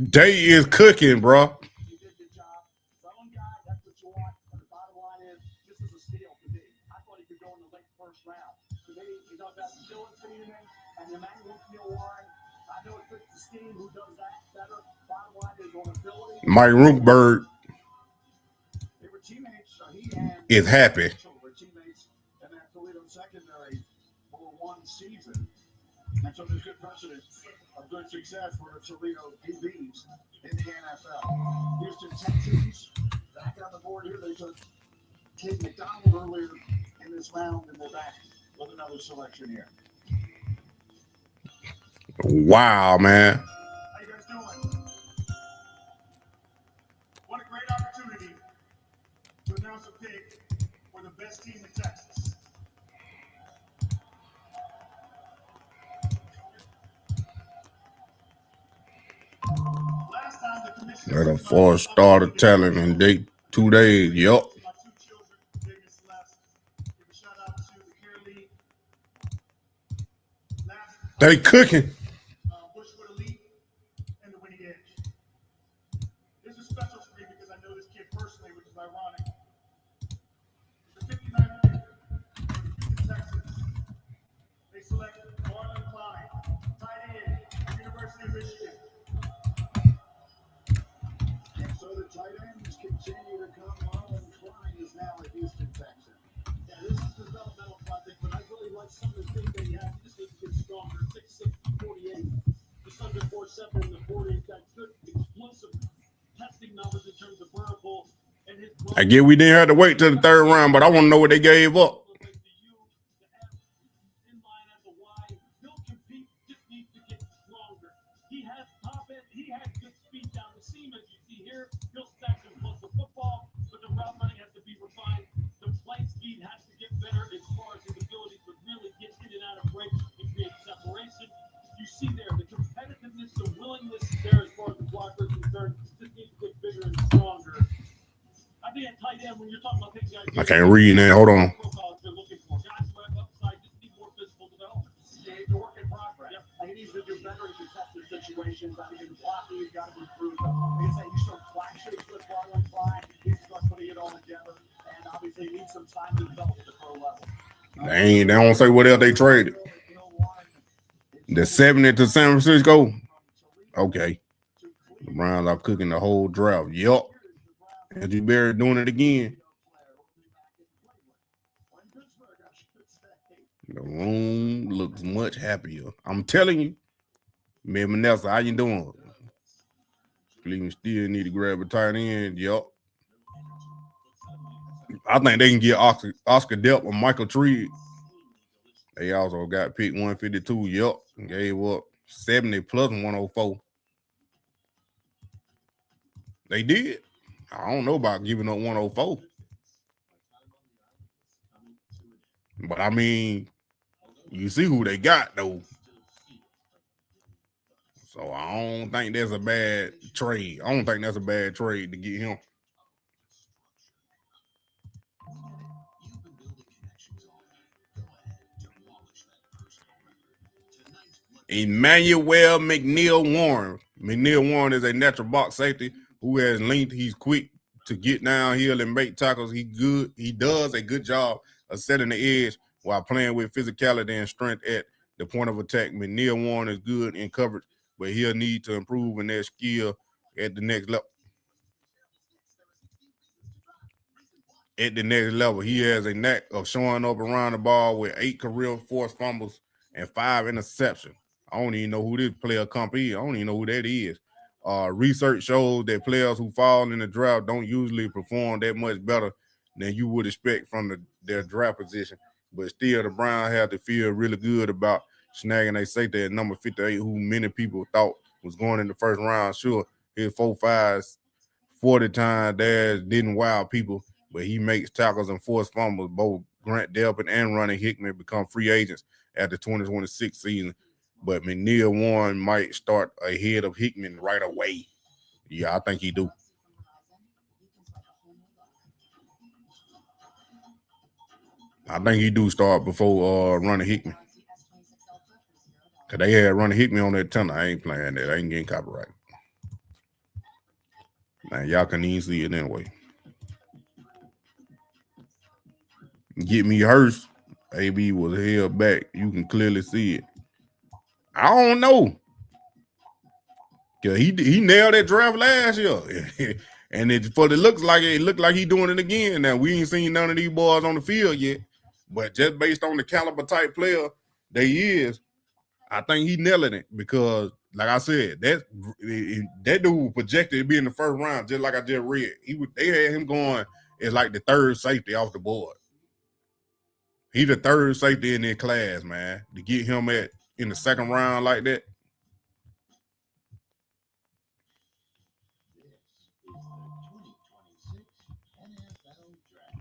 They is cooking, bro. Mike Rookberg is happy. And so there's good precedence of good success for Cerrito DBs in the NFL. Houston Texans back on the board here. They took Tate McDonald earlier in this round, and they're back with another selection here. Wow, man. How you guys doing? What a great opportunity to announce a pick for the best team in Texas. Last time the commission Got a 4-star talent in 2 days. Yup. They cooking. This is special for me because I know this kid personally, which is ironic. The 59th pick for the Houston Texans. They select Marlon Klein, tight end, University of Michigan. And so the tight ends continue to come. Marlon Klein is now a Houston Texan. Yeah, this is the developmental project, but I really like some of the things that he has. Just needs to get stronger. 6'6", 48. Just under 4'7" in the 40. He's got good explosive testing numbers in terms of vertical. And his I get we didn't have to wait till the 3rd round, but I want to know what they gave up. He'll compete, just needs to get stronger. He has top end, he has good speed down the seam, as you see here. He'll stack and plus the football, but the route running has to be refined. The play speed has to get better as far as his ability to really get in and out of breaks and create separation. You see there the competitiveness, the willingness there as far as the blocker is concerned. Just needs to get bigger and stronger. I think at tight end, when you're talking about things guys, I can't read that. Hold on. they're looking for guys who have upside, just need more physical development. Yeah, he's a work in progress. Yep. And he needs to do better in contested situations. I mean, blocking, he's got to improve. Like I say, you start flashing with Marlon Klein, he starts putting it all together, and obviously he needs some time to develop at the pro level. They don't say what else they traded. The 70 to San Francisco. Okay. The Browns are cooking the whole draft. Yup. Andrew Berry doing it again. The room looks much happier. I'm telling you. Man, Vanessa, how you doing? Cleveland still need to grab a tight end. Yup. I think they can get Oscar Delp or Michael Tree. They also got picked 152. Yup. Gave up 70 plus 104. They did. I don't know about giving up 104. But I mean, you see who they got though. So I don't think that's a bad trade. I don't think that's a bad trade to get him. Emmanuel McNeil-Warren. McNeil-Warren is a natural box safety who has length. He's quick to get downhill and make tackles. He does a good job of setting the edge while playing with physicality and strength at the point of attack. McNeil-Warren is good in coverage, but he'll need to improve in that skill at the next level. At the next level, he has a knack of showing up around the ball with 8 career forced fumbles and 5 interceptions. I don't even know who this player comp is. I don't even know who that is. Research shows that players who fall in the draft don't usually perform that much better than you would expect from their draft position. But still, the Browns have to feel really good about snagging a safety at number 58, who many people thought was going in the first round. Sure, his 4.5, 40 times dash didn't wow people, but he makes tackles and forced fumbles. Both Grant Delpit and Ronnie Hickman become free agents at the 2026 season. But McNeil-Warren might start ahead of Hickman right away. Yeah, I think he do. I think he do start before Ronnie Hickman. Because they had Ronnie Hickman on that tenor. I ain't playing that. I ain't getting copyrighted. Man, y'all can even see it anyway. Get me Hurst. AB was held back. You can clearly see it. I don't know. He nailed that draft last year. And it looked like he doing it again. Now, we ain't seen none of these boys on the field yet. But just based on the caliber type player they is, I think he nailing it because, like I said, that dude projected to be in the first round, just like I just read. They had him going as like the third safety off the board. He the third safety in their class, man. To get him in the second round like that.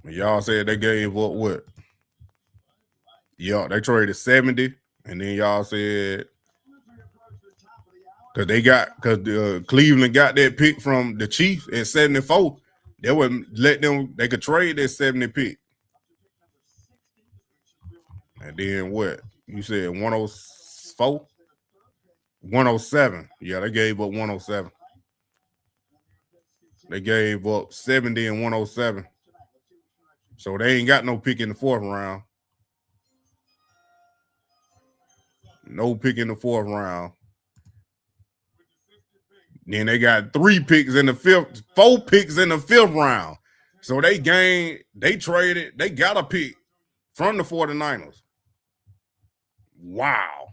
Y'all said they gave up what? Yeah, they traded 70, and then y'all said because Cleveland got that pick from the Chiefs at 74, they wouldn't let them. They could trade that 70 pick. And then what? You said 104? 107. Yeah, they gave up 107. They gave up 70 and 107. So they ain't got no pick in the fourth round. No pick in the fourth round. Then they got 3 picks in the fifth, 4 picks in the fifth round. So they traded, they got a pick from the 49ers. Wow.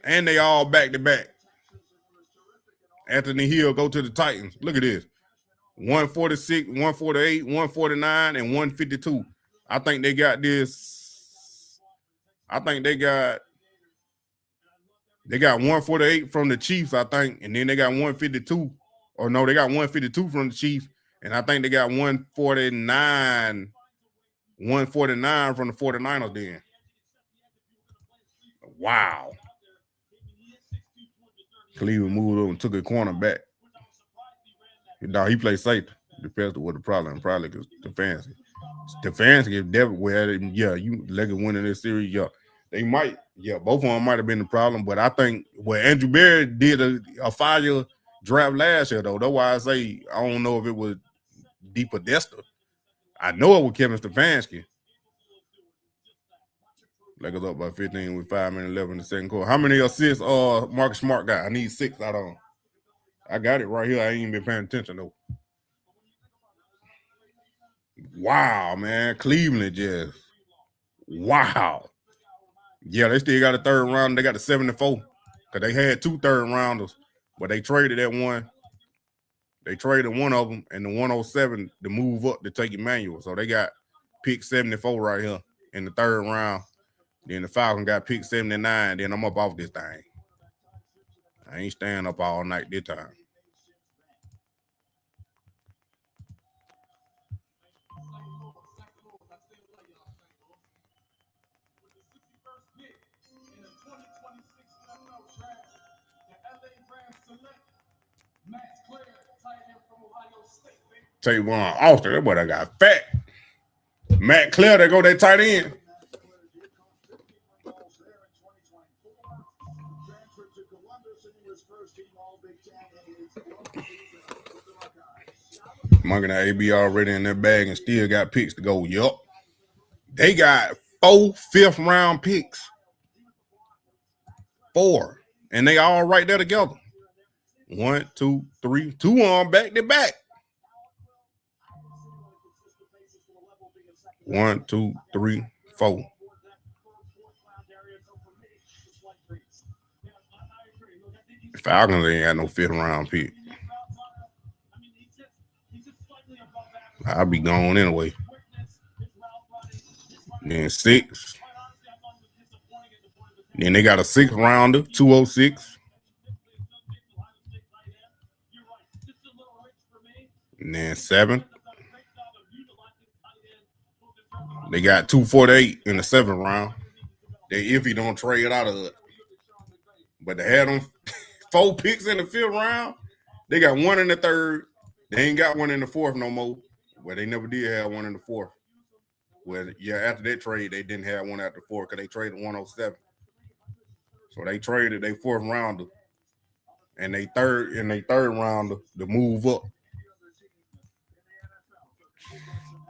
And they all back to back. Anthony Hill go to the Titans. Look at this. 146, 148, 149, and 152. I think they got this. I think they got 148 from the Chiefs, I think, and then they got 152. Or no, they got 152 from the Chiefs, and I think they got 149 from the 49ers then. Wow. Cleveland moved over and took a cornerback. No, he played safety. Depends on what the problem. Probably because Stefanski is definitely you let it win in this series. Yeah, they might. Yeah, both of them might have been the problem. But I think Andrew Berry did a 5-year draft last year though. That's why I say I don't know if it was DePodesta. I know it was Kevin Stefanski. Lakers up by 15 with 5 minutes left in the second quarter. How many assists Marcus Smart got? I need 6 out of them. I got it right here. I ain't even been paying attention though. Wow, man. Cleveland just wow. Yeah, they still got a third round. They got the 74. Because they had 2 third rounders, but they traded that one. They traded one of them and the 107 to move up to take Emmanuel. So they got pick 74 right here in the third round. Then the Falcons got pick 79. Then I'm up off this thing. I ain't staying up all night this time. Tavon Austin, that boy that got fat. Matt Clare, they go that tight end. Monkey and AB already in their bag and still got picks to go. Yup. They got 4 fifth-round picks. 4. And they all right there together. 1, 2, 3. 2 on back to back. 1, 2, 3, 4. Falcons ain't got no 5th-round pick. I'll be gone anyway. Then 6. Then they got a 6th rounder, 206. And then 7. They got 248 in the 7th round. They if he don't trade out of it. But they had them 4 picks in the 5th round. They got 1 in the 3rd. They ain't got 1 in the 4th no more. Well, they never did have 1 in the 4th. Well, yeah, after that trade, they didn't have 1 after 4 because they traded 107. So they traded their 4th rounder and they third rounder to move up.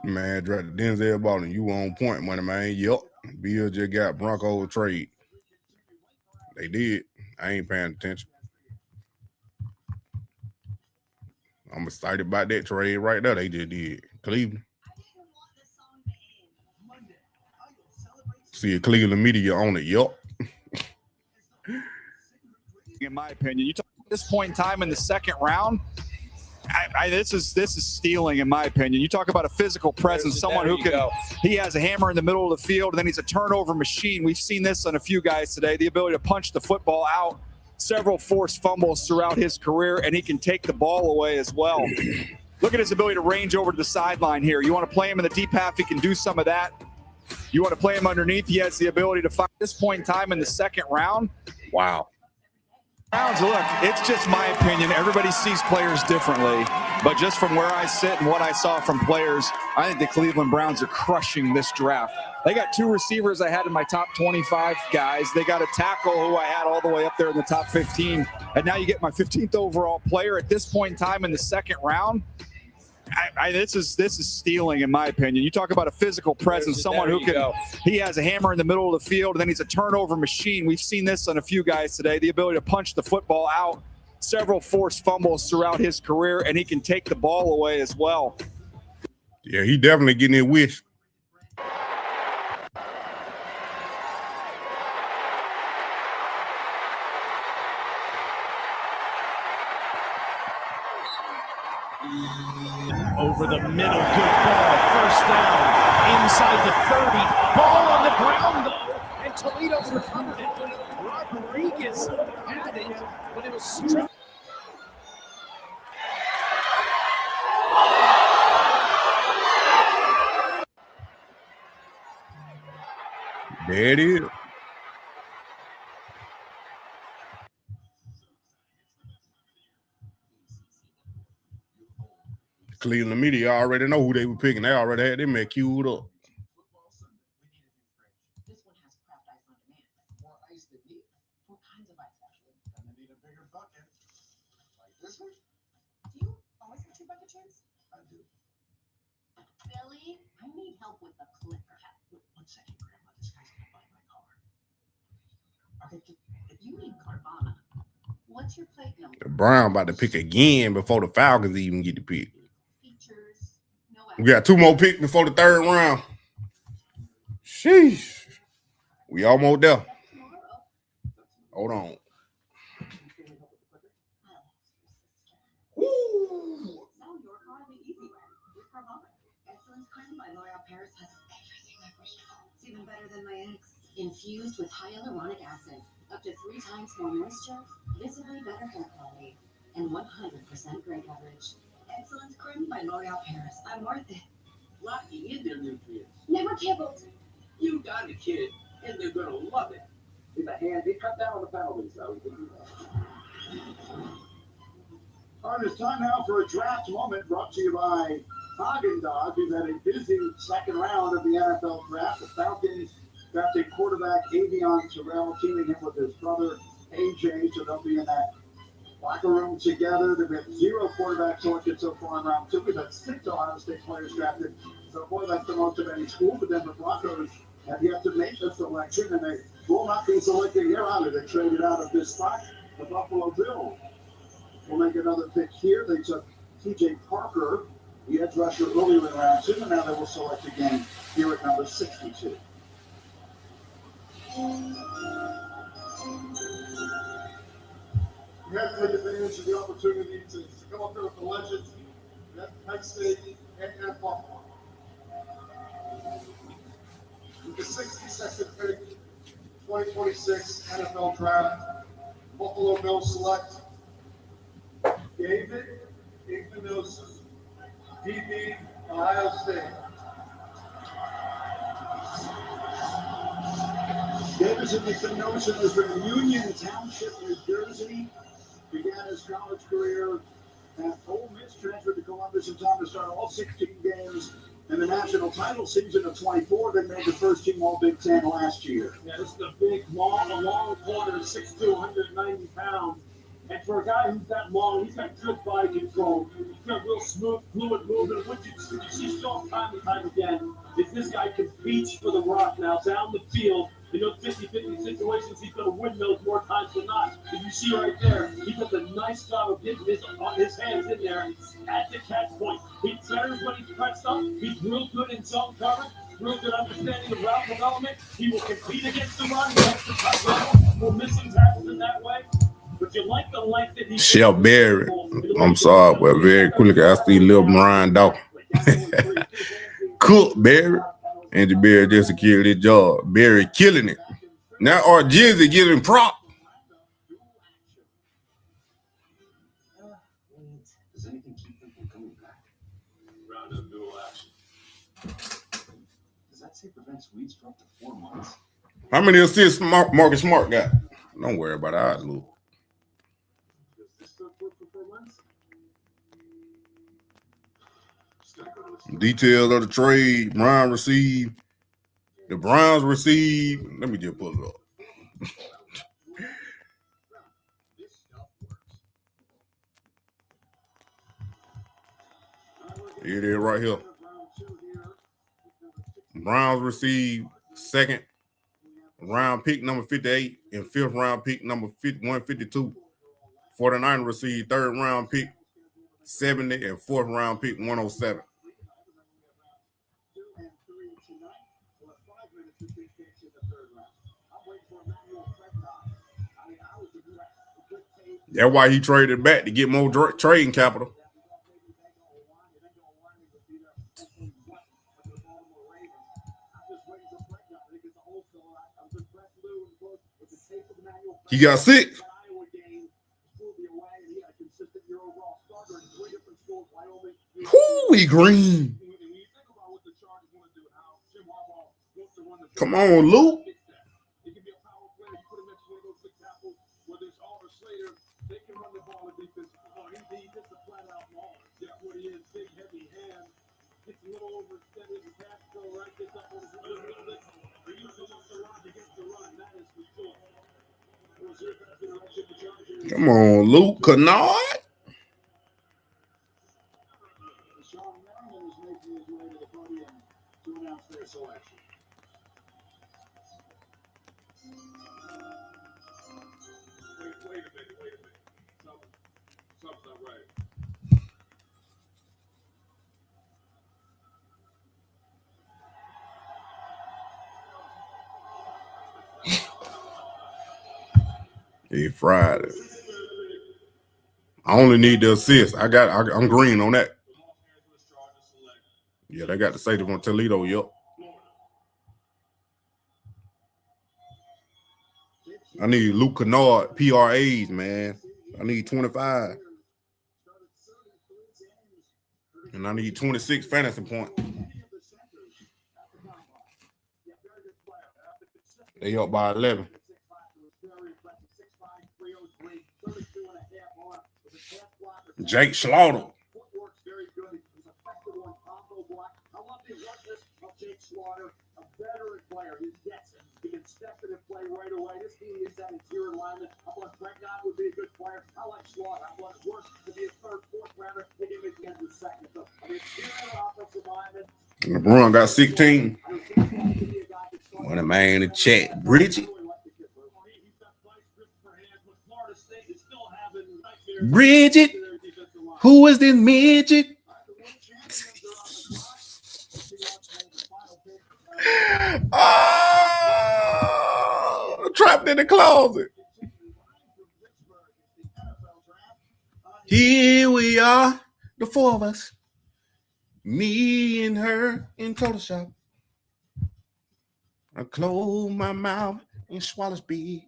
Man, drafted Denzel Ballin. You on point, money, man. Yup. Bill just got Bronco trade. They did. I ain't paying attention. I'm excited about that trade right there. They just did. Cleveland. See a Cleveland media on it. Yup. in my opinion. You talk at this point in time in the second round. This is stealing, in my opinion. You talk about a physical presence, someone who can. He has a hammer in the middle of the field, and then he's a turnover machine. We've seen this on a few guys today. The ability to punch the football out, several forced fumbles throughout his career, and he can take the ball away as well. Look at his ability to range over to the sideline here. You want to play him in the deep half, he can do some of that. You want to play him underneath, he has the ability to find this point in time in the second round. Wow. Look, it's just my opinion. Everybody sees players differently, but just from where I sit and what I saw from players, I think the Cleveland Browns are crushing this draft. They got 2 receivers I had in my top 25 guys. They got a tackle who I had all the way up there in the top 15, and now you get my 15th overall player at this point in time in the second round. This is stealing, in my opinion. You talk about a physical presence, someone who can. He has a hammer in the middle of the field, and then he's a turnover machine. We've seen this on a few guys today. The ability to punch the football out, several forced fumbles throughout his career, and he can take the ball away as well. Yeah, he definitely getting his wish. Over the middle, good ball, first down, inside the 30, ball on the ground though, and Toledo's recovered it. Rodriguez had it, but it was stripped. There it is. Cleveland media already know who they were picking. They already had them queued up. This one has craft ice on demand. More ice than me. What kinds of ice, actually? Gonna need a bigger bucket. Like this one? Do you always have 2 bucket chains? I do. Billy, I need help with the clicker. 1 second, Grandma. This guy's gonna buy my car. Okay, You need Carvana. What's your plate number? The Brown about to pick again before the Falcons even get the pick. We got 2 more picks before the 3rd round. Sheesh. We almost there. Hold on. Excellence cream by L'Oreal Paris has everything I wish for. It's even better than my ex. Infused with hyaluronic acid. Up to 3 times more moisture, visibly better hair quality, and 100% gray coverage. Excellence cream by L'Oreal Paris. I'm worth it. locking in their nutrients. Never kibbled. You got a kid, and they're gonna love it. With a hand, they cut down on the penalties, though. All right, it's time now for a draft moment brought to you by Haagen-Dazs. We've had a busy second round of the NFL draft. The Falcons drafted quarterback Avion Terrell, teaming him with his brother AJ, so they'll be in that locker room together. They've had 0 quarterbacks selected so far in round 2. We've had 6 Ohio State players drafted. So far, that's the most of any school. But then the Broncos have yet to make the selection, and they will not be selecting here either. They traded out of this spot. The Buffalo Bills will make another pick here. They took TJ Parker, the edge rusher, earlier in round 2, and now they will select again here at number 62. You have to take advantage of the opportunity to come up there with the legends at Penn State and Buffalo. With the 62nd pick, 2026 NFL Draft, Buffalo Bills select David Ignosa, DB, Ohio State. Davidson Ignosa was from Union Township, New Jersey. Began his college career at Ole Miss, transferred to Columbus in time to start all 16 games in the national title season of 24. They made the first team All Big Ten last year. Yeah, this is a big, long corner, 6'2", 190 pounds. And for a guy who's that long, he's got good body control. He's got real smooth, fluid movement. What you see so time and time again is this guy competes for the rock now down the field. In those 50-50 situations, he's going to win those more times than not. As you see right there, he does a nice job of getting his hands in there at the catch point. He's better when he's pressed up. He's real good in zone coverage, real good understanding of route development. He will compete against the run. He has the touch level. We're missing tackles in that way. But Chef Barry. I'm sorry, but very quickly I see Lil Brian Dawg. Cook Barry. Andy Barry just secured his job. Barry killing it. Now our Jizzy giving prop. Does anything keep them from coming back? Round of dual action. Does that say prevents weeds for up to 4 months? How many assists Marcus Smart got? Don't worry about that. Look. Does this stuff work for 4 months? Details of the trade. Brown received. The Browns received. Let me just pull it up. Here it is right here. Browns received second round pick number 58 and fifth round pick number 152. 49 received third round pick 70 and fourth round pick 107. That's why he traded back to get more trading capital. He got 6. Whoo, green. Come on, Luke. Come on, Luke Kennard. Something's not right. It's Friday. I only need the assist. I'm green on that. Yeah, they got the safety from Toledo. Yep. I need Luke Kennard PRAs, man. I need 25. And I need 26 fantasy points. They up by 11. Jake Slaughter. Jake Slaughter, a veteran player. He gets it. He can step in and play right away. This team needs that interior alignment. I thought Brett Gott would be a good player. I like Slaughter. I thought it worse to be a third, fourth rounder. They gave it again to the second. So, I mean, offensive lineman. LeBron got 16. What a man in the chat. Bridget. Bridget. Who is this midget? Oh, trapped in the closet. Here we are, the four of us. Me and her in Photoshop. I close my mouth and swallow speed.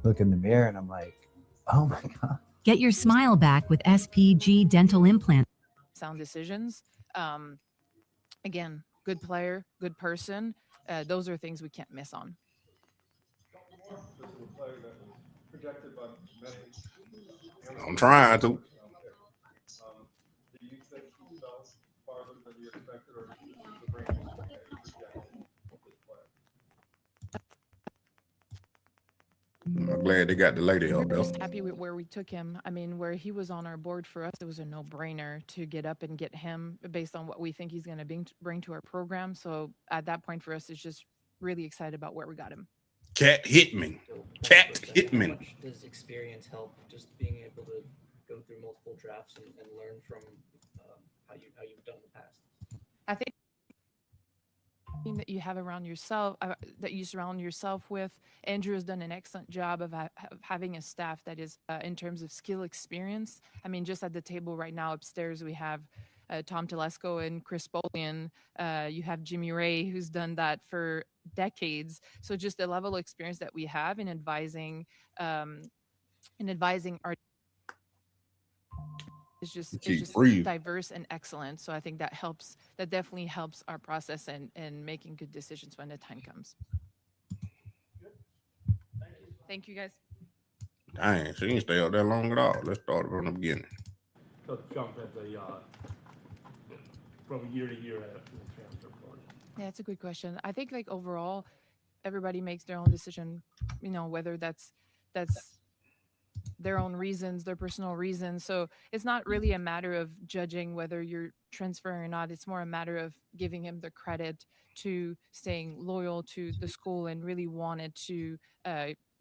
Look in the mirror and I'm like, oh my God. Get your smile back with SPG dental implant. Sound decisions. Again, good player, good person. Those are things we can't miss on. I'm trying to. I'm glad they got the lady up there. Happy with where we took him. I mean, where he was on our board for us, it was a no-brainer to get up and get him based on what we think he's going to bring to our program. So at that point for us, it's just really excited about where we got him. Cat Hitman. Cat Hitman. How much does experience help just being able to go through multiple drafts and learn from how you've done in the past? I think that you have around yourself, that you surround yourself with. Andrew has done an excellent job of having a staff that is, in terms of skill experience. I mean, just at the table right now upstairs, we have Tom Telesco and Chris Bolian. You have Jimmy Ray, who's done that for decades. So just the level of experience that we have in advising our is just diverse and excellent. So I think that definitely helps our process and making good decisions when the time comes. Thank you, guys. Dang, she didn't stay up that long at all. Let's start from the beginning. Let's jump at the from year to year after the transfer portal. Yeah, it's a good question. I think like overall, everybody makes their own decision, whether that's their own reasons, their personal reasons. So it's not really a matter of judging whether you're transferring or not. It's more a matter of giving him the credit to staying loyal to the school and really wanted to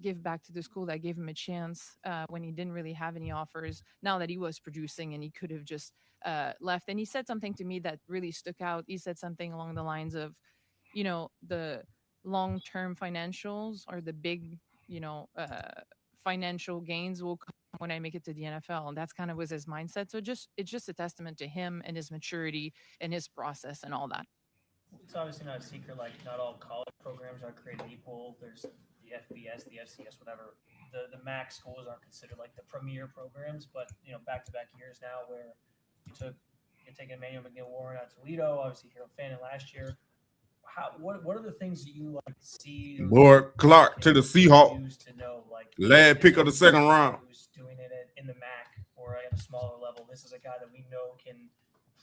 give back to the school that gave him a chance when he didn't really have any offers. Now that he was producing and he could have just left. And he said something to me that really stuck out. He said something along the lines of, the long-term financials or the big, financial gains will come when I make it to the NFL. And that's kind of was his mindset. So it's just a testament to him and his maturity and his process and all that. It's obviously not a secret, like not all college programs are created equal. There's the FBS, the FCS, whatever. The MAC schools aren't considered like the premier programs, but back-to-back years now where you're taking Emmanuel McNeil-Warren out to Toledo, obviously Harold Fannin last year. What are the things that you like see? Boy, Clark to the Seahawks. To know, like, last pick of the second round. Who's doing it in the MAC or at a smaller level? This is a guy that we know can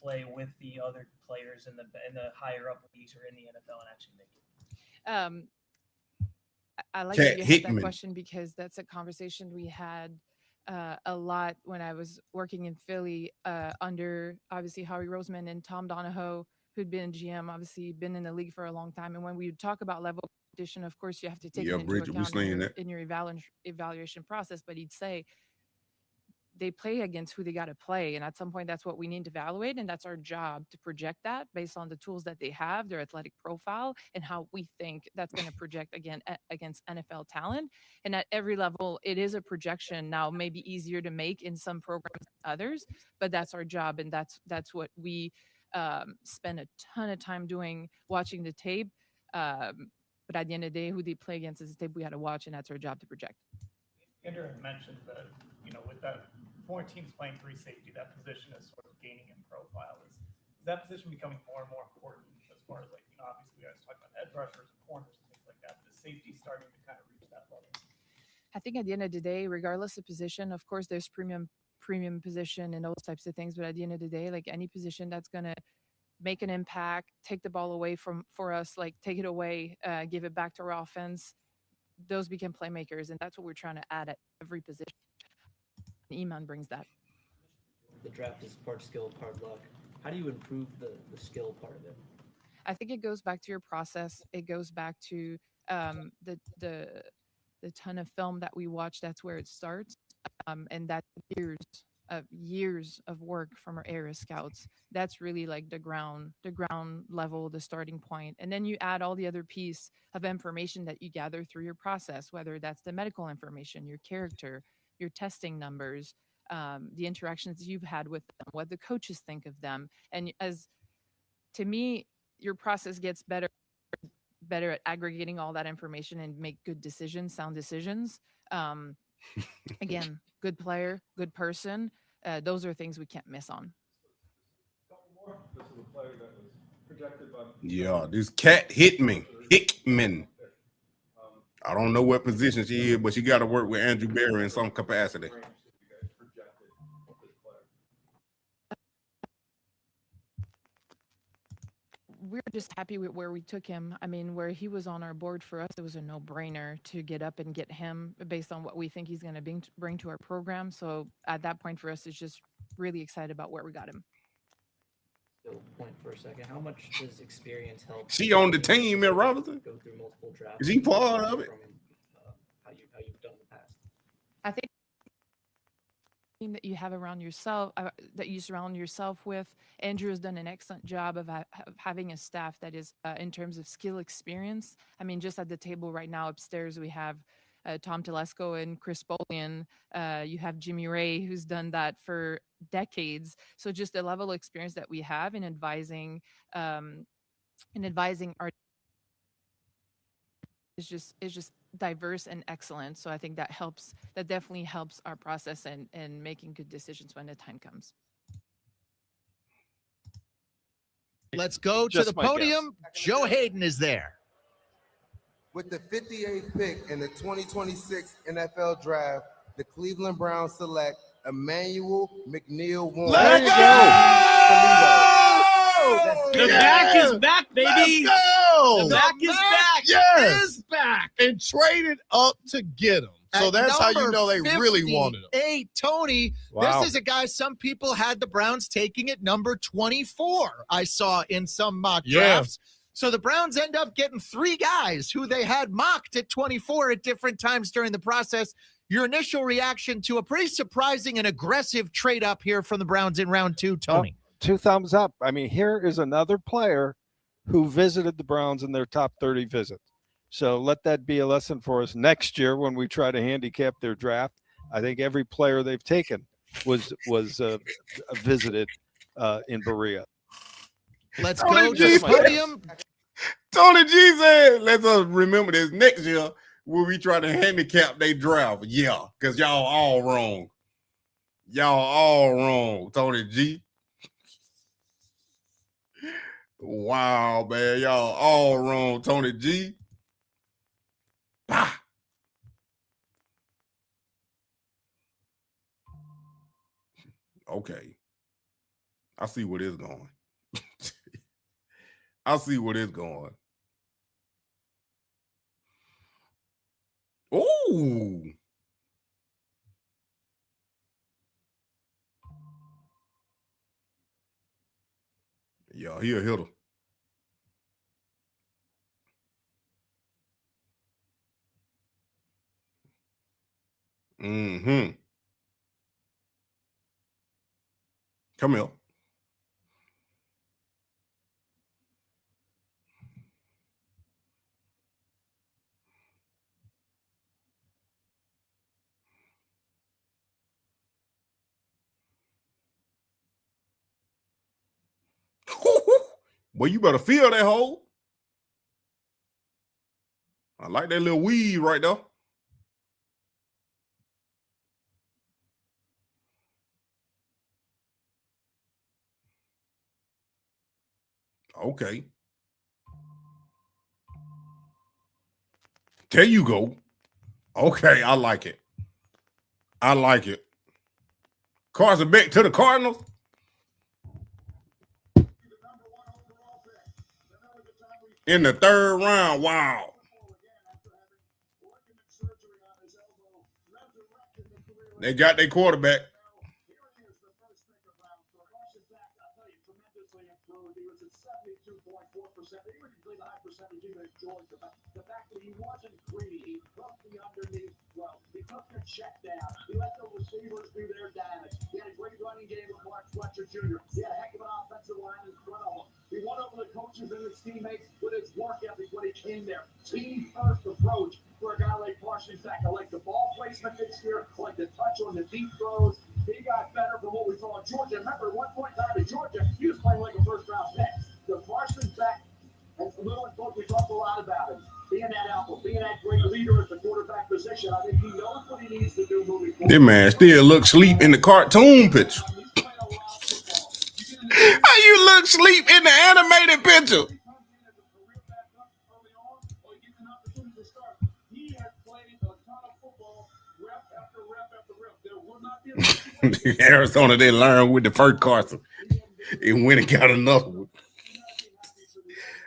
play with the other players in the higher up leagues or in the NFL and actually make it. I like that you had that question because that's a conversation we had a lot when I was working in Philly under obviously Howie Roseman and Tom Donahoe, who'd been GM, obviously been in the league for a long time. And when we would talk about level competition, of course, you have to take it into account in your evaluation process. But he'd say they play against who they got to play. And at some point, that's what we need to evaluate. And that's our job to project that based on the tools that they have, their athletic profile, and how we think that's going to project against NFL talent. And at every level, it is a projection now, maybe easier to make in some programs than others, but that's our job. And that's what we spend a ton of time doing, watching the tape. But at the end of the day, who they play against is the tape we had to watch, and that's our job to project. Andrew mentioned that, with that 4 teams playing 3 safety, that position is sort of gaining in profile. Is that position becoming more and more important as far as obviously we guys talk about edge rushers and corners and things like that, but the safety starting to kind of reach that level? I think at the end of the day, regardless of position, of course, there's premium position and those types of things. But at the end of the day, like any position that's going to make an impact, take the ball away for us, like take it away, give it back to our offense, those become playmakers. And that's what we're trying to add at every position. Iman brings that. The draft is part skill, part luck. How do you improve the skill part of it? I think it goes back to your process. It goes back to the ton of film that we watch. That's where it starts. And that's years of work from our area scouts. That's really like the ground level, the starting point. And then you add all the other piece of information that you gather through your process, whether that's the medical information, your character, your testing numbers, the interactions you've had with them, what the coaches think of them. And to me, your process gets better at aggregating all that information and make good decisions, sound decisions. Again, good player, good person. Those are things we can't miss on. This is a player that was projected by. Yeah, this cat Hickman. I don't know what position she is, but she got to work with Andrew Berry in some capacity. We're just happy with where we took him. I mean, where he was on our board for us, it was a no-brainer to get up and get him based on what we think he's going to bring to our program. So at that point for us, it's just really excited about where we got him. So point for a second. How much does experience help? She on the team at Robinson? Go through multiple drafts. Is he part of it? How you've done in the past. I think that you have around yourself, that you surround yourself with. Andrew has done an excellent job of having a staff that is, in terms of skill experience. I mean, just at the table right now upstairs, we have Tom Telesco and Chris Bolian. You have Jimmy Ray, who's done that for decades. So just the level of experience that we have in advising our is just diverse and excellent. So I think that definitely helps our process and making good decisions when the time comes. Let's go to the podium. Joe Hayden is there. With the 58th pick in the 2026 NFL Draft, the Cleveland Browns select Emmanuel McNeil Warren. Let's go! The back is back, baby. Let's go. The back is back. Yes. It is back. And traded up to get him. So that's how you know they really wanted him. Hey, Tony, This is a guy some people had the Browns taking at number 24, I saw in some mock drafts. So the Browns end up getting 3 guys who they had mocked at 24 at different times during the process. Your initial reaction to a pretty surprising and aggressive trade up here from the Browns in round 2, Tony? 2 thumbs up. I mean, here is another player who visited the Browns in their top 30 visits. So let that be a lesson for us next year when we try to handicap their draft. I think every player they've taken was visited in Berea. Let's go to the podium. Tony G said, let's remember this next year when we try to handicap they draft. Yeah, because y'all all wrong. Y'all all wrong, Tony G. Wow, man. Y'all all wrong, Tony G. Ah. Okay. I see where it's going. I see where it's going. Ooh. Yeah, he a hitter. Mm-hmm. Come here. Well, you better feel that hole. I like that little weed right there. Okay. There you go. Okay, I like it. I like it. Carson back to the Cardinals. In the 3rd round. Wow. They got their quarterback. The fact that he wasn't greedy, he took the underneath well. He took the check down. He let the receivers do their damage. He had a great running game with Mark Fletcher Jr. He had a heck of an offensive line in front of him. He won over the coaches and his teammates with his work ethic when he came there. Team first approach for a guy like Parsons back. I like the ball placement this year. I like the touch on the deep throws. He got better from what we saw in Georgia. Remember, at one point in time in Georgia, he was playing like a first-round pick. The Parsons back, and Little and Book, we talked a lot about him. Being that alpha, being that great leader at the quarterback position, I think he knows what he needs to do moving forward. This man still looks sleep in the cartoon picture. How you look sleep in the animated picture? Arizona, they learned with the first Carson. And went and got another one.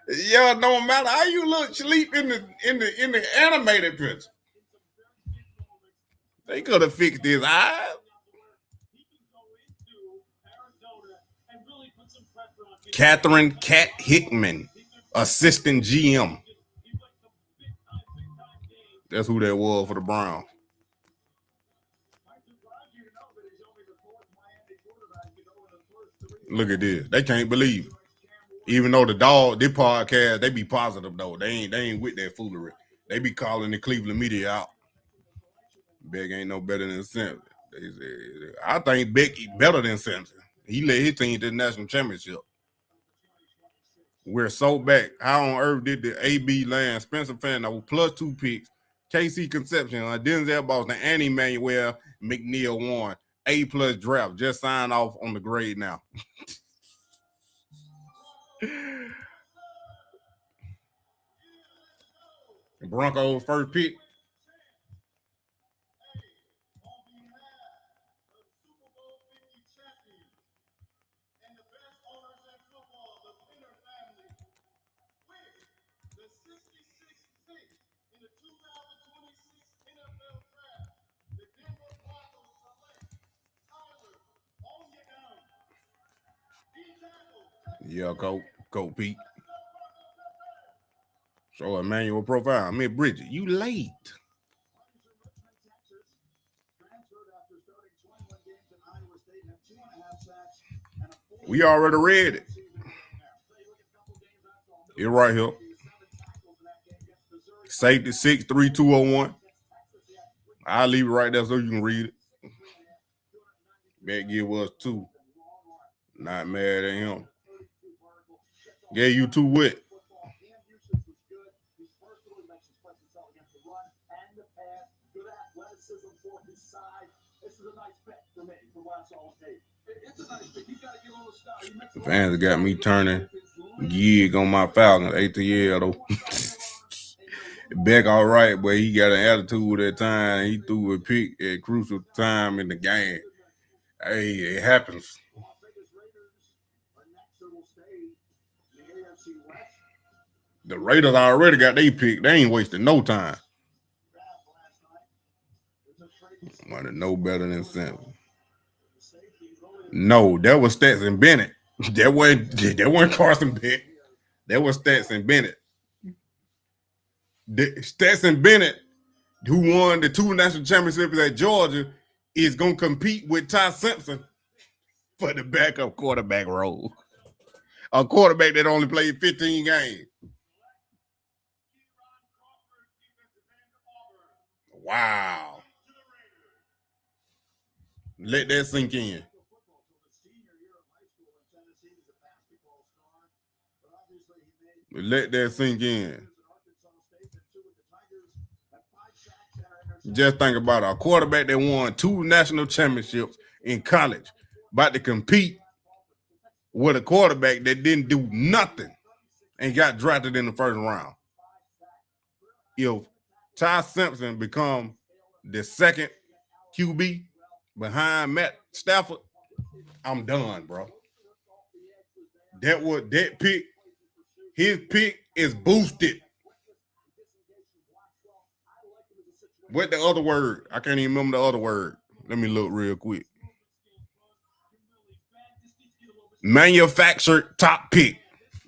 Yeah, no matter how you look sleep in the animated picture. They could have fixed his eyes. Catherine Cat Hickman, assistant GM. That's who that was for the Browns. Look at this. They can't believe it. Even though this podcast, they be positive though. They ain't with that foolery. They be calling the Cleveland media out. Beck ain't no better than Simpson. I think Beck better than Simpson. He led his team to the national championship. We're so back. How on earth did the AB land Spencer Fano plus 2 picks, KC Conception, Denzel Boston, and Emmanuel McNeil won A+ draft? Just sign off on the grade now. Broncos first pick. Yeah, Coach Pete. So Emmanuel profile. Miss Bridget, you late. We already read it. It's right here. Safety 6'3", 201. I'll leave it right there so you can read it. That give us 2. Not mad at him. Gave you 2 wit. The fans got me turning gig on my Falcons. ATL though. Beck all right, but he got an attitude at time. He threw a pick at crucial time in the game. Hey, it happens. The Raiders already got their pick. They ain't wasting no time. Want to know better than Simpson. No, that was Stetson Bennett. That wasn't Carson Beck. That was Stetson Bennett. Stetson Bennett, who won the 2 national championships at Georgia, is going to compete with Ty Simpson for the backup quarterback role. A quarterback that only played 15 games. Wow. Let that sink in. Let that sink in. Just think about it. A quarterback that won 2 national championships in college about to compete with a quarterback that didn't do nothing and got drafted in the first round. If Ty Simpson become the second QB behind Matt Stafford, I'm done, bro. That pick, his pick is boosted. What the other word? I can't even remember the other word. Let me look real quick. Manufactured top pick.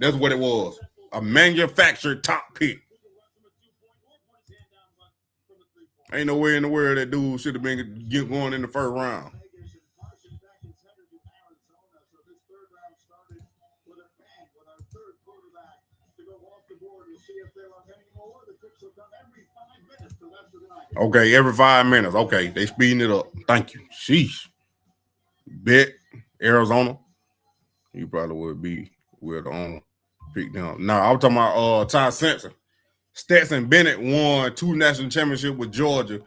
That's what it was. A manufactured top pick. Ain't no way in the world that dude should have been going in the first round. Okay, every 5 minutes. Okay, they speeding it up. Thank you. Sheesh. Bet Arizona. You probably would be where the owner picked them. No, I'm talking about Ty Simpson. Stetson Bennett won 2 national championships with Georgia,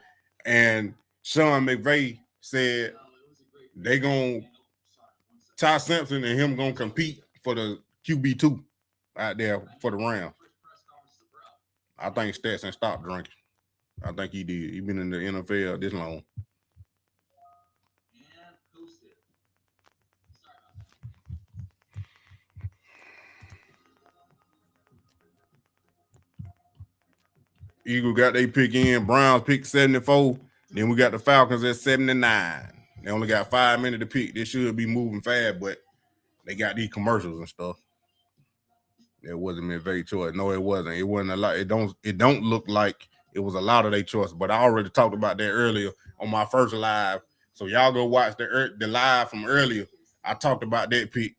and Sean McVay said Ty Simpson and him gonna compete for the QB2 out there for the Rams. I think Stetson stopped drinking. I think he did. He been in the NFL this long. Eagle got their pick in. Browns pick 74. Then we got the Falcons at 79. They only got 5 minutes to pick. They should be moving fast, but they got these commercials and stuff. It wasn't McVay's choice. No, it wasn't. It wasn't a lot. It don't look like it was a lot of their choice. But I already talked about that earlier on my first live. So y'all go watch the live from earlier. I talked about that pick.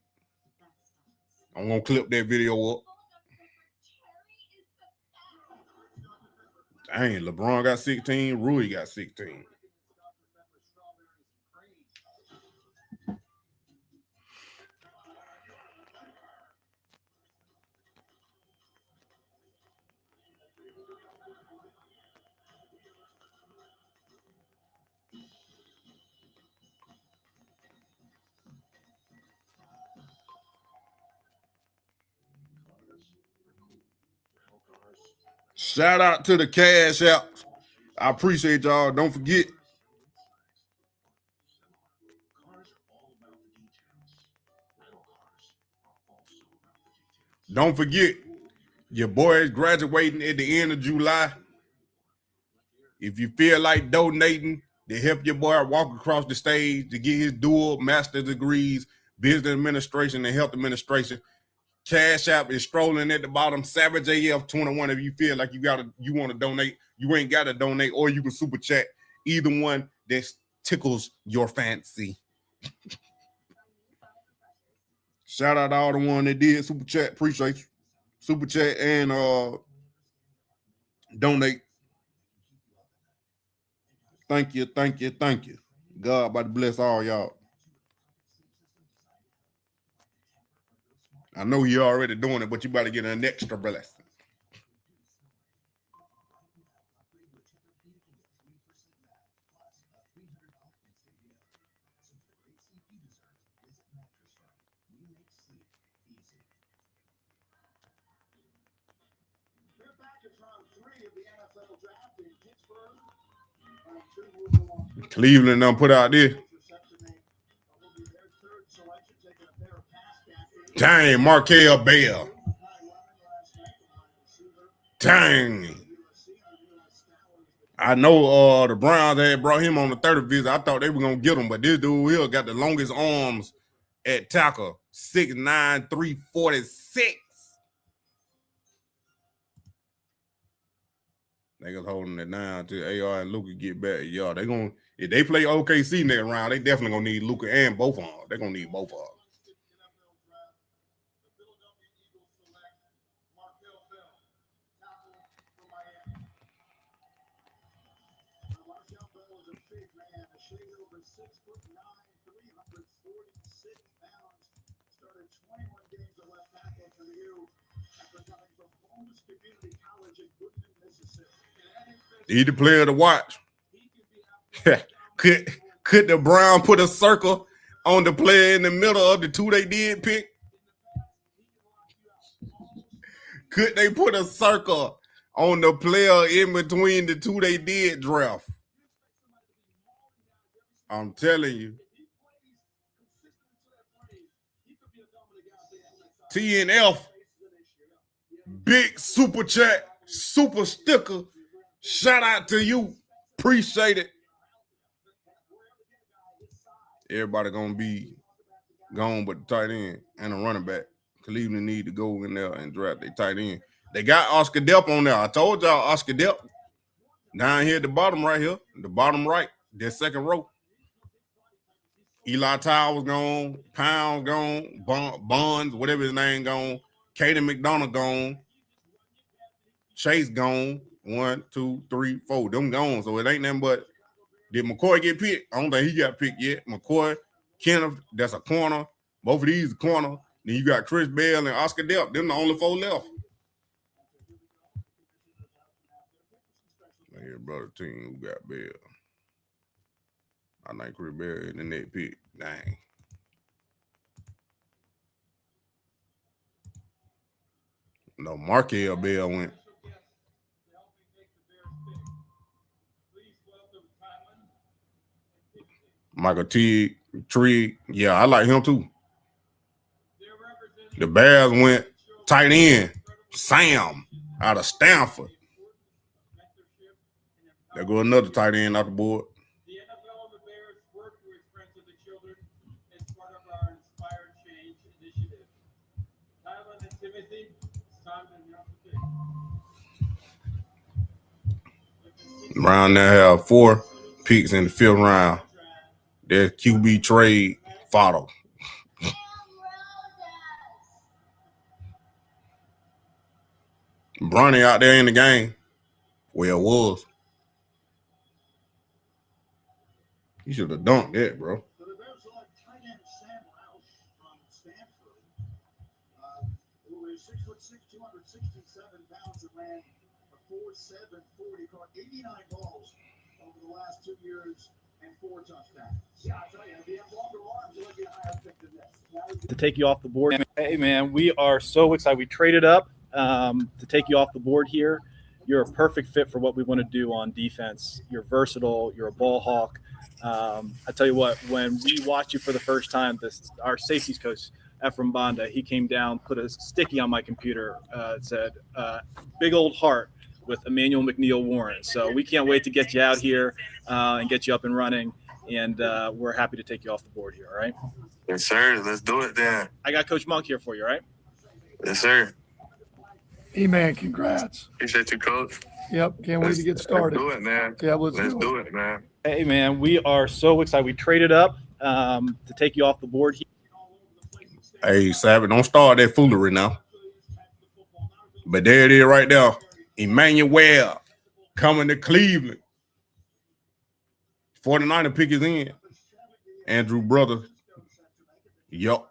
I'm gonna clip that video up. Dang, LeBron got 16, Rui got 16. Shout out to the Cash App. I appreciate y'all. Don't forget. Don't forget, your boy is graduating at the end of July. If you feel like donating to help your boy walk across the stage to get his dual master's degrees, business administration and health administration, Cash App is strolling at the bottom. Savage AF 21. If you feel like you want to donate, you ain't got to donate, or you can super chat. Either one that tickles your fancy. Shout out to all the one that did super chat. Appreciate you. Super chat and donate. Thank you, thank you, thank you. God about to bless all y'all. I know you're already doing it, but you about to get an extra blessing. Cleveland done put out there. Dang, Markel Bell. Dang. I know the Browns had brought him on the 30th visit. I thought they were going to get him, but this dude here got the longest arms at tackle. 6'9", 346. Niggas holding it down till AR and Luka get back. Y'all, they gonna, if they play OKC next round, they definitely gonna need Luka and both of them. They're gonna need both of them. He the player to watch. Could the Brown put a circle on the player in the middle of the two they did pick? Could they put a circle on the player in between the two they did draft? I'm telling you. TNF, big super chat, super sticker. Shout out to you. Appreciate it. Everybody gonna be gone but the tight end and a running back. Cleveland need to go in there and draft their tight end. They got Oscar Delp on there. I told y'all Oscar Delp down here at the bottom right here, the bottom right, their second row. Eli Towers gone, Pound gone, Bonds, whatever his name gone, Caden McDonough gone, Chase gone. 1, 2, 3, 4. Them gone. So it ain't nothing but, did McCoy get picked? I don't think he got picked yet. McCoy, Kenneth, that's a corner. Both of these are corner. Then you got Chris Bell and Oscar Delp. Them the only 4 left. Here, brother team who got Bell. I think Chris Bell in the net pick. Dang. No, Markel Bell went. Michael Tree, yeah, I like him too. The Bears went tight end, Sam, out of Stanford. There go another tight end off the board. Round now have 4 picks in the 5th round. Their QB trade follow. Bronny out there in the game. Well, it was. He should have dunked that, bro. Who is 6'6", 267 pounds, and ran a 4.7 40, caught 89 balls over the last 2 years and 4 touchdowns. Yeah, I tell you, if you have longer arms, you'll get higher pick than this. To take you off the board. Hey, man, we are so excited. We traded up to take you off the board here. You're a perfect fit for what we want to do on defense. You're versatile. You're a ball hawk. I tell you what, when we watched you for the first time, our safeties coach, Ephraim Banda, he came down, put a sticky on my computer. It said, big old heart with Emmanuel McNeil Warren. So we can't wait to get you out here and get you up and running. And we're happy to take you off the board here, all right? Yes, sir. Let's do it then. I got Coach Monk here for you, all right? Yes, sir. E-Man, congrats. Appreciate you, Coach. Yep, can't wait to get started. Let's do it, man. Yeah, let's do it, man. Hey, man, we are so excited. We traded up to take you off the board here. Hey, Savage, don't start that foolery now. But there it is right there. Emmanuel coming to Cleveland. 49er pick is in. Andrew brother. Yup.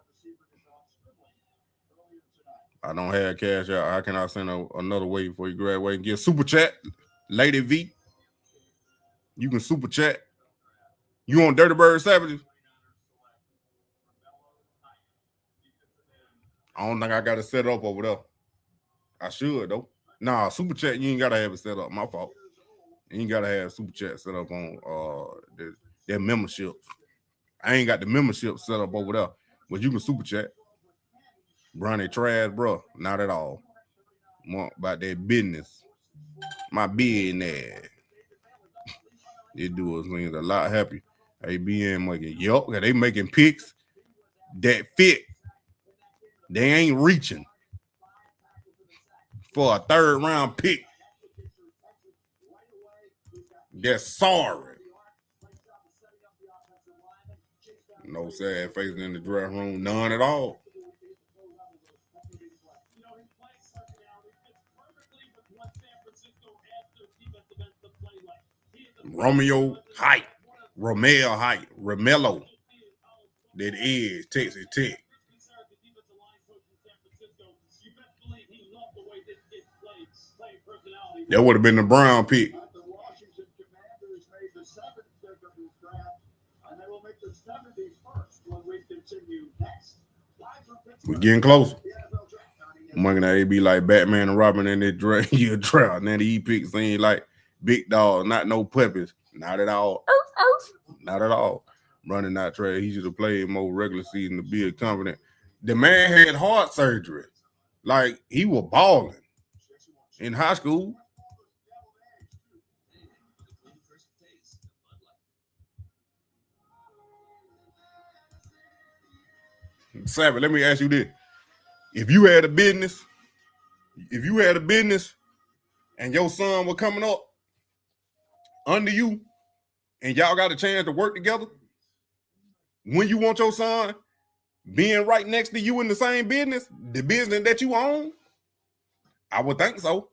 I don't have cash out. How can I send another way before you graduate and get super chat? Lady V. You can super chat. You on Dirty Bird Savages? I don't think I got it set up over there. I should though. Nah, super chat, you ain't gotta have it set up. My fault. You ain't gotta have super chat set up on their membership. I ain't got the membership set up over there, but you can super chat. Bronny trash, bro. Not at all. More about that business. My business. They do us things a lot happy. ABN making yup. They making picks that fit. They ain't reaching for a 3rd round pick. They're sorry. No sad faces in the draft room. None at all. Romeo Height. Romeo Height. Romello. That is Texas Tech. That would have been the Brown pick. We're getting closer. I'm looking at it be like Batman and Robin in that drought. And then the picks ain't like big dog, not no puppies. Not at all. Not at all. Running that trade. He should have played more regular season to be confident. The man had heart surgery. Like he was balling in high school. Savage, let me ask you this. If you had a business and your son was coming up under you and y'all got a chance to work together, when you want your son being right next to you in the same business, the business that you own? I would think so.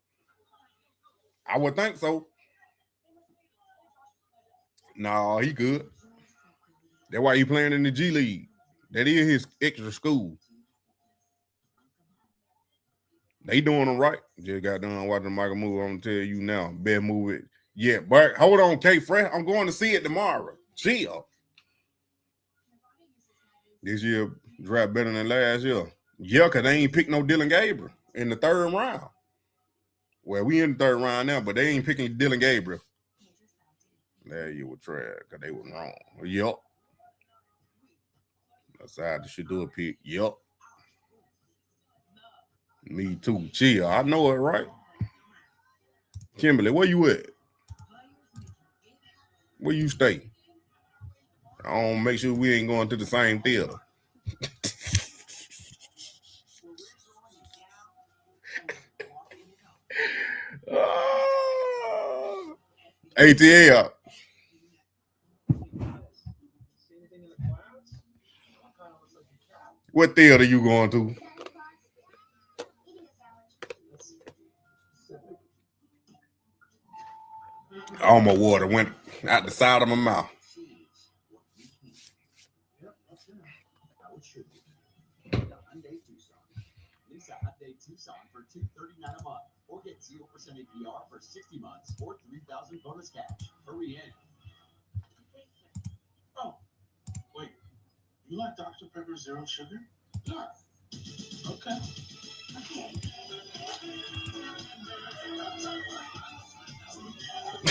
No, he good. That's why he playing in the G League. That is his extra school. They doing them right. Just got done watching Michael movie. I'm gonna tell you now, best movie. Yeah, but hold on, K. Fresh. I'm going to see it tomorrow. Chill. This year draft better than last year. Yeah, because they ain't picked no Dylan Gabriel in the 3rd round. Well, we in the 3rd round now, but they ain't picking Dylan Gabriel. There you were trash because they were wrong. Yup. Aside should do a pick. Yup. Me too. Chill. I know it, right? Kimberly, where you at? Where you stay? I don't make sure we ain't going to the same theater. ATL. What theater you going to? All my water went out the side of my mouth. Tucson for $239 a month, or get 0% APR for 60 months, or $3,000 bonus cash. Hurry in. Oh, wait. You like Dr. Pepper Zero Sugar? Yes. Okay.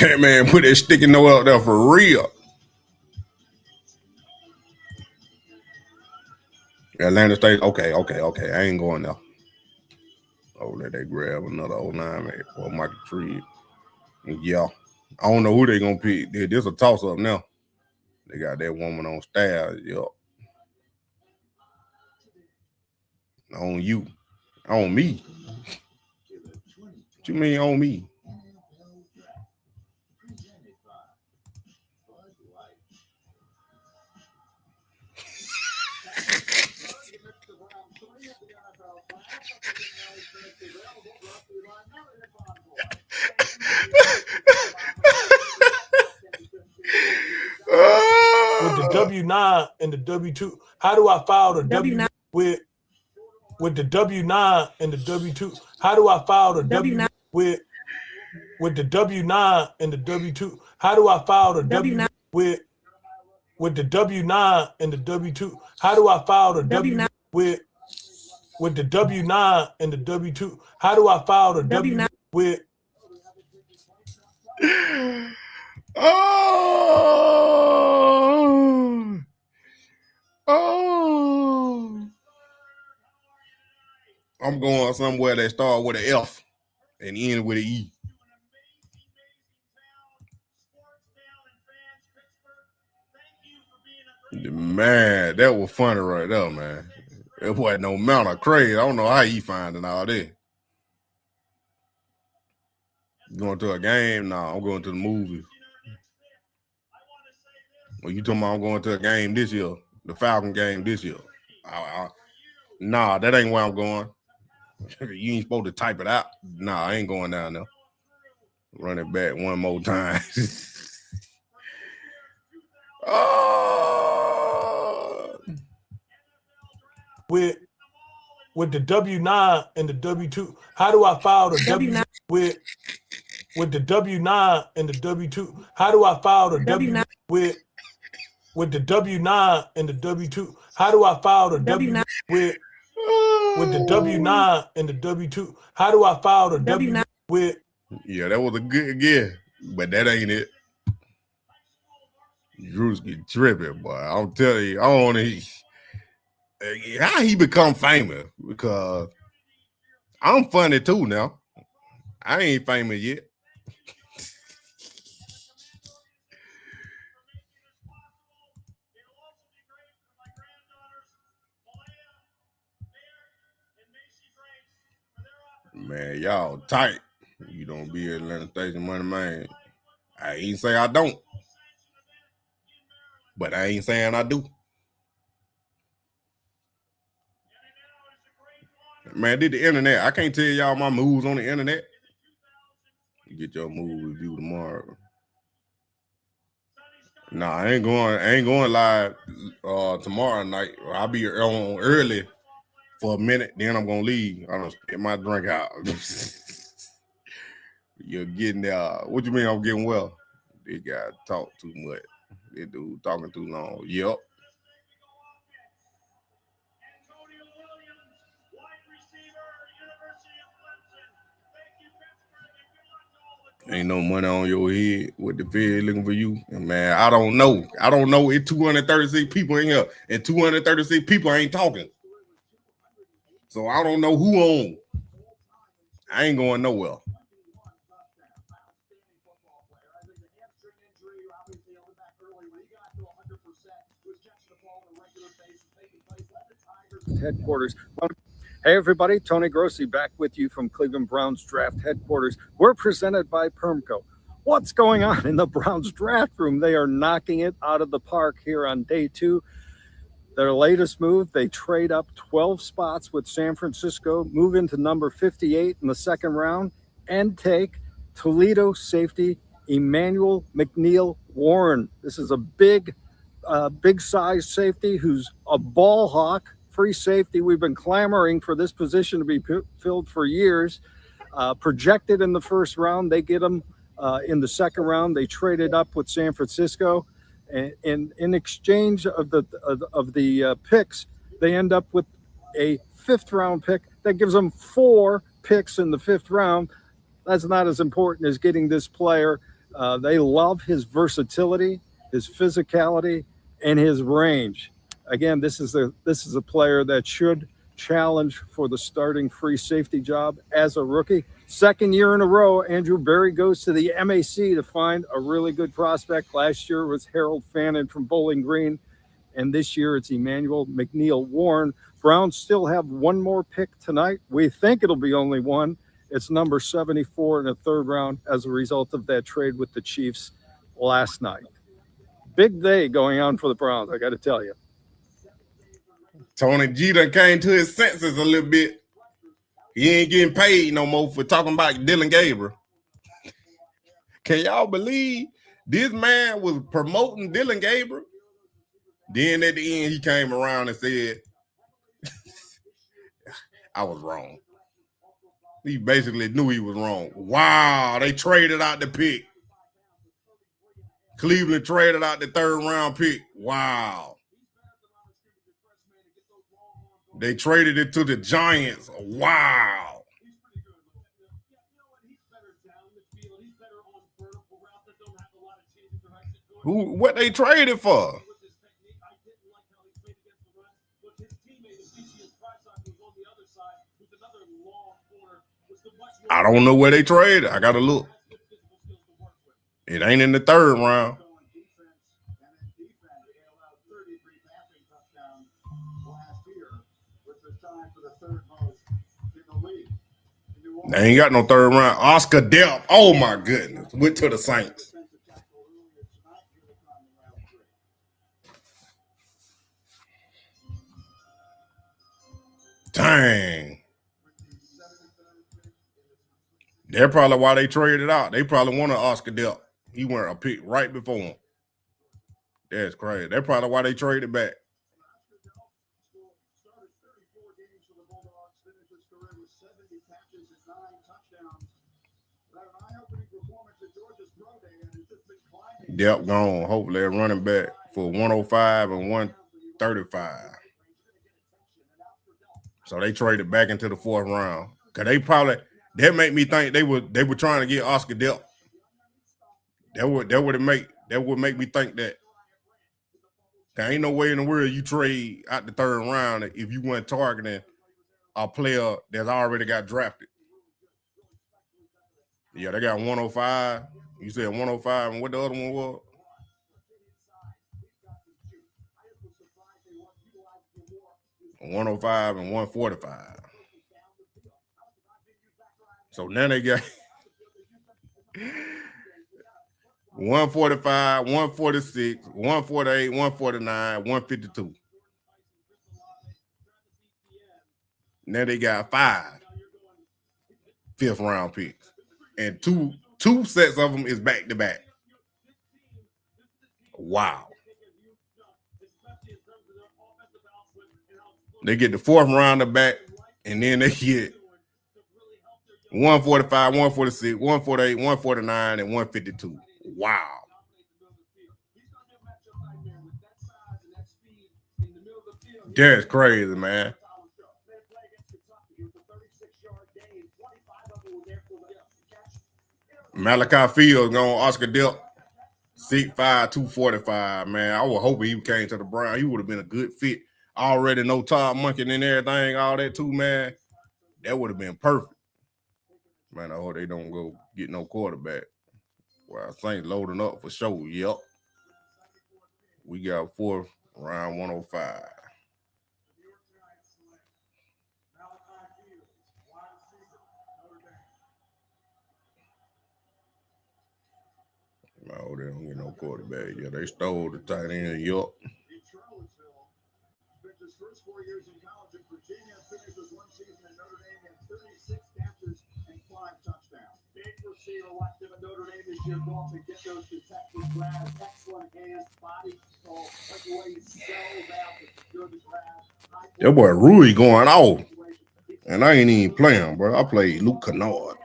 That man put that sticky note out there for real. Atlanta State. Okay. I ain't going there. Oh, let they grab another 09 man or Michael Tree. Yeah. I don't know who they gonna pick. This a toss up now. They got that woman on staff. Yeah. On you. On me. What you mean on me? With the W9 and the W2, how do I file the W9 with the W9 and the W2? How do I file the W9 with the W9 and the W2? How do I file the W9 with the W9 and the W2? How do I file the W9 with the W9 and the W2? How do I file the W9 with? Oh. I'm going somewhere that start with an F and end with an E. Man, that was funny right there, man. It wasn't no amount of crazy. I don't know how he finding all that. Going to a game? Nah, I'm going to the movies. Well, you talking about I'm going to a game this year, the Falcon game this year. Nah, that ain't where I'm going. You ain't supposed to type it out. Nah, I ain't going down there. Run it back one more time. With the W9 and the W2, how do I file the W9 with the W9 and the W2? How do I file the W9 with the W9 and the W2? How do I file the W9 with the W9 and the W2? How do I file the W9 with? Yeah, that was a good guess, but that ain't it. Drewski tripping, boy. I'm telling you, I don't want to. How he become famous? Because I'm funny too now. I ain't famous yet. Man, y'all tight. You don't be at Atlanta Station Money, man. I ain't say I don't, but I ain't saying I do. Man, did the internet. I can't tell y'all my moves on the internet. Get your move review tomorrow. Nah, I ain't going live tomorrow night. I'll be on early for a minute, then I'm gonna leave. I don't spit my drink out. You're getting there. What you mean I'm getting well? This guy talk too much. This dude talking too long. Yep. Ain't no money on your head with the Fed looking for you. And man, I don't know. It's 236 people in here, and 236 people ain't talking. So I don't know who on. I ain't going nowhere. Headquarters. Hey everybody, Tony Grossi back with you from Cleveland Browns Draft Headquarters. We're presented by Permco. What's going on in the Browns draft room? They are knocking it out of the park here on day 2. Their latest move, they trade up 12 spots with San Francisco, move into number 58 in the second round, and take Toledo safety Emmanuel McNeil Warren. This is a big size safety who's a ball hawk, free safety. We've been clamoring for this position to be filled for years. Projected in the first round, they get him in the second round. They traded up with San Francisco, and in exchange of the picks, they end up with a 5th round pick that gives them 4 picks in the 5th round. That's not as important as getting this player. They love his versatility, his physicality, and his range. Again, this is a player that should challenge for the starting free safety job as a rookie. 2nd year in a row, Andrew Berry goes to the MAC to find a really good prospect. Last year was Harold Fannin from Bowling Green, and this year it's Emmanuel McNeil Warren. Browns still have one more pick tonight. We think it'll be only one. It's number 74 in the 3rd round as a result of that trade with the Chiefs last night. Big day going on for the Browns, I got to tell you. Tony G done came to his senses a little bit. He ain't getting paid no more for talking about Dylan Gabriel. Can y'all believe this man was promoting Dylan Gabriel? Then at the end, he came around and said, I was wrong. He basically knew he was wrong. Wow, they traded out the pick. Cleveland traded out the 3rd round pick. Wow. They traded it to the Giants. Wow. What they traded for? I don't know where they traded. I got to look. It ain't in the 3rd round. They ain't got no 3rd round. Oscar Delp. Oh, my goodness. Went to the Saints. Dang. They're probably why they traded out. They probably wanted Oscar Delp. He went a pick right before him. That's crazy. That's probably why they traded back. Delp gone. Hopefully they're running back for 105 and 135. So they traded back into the 4th round. Cause that make me think they were trying to get Oscar Delp. That would make me think that. There ain't no way in the world you trade out the 3rd round if you weren't targeting a player that's already got drafted. Yeah, they got 105. You said 105, and what the other one was? $105 and 145. So now they got 145, 146, 148, 149, 152. Now they got 5 5th round picks. And two sets of them is back to back. Wow. They get the 4th rounder back, and then they get 145, 146, 148, 149, and 152. Wow. That's crazy, man. Malachi Fields going Oscar Delp, 6'5", 245, man. I was hoping he came to the Browns. He would have been a good fit. Already know Todd Monken and everything, all that too, man. That would have been perfect. Man, I hope they don't go get no quarterback. Well, Saints loading up for sure. Yep. We got 4th round 105. No, they don't get no quarterback. Yeah, they stole the tight end. Yup. His first 4 years in college at Virginia, finishes 1 season at Notre Dame, had 36 catches and 5 touchdowns. Big receiver, watched him Notre Dame this year go up and get those contested grabs. Excellent hands, body control, like the way he sells out to secure the grab. That boy Rui going off. And I ain't even playing, bro. I played Luke Kennard.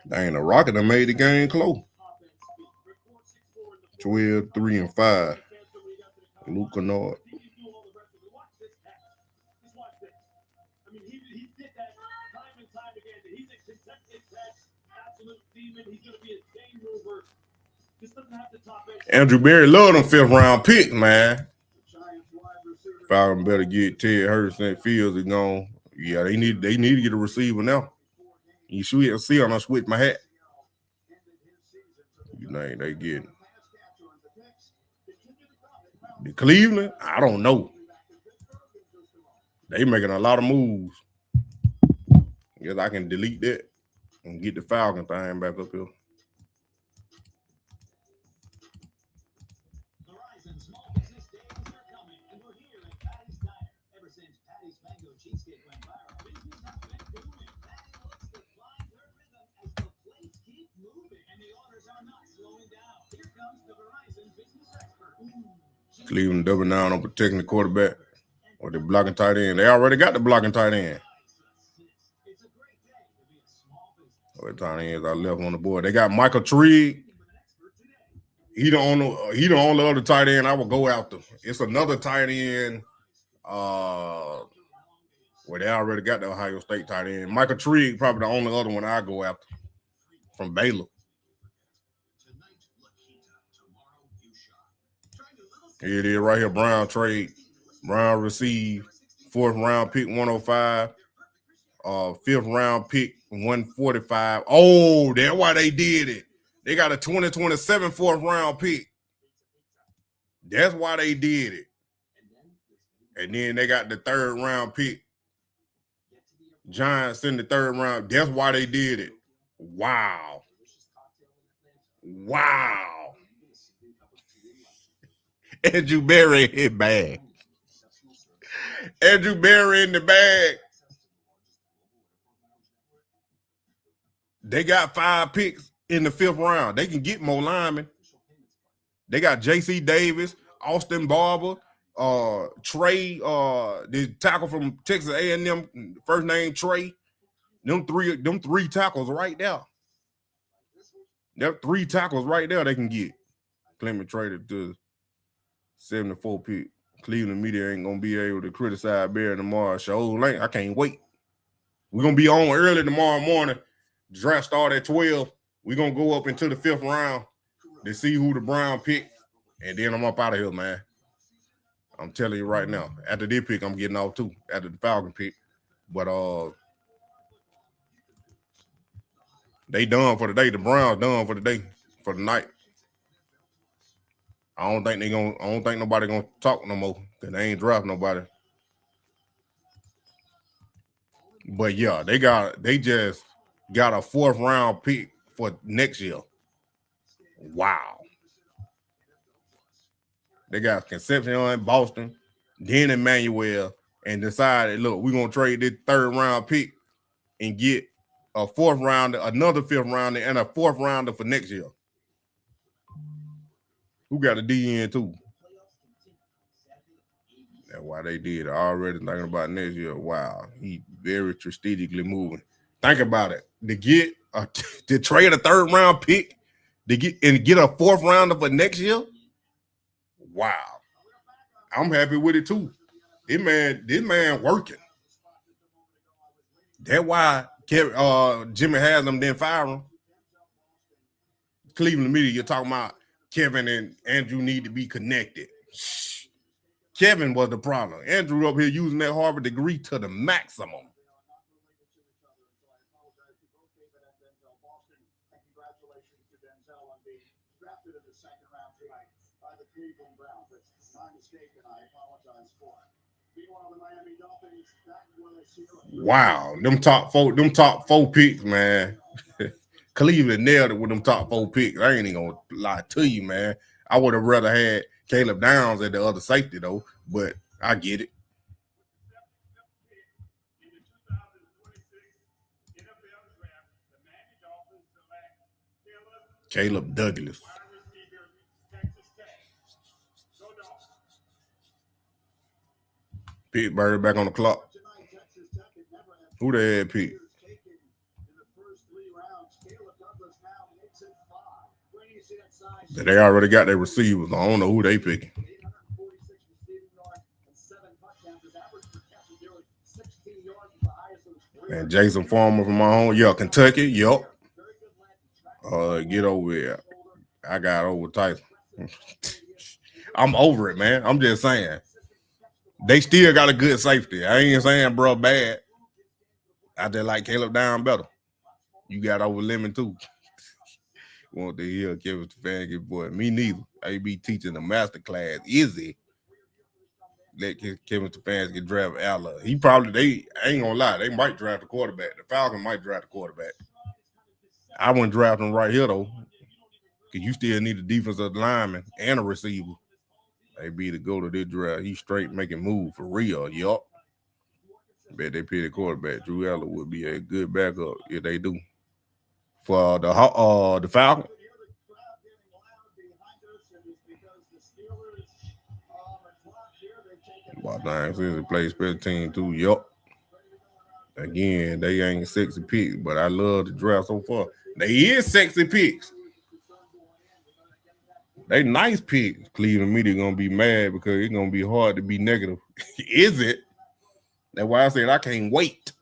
Dang, the Rocket done made the game close. 12, 3, and 5. Luke Kennard. Andrew Berry love them 5th round picks, man. Falcons better get Ted Hurst and Fields is gone. Yeah, they need to get a receiver now. You should see on I switch my hat. You know they get the Cleveland. I don't know. They making a lot of moves. Guess I can delete that and get the Falcon thing back up here. Cleveland double down on protecting the quarterback or the blocking tight end. They already got the blocking tight end. What tight ends I left on the board? They got Michael Trigg. He the only other tight end I would go after. It's another tight end. Well, they already got the Ohio State tight end. Michael Trigg probably the only other one I go after from Baylor. Here it is right here. Brown trade. Brown received 4th round pick 105. 5th round pick 145. Oh, that's why they did it. They got a 2027 4th round pick. That's why they did it. And then they got the 3rd round pick. Giants in the 3rd round. That's why they did it. Wow. Wow. Andrew Berry in the bag. Andrew Berry in the bag. They got 5 picks in the 5th round. They can get more linemen. They got J.C. Davis, Austin Barber, Trey, the tackle from Texas A&M, first name Trey. Them three tackles right there. Them 3 tackles right there they can get. Clement traded to 74 pick. Cleveland media ain't gonna be able to criticize Berry tomorrow. I can't wait. We're gonna be on early tomorrow morning. The draft start at 12. We're gonna go up into the 5th round to see who the Brown pick, and then I'm up out of here, man. I'm telling you right now. After this pick, I'm getting off too. After the Falcon pick, but they done for the day. The Browns done for the day, for the night. I don't think nobody gonna talk no more because they ain't draft nobody. But yeah, they just got a 4th round pick for next year. Wow. They got Concepcion in Boston, then Emmanuel, and decided, look, we're gonna trade this 3rd round pick and get a 4th rounder, another 5th rounder, and a 4th rounder for next year. Who got a DN too? That's why they did. Already thinking about next year. Wow, he very strategically moving. Think about it. To trade a 3rd round pick to get a 4th rounder for next year. Wow, I'm happy with it too. This man working. That's why Jimmy Haslam didn't fire him. Cleveland media, you're talking about Kevin and Andrew need to be connected. Shh. Kevin was the problem. Andrew up here using that Harvard degree to the maximum. Wow, them top four picks, man. Cleveland nailed it with them top 4 picks. I ain't even gonna lie to you, man. I would have rather had Caleb Downs at the other safety though, but I get it. Caleb Douglas. Pittsburgh back on the clock. Who they had picked? They already got their receivers. I don't know who they picking. And Jason Farmer from my home. Yeah, Kentucky. Yup. Get over here. I got over Tyson. I'm over it, man. I'm just saying. They still got a good safety. I ain't saying, bro, bad. I just like Caleb down better. You got over Lemon, too. Want to hear Kevin Stefanski, boy. Me neither. I be teaching a master class. Easy. Let Kevin Stefanski draft Aller. He probably, I ain't gonna lie, they might draft a quarterback. The Falcons might draft a quarterback. I wouldn't draft him right here, though. Because you still need a defensive lineman and a receiver. They be the go to this draft. He straight making move for real. Yup. Bet they pick the quarterback. Drew Aller would be a good backup if they do. For the Falcons. About 9 seasons play special team too. Yup. Again, they ain't sexy picks, but I love the draft so far. They is sexy picks. They nice picks. Cleveland media gonna be mad because it's gonna be hard to be negative. Is it? That's why I said I can't wait.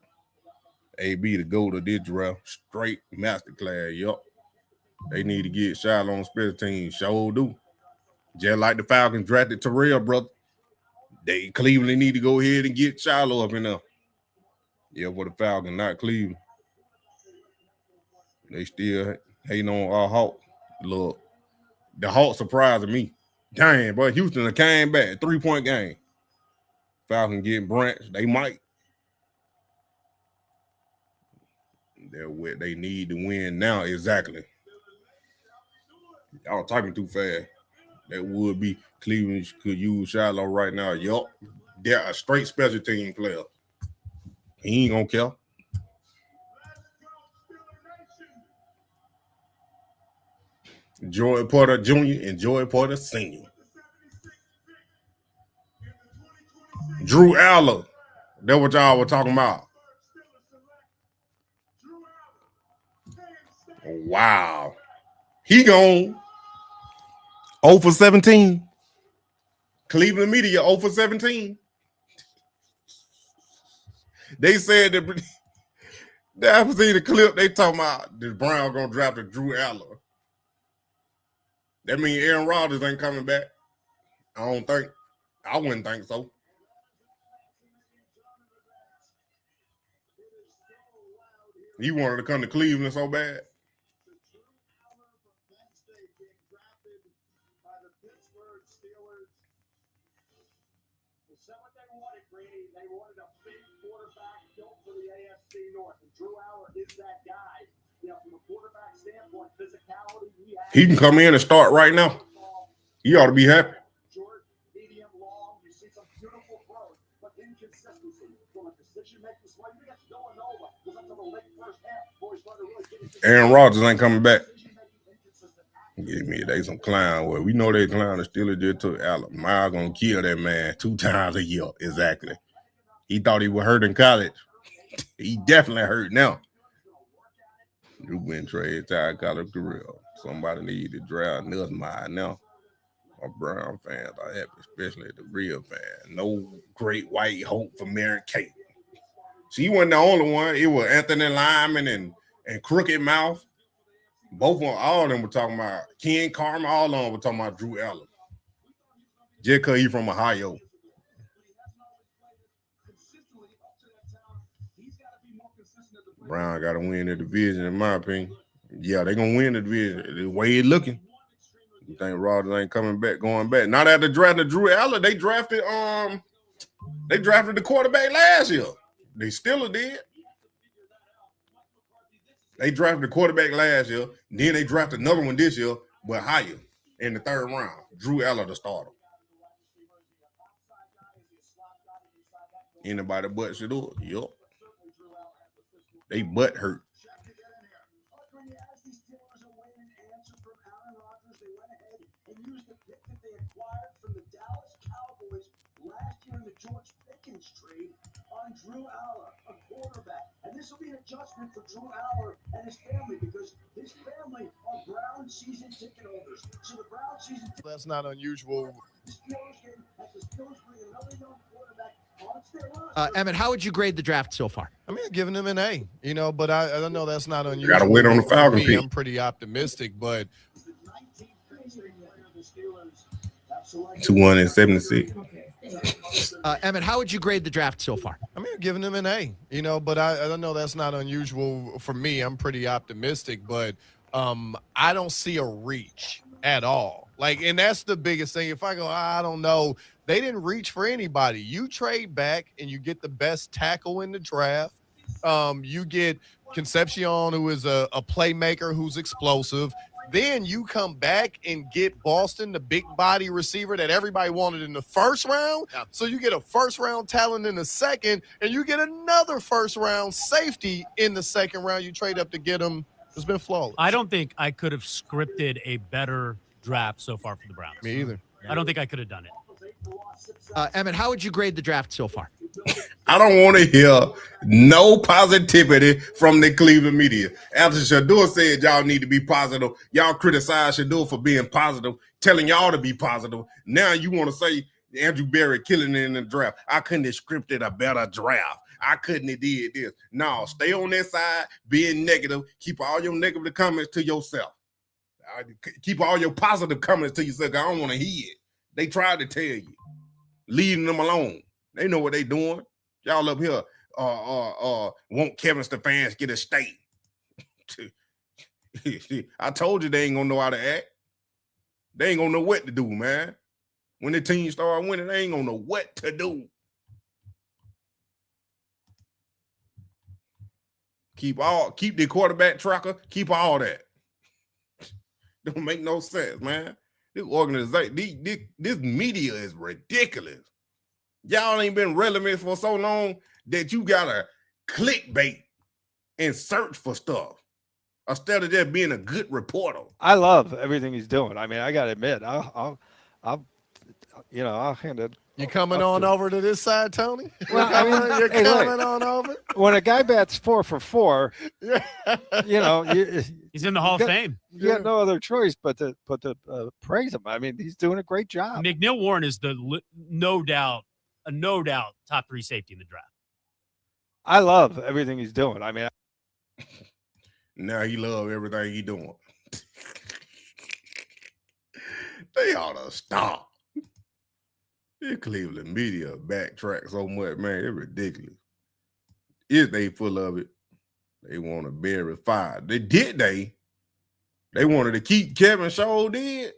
AB to go to this draft. Straight masterclass. Yup. They need to get Shiloh on special teams. Sure do. Just like the Falcons drafted Terrell, brother. Cleveland need to go ahead and get Shiloh up in there. Yeah, for the Falcons, not Cleveland. They still hating on our Hawk. Look, the Hawk surprising me. Dang, but Houston came back. 3-point game. Falcons getting Branch. They might. They're what they need to win now. Exactly. Y'all talking too fast. That would be Cleveland could use Shiloh right now. Yup. They're a straight special team player. He ain't gonna care. Joy Porter Jr. and Joy Porter Sr. Drew Aller. That's what y'all were talking about. Wow. He gone 0 for 17. Cleveland media 0 for 17. They said that I've seen the clip. They talking about the Browns gonna draft a Drew Aller. That means Aaron Rodgers ain't coming back. I don't think. I wouldn't think so. He wanted to come to Cleveland so bad. He can come in and start right now. He ought to be happy. Aaron Rodgers ain't coming back. Give me they some clown. Well, we know they clown is still did to Alabama gonna kill that man 2 times a year. Exactly. He thought he was hurt in college. He definitely hurt now. Drew been traded to college career. Somebody need to draft Nussmeier now. My Brown fans are happy, especially the real fans. No great white hope for Mary Kate. She wasn't the only one. It was Anthony Lyman and Crooked Mouth. Both of them, all of them were talking about Ken Carter. All of them were talking about Drew Aller. Just because he's from Ohio. Brown got to win the division, in my opinion. Yeah, they're going to win the division. The way it's looking. You think Rodgers ain't coming back, going back? Not after drafting Drew Aller. They drafted the quarterback last year. They still did. They drafted the quarterback last year. Then they drafted another one this year, but higher in the 3rd round. Drew Aller, the starter. Anybody but should do it. Yup. They butt hurt. Drew Aller, a quarterback. And this will be an adjustment for Drew Aller and his family because his family are Brown season ticket holders. So the Brown season ticket That's not unusual. Emmett, how would you grade the draft so far? I mean, giving him an A, but I don't know that's not unusual. Gotta wait on the Falcons For me, pick. I'm pretty optimistic, but 276. Emmett, how would you grade the draft so far? I mean, giving him an A, but I don't know that's not unusual for me. I'm pretty optimistic, but I don't see a reach at all. And that's the biggest thing. If I go, I don't know, they didn't reach for anybody. You trade back and you get the best tackle in the draft. You get Concepcion, who is a playmaker who's explosive. Then you come back and get Boston, the big body receiver that everybody wanted in the first round. Yeah. So you get a first round talent in the second, and you get another first round safety in the second round. You trade up to get him. It's been flawless. I don't think I could have scripted a better draft so far for the Browns. Me either. I don't think I could have done it. Emmett, how would you grade the draft so far? I don't want to hear no positivity from the Cleveland media. After Shador said y'all need to be positive, y'all criticize Shador for being positive, telling y'all to be positive. Now you want to say Andrew Berry killing it in the draft. I couldn't have scripted a better draft. I couldn't have did this. No, stay on that side, being negative. Keep all your negative comments to yourself. Keep all your positive comments to yourself. I don't want to hear it. They tried to tell you. Leaving them alone. They know what they doing. Y'all up here want Kevin Stefanski get a state. I told you they ain't gonna know how to act. They ain't gonna know what to do, man. When the team start winning, they ain't gonna know what to do. Keep the quarterback tracker, keep all that. Don't make no sense, man. This organization, this media is ridiculous. Y'all ain't been relevant for so long that you gotta clickbait and search for stuff instead of just being a good reporter. I love everything he's doing. I mean, I gotta admit, I'll hand it. You coming on over to this side, Tony? Well, I mean, You're hey, coming look, on over. when a guy bats 4 for 4, He's in the Hall of Fame. You got no other choice but to praise him. I mean, he's doing a great job. McNeil Warren is no doubt top 3 safety in the draft. I love everything he's doing. I mean, now he love everything he doing. They ought to stop. The Cleveland media backtrack so much, man. It's ridiculous. If they full of it, they want to bury fire. They wanted to keep Kevin Shaw did.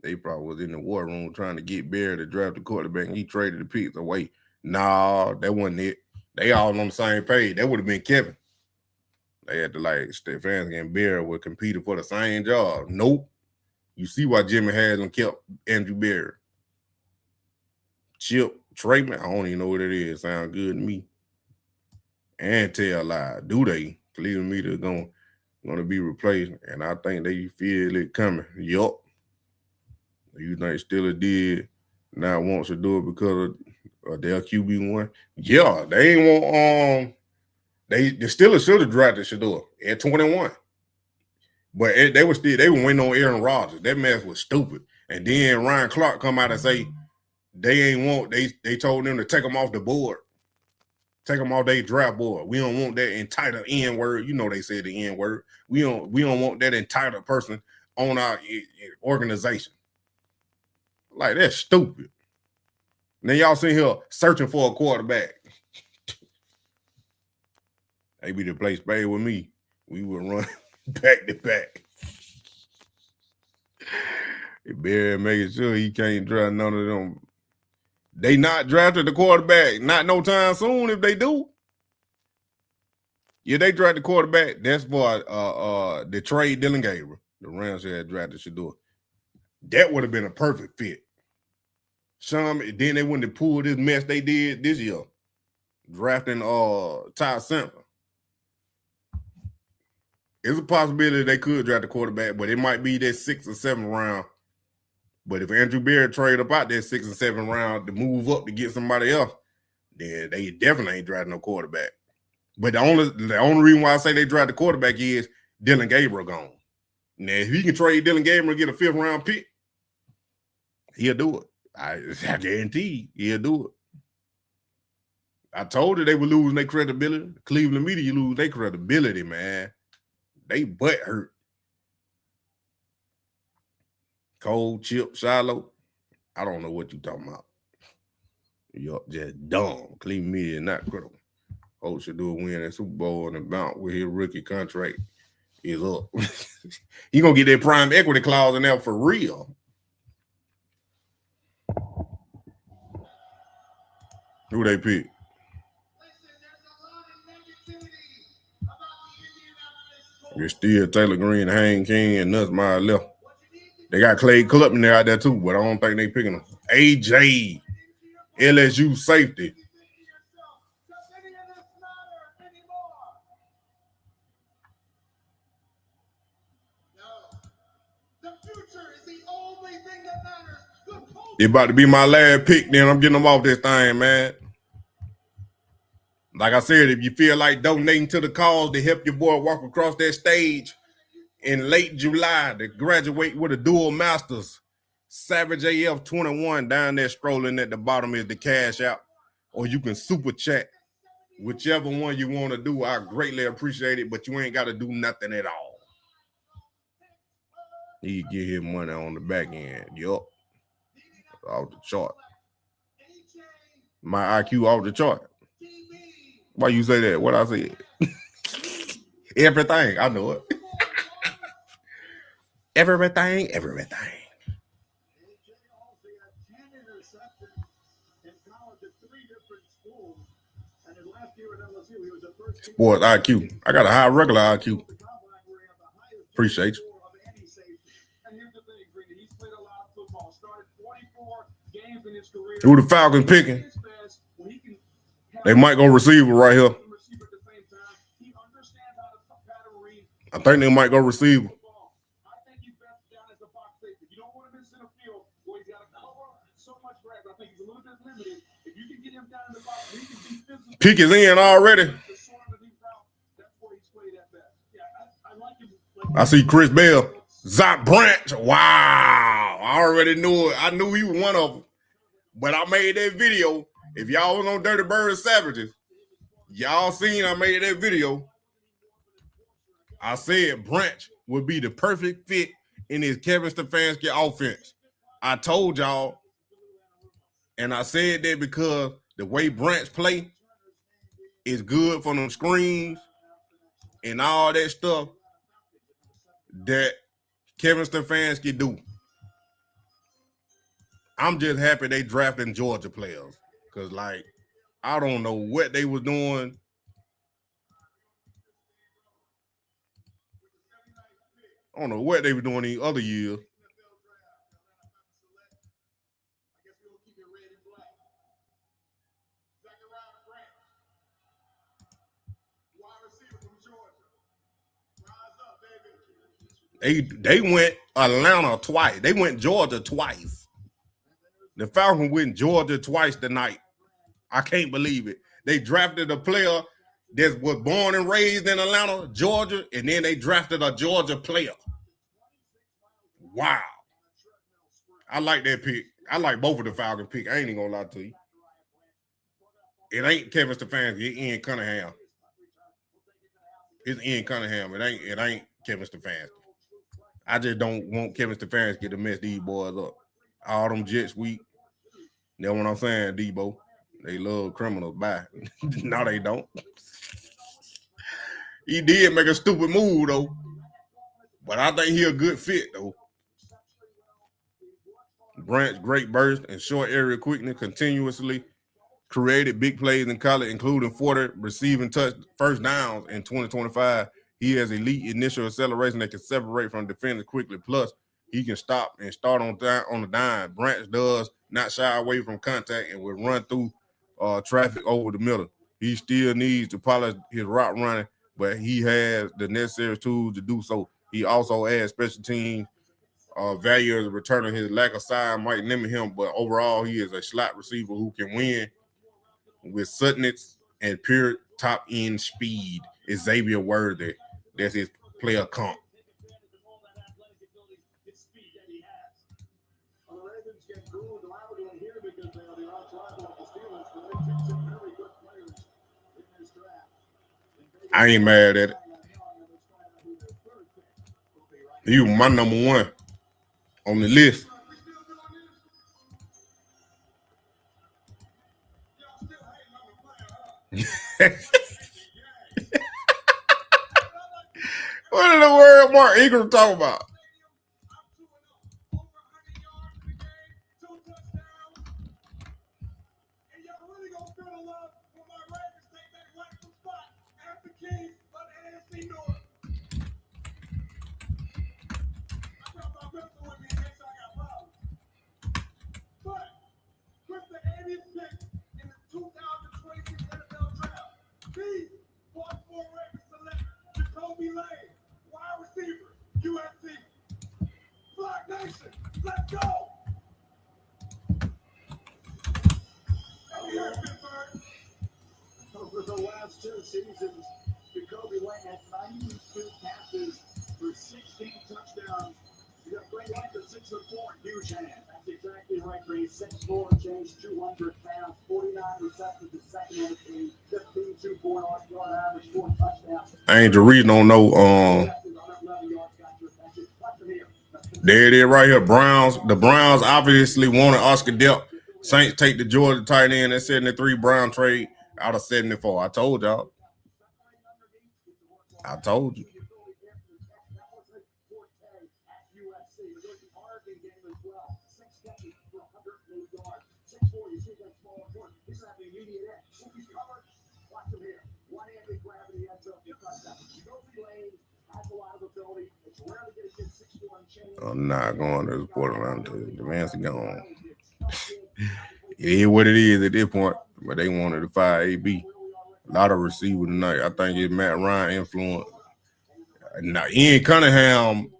They probably was in the war room trying to get Barry to draft the quarterback, and he traded the picks away. Nah, that wasn't it. They all on the same page. That would have been Kevin. They had to Stefanski and Barry were competing for the same job. Nope. You see why Jimmy Haslam kept Andrew Barry. Chip Trayman, I don't even know what it is. Sound good to me. And tell lie. Do they? Cleveland media going to be replaced, and I think they feel it coming. Yup. You think Steelers did not want to do it because of their QB1? Yeah, they ain't want the Steelers should have drafted Shador at 21. But they were waiting on Aaron Rodgers. That mess was stupid. And then Ryan Clark come out and say they told them to take them off the board. Take them off their draft board. We don't want that entitled N-word. You know they said the N-word. We don't want that entitled person on our organization. Like, that's stupid. And then y'all sitting here searching for a quarterback. They be the place Spade with me. We would run back to back. Barry making sure he can't draft none of them. They not drafted the quarterback. Not no time soon if they do. Yeah, they drafted the quarterback. That's for the trade Dylan Gabriel. The Rams had drafted Shador. That would have been a perfect fit. Then they wouldn't have pulled this mess they did this year. Drafting Ty Simpson. It's a possibility they could draft the quarterback, but it might be that 6th or 7th round. But if Andrew Barry trade up out that 6th and 7th round to move up to get somebody else, then they definitely ain't drafting no quarterback. But the only reason why I say they draft the quarterback is Dylan Gabriel gone. Now, if he can trade Dylan Gabriel and get a 5th round pick, he'll do it. I guarantee he'll do it. I told you they were losing their credibility. The Cleveland media lose their credibility, man. They butt hurt. Cold, Chip, Shiloh. I don't know what you talking about. You're just dumb. Cleveland media not credible. Hope should do a win at Super Bowl and bounce with his rookie contract is up. He gonna get that prime equity clause in there for real. Who they pick? It's still Taylor Green, Hank King, and Nussmeier left. They got Clay Klubman there out there too, but I don't think they picking him. AJ, LSU safety. It about to be my last pick, then I'm getting them off this thing, man. Like I said, if you feel like donating to the cause to help your boy walk across that stage in late July to graduate with a dual master's, Savage AF 21 down there scrolling at the bottom is the cash out, or you can super chat. Whichever one you want to do, I greatly appreciate it, but you ain't got to do nothing at all. He get his money on the back end. Yup. Off the chart. My IQ off the chart. Why you say that? What I said? Everything. I know it. Everything. Sports IQ. I got a high regular IQ. Appreciate you. Who the Falcons picking? They might go receiver right here. I think they might go receiver. Pick is in already. I see Chris Bell. Zach Branch. Wow. I already knew it. I knew he was one of them. But I made that video. If y'all was on Dirty Bird Savages, y'all seen I made that video. I said Branch would be the perfect fit in his Kevin Stefanski offense. I told y'all, and I said that because the way Branch play is good for them screens and all that stuff that Kevin Stefanski do. I'm just happy they drafting Georgia players because, like, I don't know what they was doing. I don't know what they were doing these other years. They went Atlanta twice. They went Georgia twice. The Falcons went Georgia twice tonight. I can't believe it. They drafted a player that was born and raised in Atlanta, Georgia, and then they drafted a Georgia player. Wow. I like that pick. I like both of the Falcon pick. I ain't even gonna lie to you. It ain't Kevin Stefanski. It's Ian Cunningham. It's Ian Cunningham. It ain't Kevin Stefanski. I just don't want Kevin Stefanski to mess these boys up. All them Jets weak. That's what I'm saying, Debo. They love criminals. Bye. No, they don't. He did make a stupid move, though. But I think he a good fit, though. Branch, great burst and short area quickness, continuously created big plays in college, including 40 receiving touch first downs in 2025. He has elite initial acceleration that can separate from defenders quickly. Plus, he can stop and start on the dime. Branch does not shy away from contact and will run through traffic over the middle. He still needs to polish his route running, but he has the necessary tools to do so. He also adds special team value as a returner. His lack of size might limit him, but overall, he is a slot receiver who can win with suddenness and pure top end speed is Xavier Worthy. That's his player comp. I ain't mad at it. You my number one on the list. What in the world Mark Ingram talking about? Let's go! Over the last 2 seasons, Jacoby Lane had 92 passes for 16 touchdowns. You got Bray White at 6'4", huge hand. That's exactly right, Ray. 6'4", change 200 pounds, 49 receptions, the second on the team, 15 2.0 average, 4 touchdowns. Angel Reed don't know. There it is right here. The Browns obviously wanted Oscar Delp. Saints take the Georgia tight end at 73. Brown trade out of 74. I told y'all. I told you. I'm not going to report around to the man's gone. It is what it is at this point, but they wanted to fire AB. A lot of receiver tonight. I think it's Matt Ryan influence. Now, Ian Cunningham,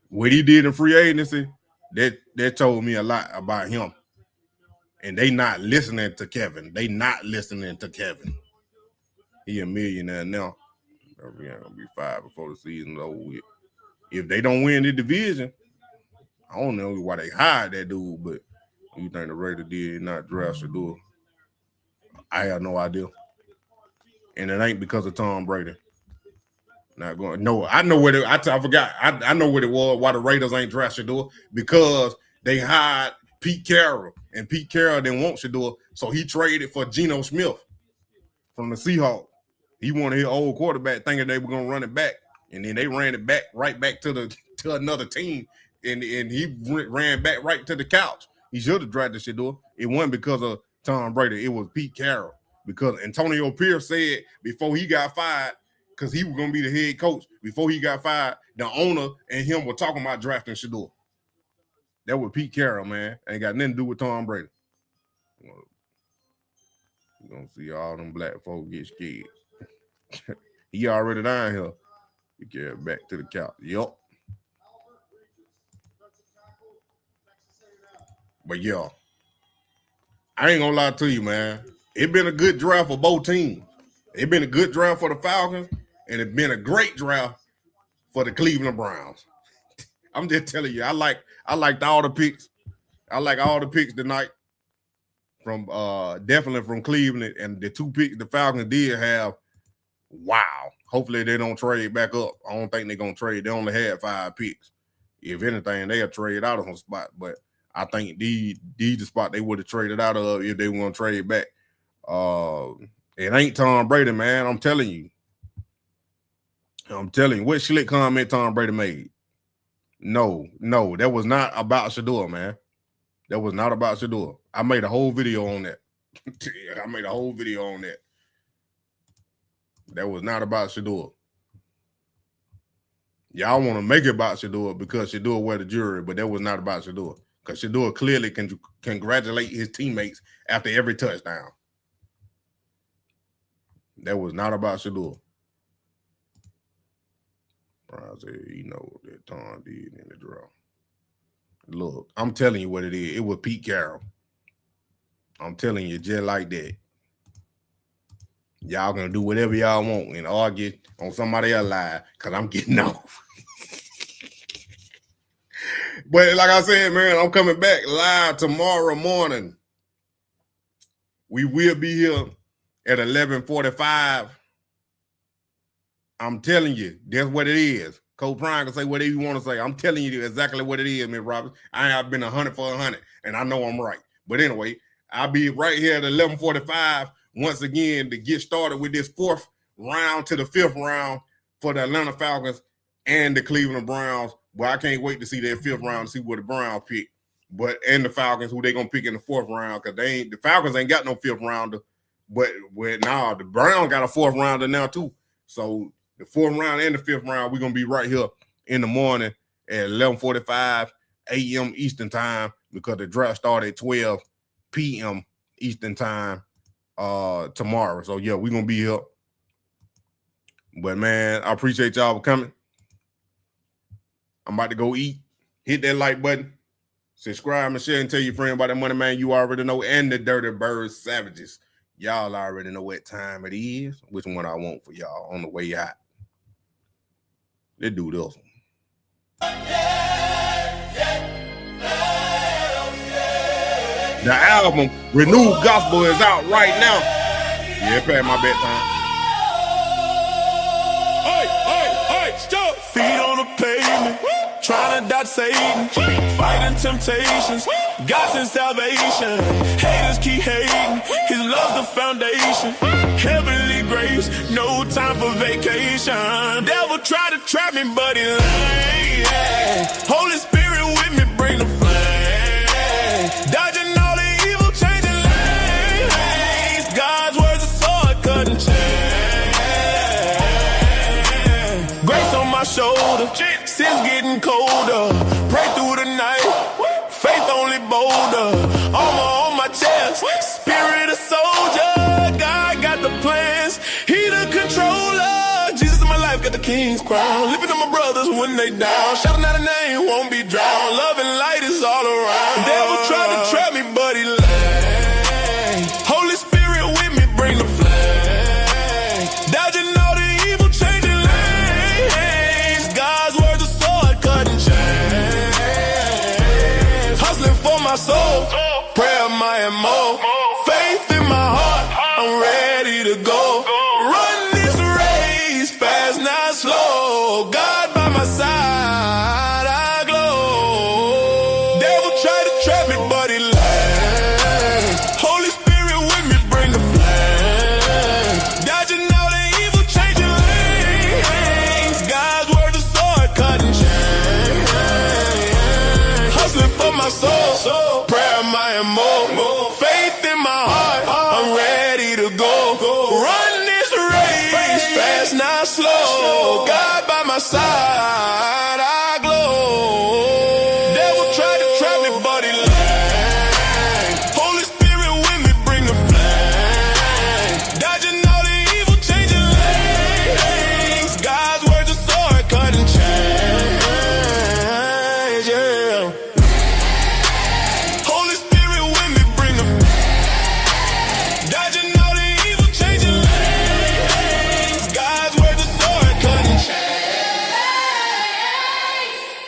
what he did in free agency, that told me a lot about him. And they not listening to Kevin. They not listening to Kevin. He a millionaire now. We're going to be fired before the season's over with. If they don't win the division, I don't know why they hired that dude, but you think the Raiders did not draft Shador? I have no idea. And it ain't because of Tom Brady. Not going. No, I know what it. I forgot. I know what it was. Why the Raiders ain't draft Shador? Because they hired Pete Carroll, and Pete Carroll didn't want Shador, so he traded for Geno Smith from the Seahawks. He wanted his old quarterback, thinking they were gonna run it back, and then they ran it back right back to another team, and he ran back right to the couch. He should have drafted Shador. It wasn't because of Tom Brady. It was Pete Carroll, because Antonio Pierce said before he got fired, because he was going to be the head coach, before he got fired, the owner and him were talking about drafting Shador. That was Pete Carroll, man. Ain't got nothing to do with Tom Brady. You're going to see all them black folks get scared. He already down here. He carried back to the couch. Yup. But, yeah, I ain't going to lie to you, man. It's been a good draft for both teams. It's been a good draft for the Falcons, and it's been a great draft for the Cleveland Browns. I'm just telling you, I liked all the picks. I like all the picks tonight from definitely from Cleveland, and the 2 picks the Falcons did have. Wow. Hopefully they don't trade back up. I don't think they're gonna trade. They only had 5 picks. If anything, they'll trade out of some spot. But I think these the spot they would have traded out of if they want to trade back. It ain't Tom Brady, man. I'm telling you. What slick comment Tom Brady made? No, that was not about Shador, man. That was not about Shador. I made a whole video on that. That was not about Shador. Y'all want to make it about Shador because Shador were the jury, but that was not about Shador. Because Shador clearly can congratulate his teammates after every touchdown. That was not about Shador. Brian said, you know that Tom did in the draw. Look, I'm telling you what it is. It was Pete Carroll. I'm telling you, just like that. Y'all gonna do whatever y'all want and argue on somebody else's live because I'm getting off. But like I said, man, I'm coming back live tomorrow morning. We will be here at 11:45. I'm telling you, that's what it is. Coach Prime can say whatever you want to say. I'm telling you exactly what it is, Miss Roberts. I have been 100 for 100, and I know I'm right. But anyway, I'll be right here at 11:45 once again to get started with this 4th round to the 5th round for the Atlanta Falcons and the Cleveland Browns. Well, I can't wait to see that 5th round to see what the Browns pick. And the Falcons, who they gonna pick in the 4th round, because the Falcons ain't got no 5th rounder. But the Browns got a 4th rounder now too. So the 4th round and the 5th round, we're gonna be right here in the morning at 11:45 a.m. Eastern time, because the draft started at 12 p.m. Eastern time tomorrow. So yeah, we're gonna be here. But man, I appreciate y'all for coming. I'm about to go eat. Hit that like button. Subscribe and share and tell your friend about the Money Man you already know, and the Dirty Birds Savages. Y'all already know what time it is, which one I want for y'all on the way out. Let's do this one. The album Renewed Gospel is out right now. Yeah, past my bedtime. Stop. Feet on the pavement, trying to dodge Satan, fighting temptations, God's in salvation. Haters keep hating, His love's the foundation. Heavenly grace, no time for vacation. Devil try to trap me, but he lame. Holy Spirit with me, bring the flame. Dodging all the evil, changing lanes. God's words a sword, cutting chains. Grace on my shoulder, sin's getting colder. Pray through the night, faith only bolder. Armor on my chest, spirit a soldier. God got the plans, He the controller. Jesus in my life got the king's crown. Lifting up my brothers when they down. Shouting out a name, won't be drowned. Love and light is all around. The devil tried to trap me, but he lame. Holy Spirit with me, bring the flame. Dodging all the evil, changing lanes. God's words a sword, cutting chains. Hustling for my soul, prayer my MO. Faith in my heart, I'm ready to go. Run this race, fast, not slow. God by my side, I glow. Devil try to trap me, but he lame. Holy Spirit with me, bring the flame. Dodging all the evil, changing lanes. God's word is sword, cutting chains. Hustling for my soul, prayer my MO. Faith in my heart, I'm ready to go. Run this race, fast, not slow. God by my side, I glow. Devil tried to trap me, but he lame. Holy Spirit with me, bring the flame. Dodging all the evil, changing lanes. God's words a sword, cutting chains. Yeah.